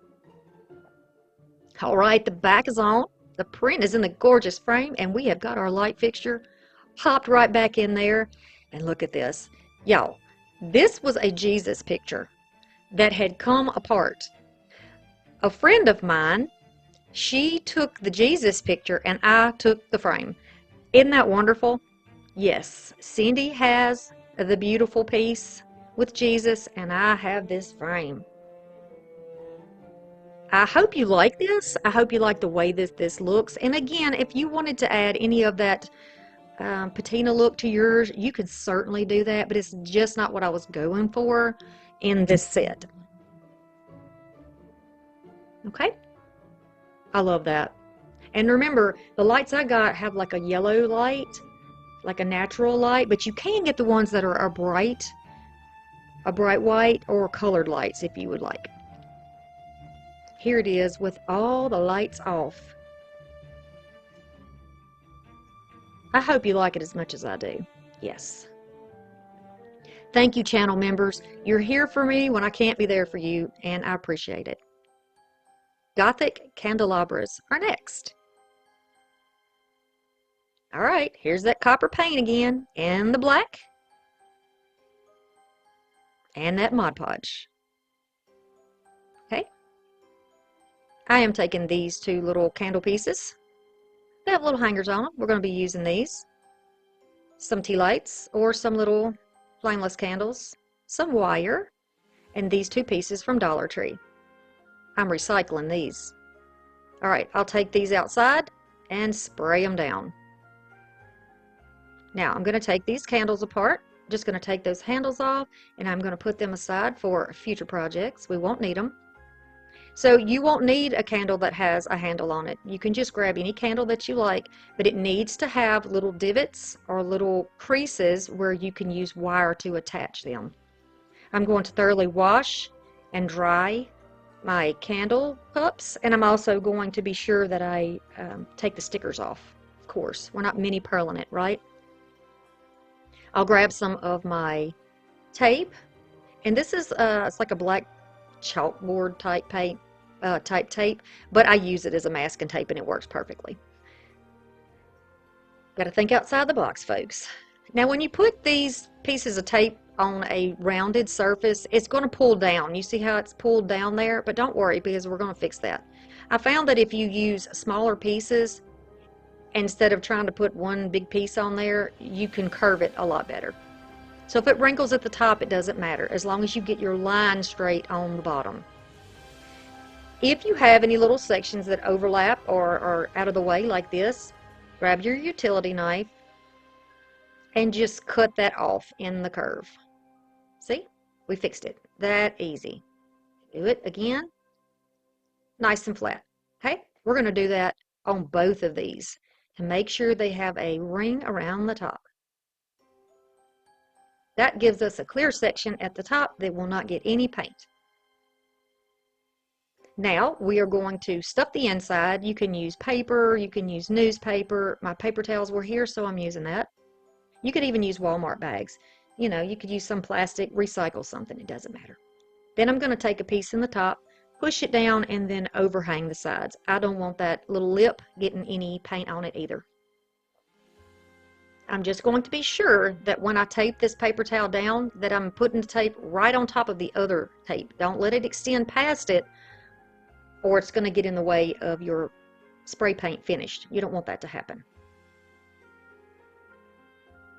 All right, the back is on. The print is in the gorgeous frame, and we have got our light fixture popped right back in there. And look at this. Y'all, this was a Jesus picture that had come apart. A friend of mine, she took the Jesus picture, and I took the frame. Isn't that wonderful? Yes, Cindy has the beautiful piece with Jesus, and I have this frame. I hope you like this. I hope you like the way this looks. And again, if you wanted to add any of that patina look to yours, you could certainly do that, but it's just not what I was going for in this set. Okay? I love that. And remember, the lights I got have like a yellow light, like a natural light, but you can get the ones that are a bright white or colored lights if you would like. Here it is with all the lights off. I hope you like it as much as I do. Yes. Thank you, channel members. You're here for me when I can't be there for you, and I appreciate it. Gothic candelabras are next. All right, here's that copper paint again, and the black, and that Mod Podge. Okay. I am taking these two little candle pieces. They have little hangers on them. We're going to be using these. Some tea lights or some little flameless candles, some wire, and these two pieces from Dollar Tree. I'm recycling these. All right, I'll take these outside and spray them down. Now I'm going to take these candles apart. Just going to take those handles off, and I'm going to put them aside for future projects. We won't need them. So you won't need a candle that has a handle on it. You can just grab any candle that you like, but it needs to have little divots or little creases where you can use wire to attach them. I'm going to thoroughly wash and dry my candle cups, and I'm also going to be sure that I take the stickers off. Of course, we're not mini pearling it, right? I'll grab some of my tape, and this is it's like a black chalkboard type paint type tape, but I use it as a masking tape and it works perfectly. Got to think outside the box, folks. Now when you put these pieces of tape on a rounded surface, it's going to pull down. You see how it's pulled down there? But don't worry, because we're going to fix that. I found that if you use smaller pieces instead of trying to put one big piece on there, you can curve it a lot better. So if it wrinkles at the top, it doesn't matter, as long as you get your line straight on the bottom. If you have any little sections that overlap or are out of the way like this, grab your utility knife and just cut that off in the curve. See? We fixed it. That easy. Do it again. nice and flat. Okay, we're going to do that on both of these to make sure they have a ring around the top. That gives us a clear section at the top that will not get any paint. Now we are going to stuff the inside. You can use paper, you can use newspaper. My paper towels were here, so I'm using that. You could even use Walmart bags. You know, you could use some plastic, recycle something, it doesn't matter. Then I'm going to take a piece in the top, push it down, and then overhang the sides. I don't want that little lip getting any paint on it either. I'm just going to be sure that when I tape this paper towel down that I'm putting the tape right on top of the other tape. Don't let it extend past it or it's going to get in the way of your spray paint finished. You don't want that to happen.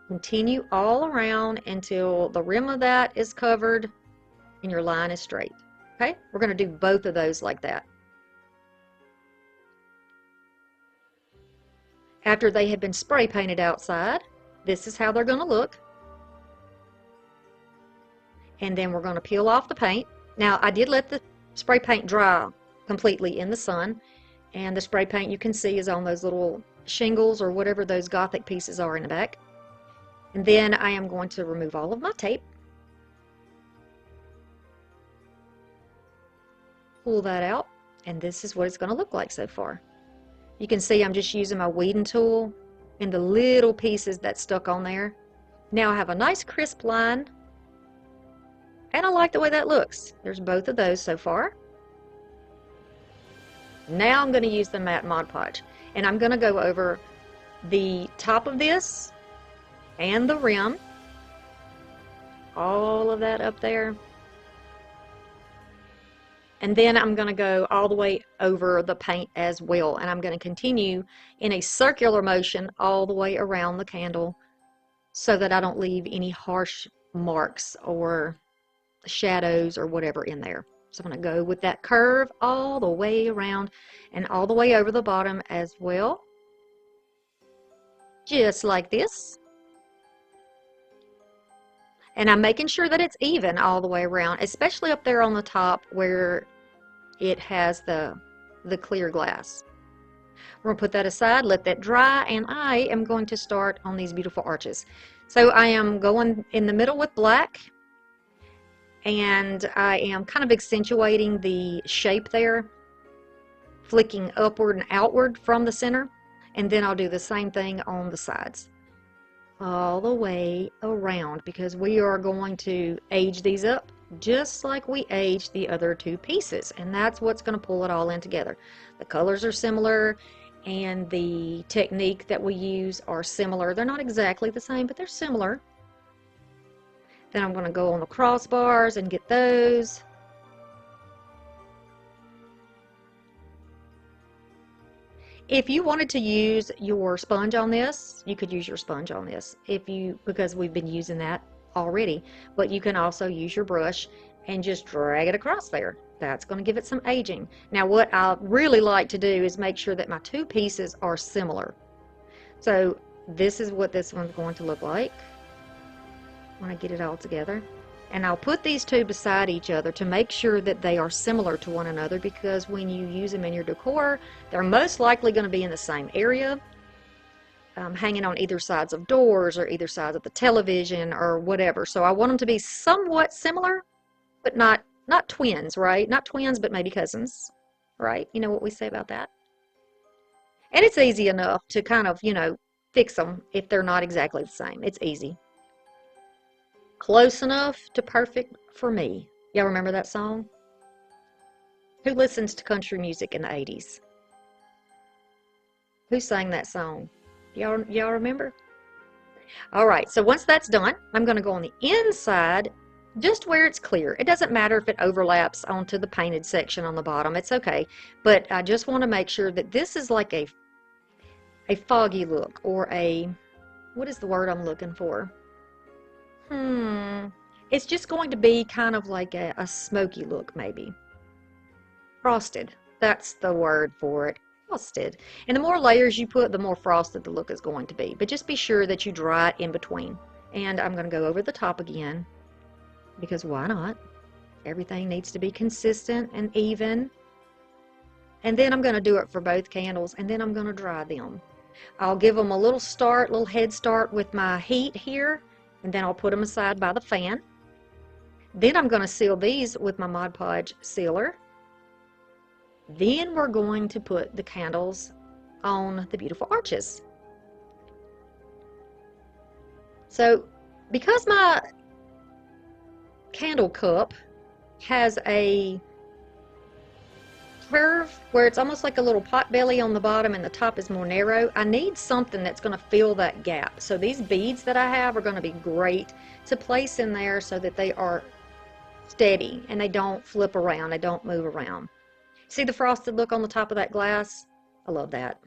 Continue all around until the rim of that is covered and your line is straight. Okay, we're going to do both of those like that. After they have been spray painted outside, this is how they're going to look. And then we're going to peel off the paint. Now, I did let the spray paint dry completely in the sun, and the spray paint you can see is on those little shingles or whatever those Gothic pieces are in the back. And then I am going to remove all of my tape. Pull that out, and this is what it's going to look like so far. You can see I'm just using my weeding tool and the little pieces that stuck on there. Now I have a nice crisp line, and I like the way that looks. There's both of those so far. Now I'm going to use the matte Mod Podge, and I'm going to go over the top of this and the rim, all of that up there. And then I'm going to go all the way over the paint as well. And I'm going to continue in a circular motion all the way around the candle so that I don't leave any harsh marks or shadows or whatever in there. So I'm going to go with that curve all the way around and all the way over the bottom as well. Just like this. And I'm making sure that it's even all the way around, especially up there on the top where it has the clear glass. We're going to put that aside, let that dry, and I am going to start on these beautiful arches. So I am going in the middle with black, and I am kind of accentuating the shape there, flicking upward and outward from the center, and then I'll do the same thing on the sides. All the way around, because we are going to age these up just like we aged the other two pieces, and that's what's going to pull it all in together. The colors are similar and the technique that we use are similar. They're not exactly the same, but they're similar. Then I'm going to go on the crossbars and get those. If you wanted to use your sponge on this, you could use your sponge on this because we've been using that already. But you can also use your brush and just drag it across there. That's going to give it some aging. Now what I really like to do is make sure that my two pieces are similar. So this is what this one's going to look like when I get it all together. And I'll put these two beside each other to make sure that they are similar to one another, because when you use them in your decor, they're most likely going to be in the same area, hanging on either sides of doors or either sides of the television or whatever. So I want them to be somewhat similar, but not twins, right? Not twins, but maybe cousins, right? You know what we say about that? And it's easy enough to kind of, fix them if they're not exactly the same. It's easy. Close enough to perfect for me. Y'all remember that song? Who listens to country music in the 80s? Who sang that song? Y'all remember? All right, so once that's done, I'm going to go on the inside just where it's clear. It doesn't matter if it overlaps onto the painted section on the bottom. It's okay. But I just want to make sure that this is like a foggy look, or what is the word I'm looking for? It's just going to be kind of like a smoky look, maybe. Frosted. That's the word for it. Frosted. And the more layers you put, the more frosted the look is going to be. But just be sure that you dry it in between. And I'm going to go over the top again, because why not? Everything needs to be consistent and even. And then I'm going to do it for both candles, and then I'm going to dry them. I'll give them a little head start with my heat here, and then I'll put them aside by the fan. Then I'm going to seal these with my Mod Podge sealer. Then we're going to put the candles on the beautiful arches. So because my candle cup has a curve where it's almost like a little pot belly on the bottom and the top is more narrow, I need something that's going to fill that gap. So these beads that I have are going to be great to place in there so that they are steady and they don't flip around, they don't move around. See the frosted look on the top of that glass? I love that.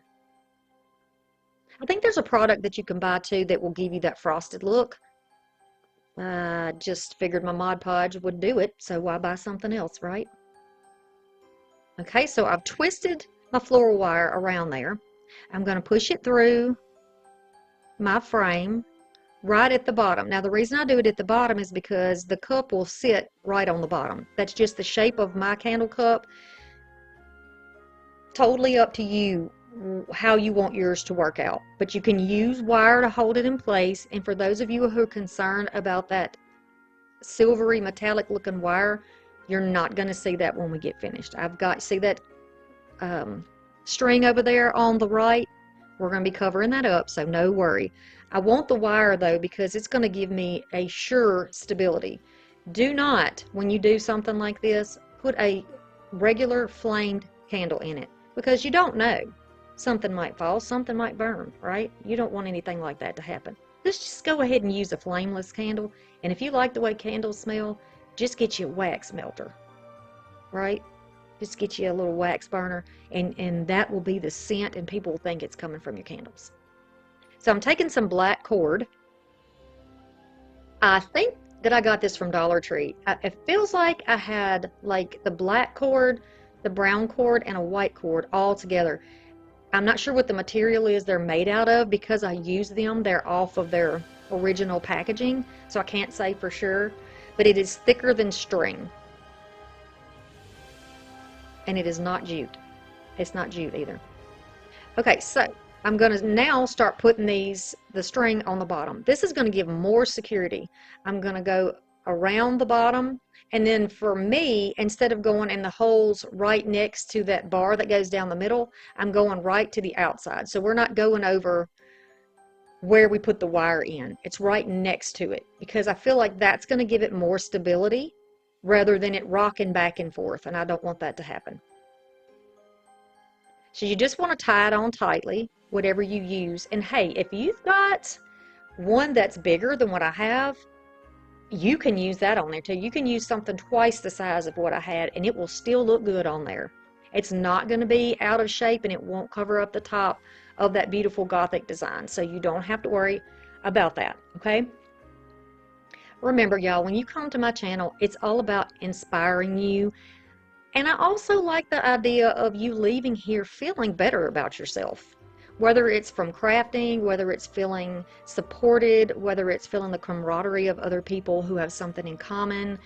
I think there's a product that you can buy too that will give you that frosted look. I just figured my Mod Podge would do it, so why buy something else, right? Okay, so I've twisted my floral wire around there. I'm going to push it through my frame right at the bottom. Now the reason I do it at the bottom is because the cup will sit right on the bottom. That's just the shape of my candle cup. Totally up to you how you want yours to work out. But you can use wire to hold it in place. And for those of you who are concerned about that silvery metallic looking wire, you're not going to see that when we get finished. See that string over there on the right? We're going to be covering that up, so no worry. I want the wire though because it's going to give me a sure stability. Do not, when you do something like this, put a regular flamed candle in it because you don't know. Something might fall, something might burn, right? You don't want anything like that to happen. Let's just go ahead and use a flameless candle. And if you like the way candles smell, just get you a wax melter, right? Just get you a little wax burner, and that will be the scent, and people will think it's coming from your candles. So I'm taking some black cord. I think that I got this from Dollar Tree. It feels like I had like the black cord, the brown cord, and a white cord all together. I'm not sure what the material is they're made out of because I use them. They're off of their original packaging, so I can't say for sure. But it is thicker than string. And it is not jute. It's not jute either. Okay, so I'm going to now start putting the string on the bottom. This is going to give more security. I'm going to go around the bottom, and then for me, instead of going in the holes right next to that bar that goes down the middle, I'm going right to the outside. So we're not going over where we put the wire in. It's right next to it because I feel like that's going to give it more stability rather than it rocking back and forth, and I don't want that to happen. So you just want to tie it on tightly, whatever you use. And hey, if you've got one that's bigger than what I have, you can use that on there too. You can use something twice the size of what I had and it will still look good on there. It's not going to be out of shape and it won't cover up the top of that beautiful Gothic design. So you don't have to worry about that, okay? Remember, y'all, when you come to my channel, it's all about inspiring you. And I also like the idea of you leaving here feeling better about yourself. Whether it's from crafting, whether it's feeling supported, whether it's feeling the camaraderie of other people who have something in common.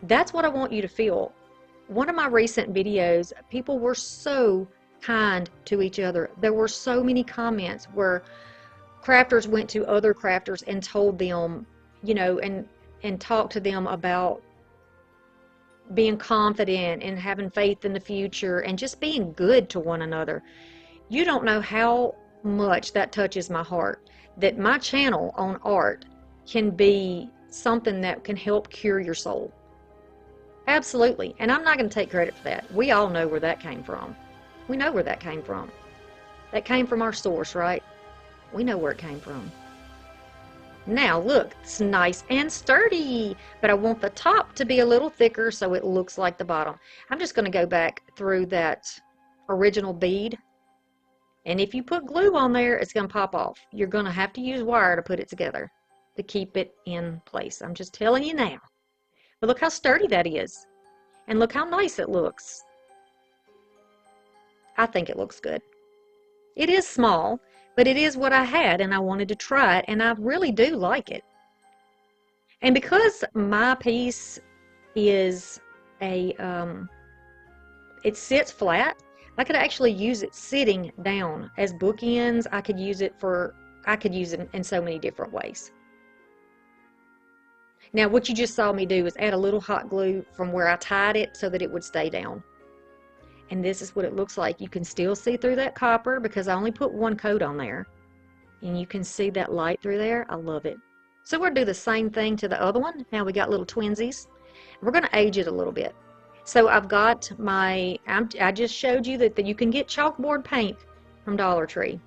That's what I want you to feel. One of my recent videos, people were so kind to each other. There were so many comments where crafters went to other crafters and told them, you know, and talked to them about being confident and having faith in the future and just being good to one another. You don't know how much that touches my heart, that my channel on art can be something that can help cure your soul. Absolutely. And I'm not going to take credit for that. We all know where that came from. We know where that came from. That came from our source, right? We know where it came from. Now look, it's nice and sturdy, but I want the top to be a little thicker so it looks like the bottom. I'm just going to go back through that original bead. And if you put glue on there, it's going to pop off. You're going to have to use wire to put it together to keep it in place. I'm just telling you now. But look how sturdy that is. And look how nice it looks. I think it looks good. It is small, but it is what I had and I wanted to try it, and I really do like it. And because my piece is it sits flat, I could actually use it sitting down as bookends. I could use it in so many different ways. Now what you just saw me do is add a little hot glue from where I tied it so that it would stay down. And this is what it looks like. You can still see through that copper because I only put one coat on there. And you can see that light through there. I love it. So we'll do the same thing to the other one. Now we got little twinsies. We're going to age it a little bit. So I've got I just showed you that you can get chalkboard paint from Dollar Tree.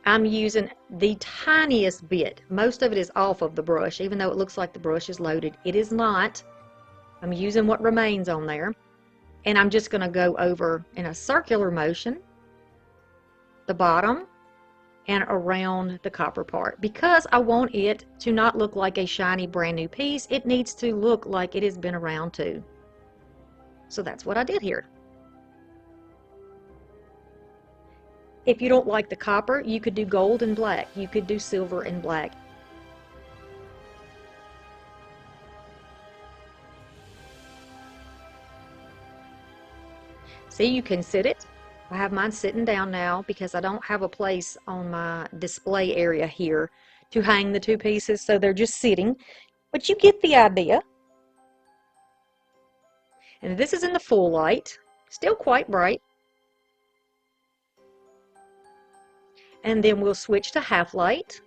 I'm using the tiniest bit. Most of it is off of the brush, even though it looks like the brush is loaded. It is not. I'm using what remains on there. And I'm just going to go over in a circular motion the bottom and around the copper part. Because I want it to not look like a shiny brand new piece, it needs to look like it has been around too. So that's what I did here. If you don't like the copper, you could do gold and black. You could do silver and black. See, you can sit it. I have mine sitting down now because I don't have a place on my display area here to hang the two pieces, so they're just sitting. But you get the idea. And this is in the full light, still quite bright. And then we'll switch to half light.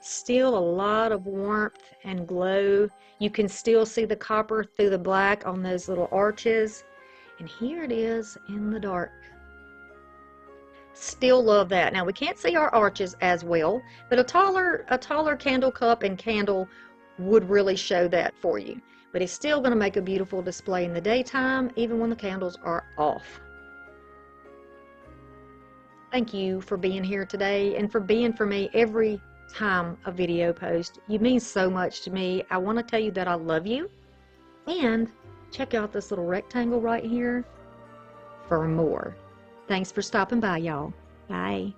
Still a lot of warmth and glow. You can still see the copper through the black on those little arches. And here it is in the dark. Still love that. Now we can't see our arches as well, but a taller candle cup and candle would really show that for you. But it's still going to make a beautiful display in the daytime, even when the candles are off. Thank you for being here today and for being for me every time a video post. You mean so much to me. I want to tell you that I love you. And check out this little rectangle right here for more. Thanks for stopping by, y'all. Bye.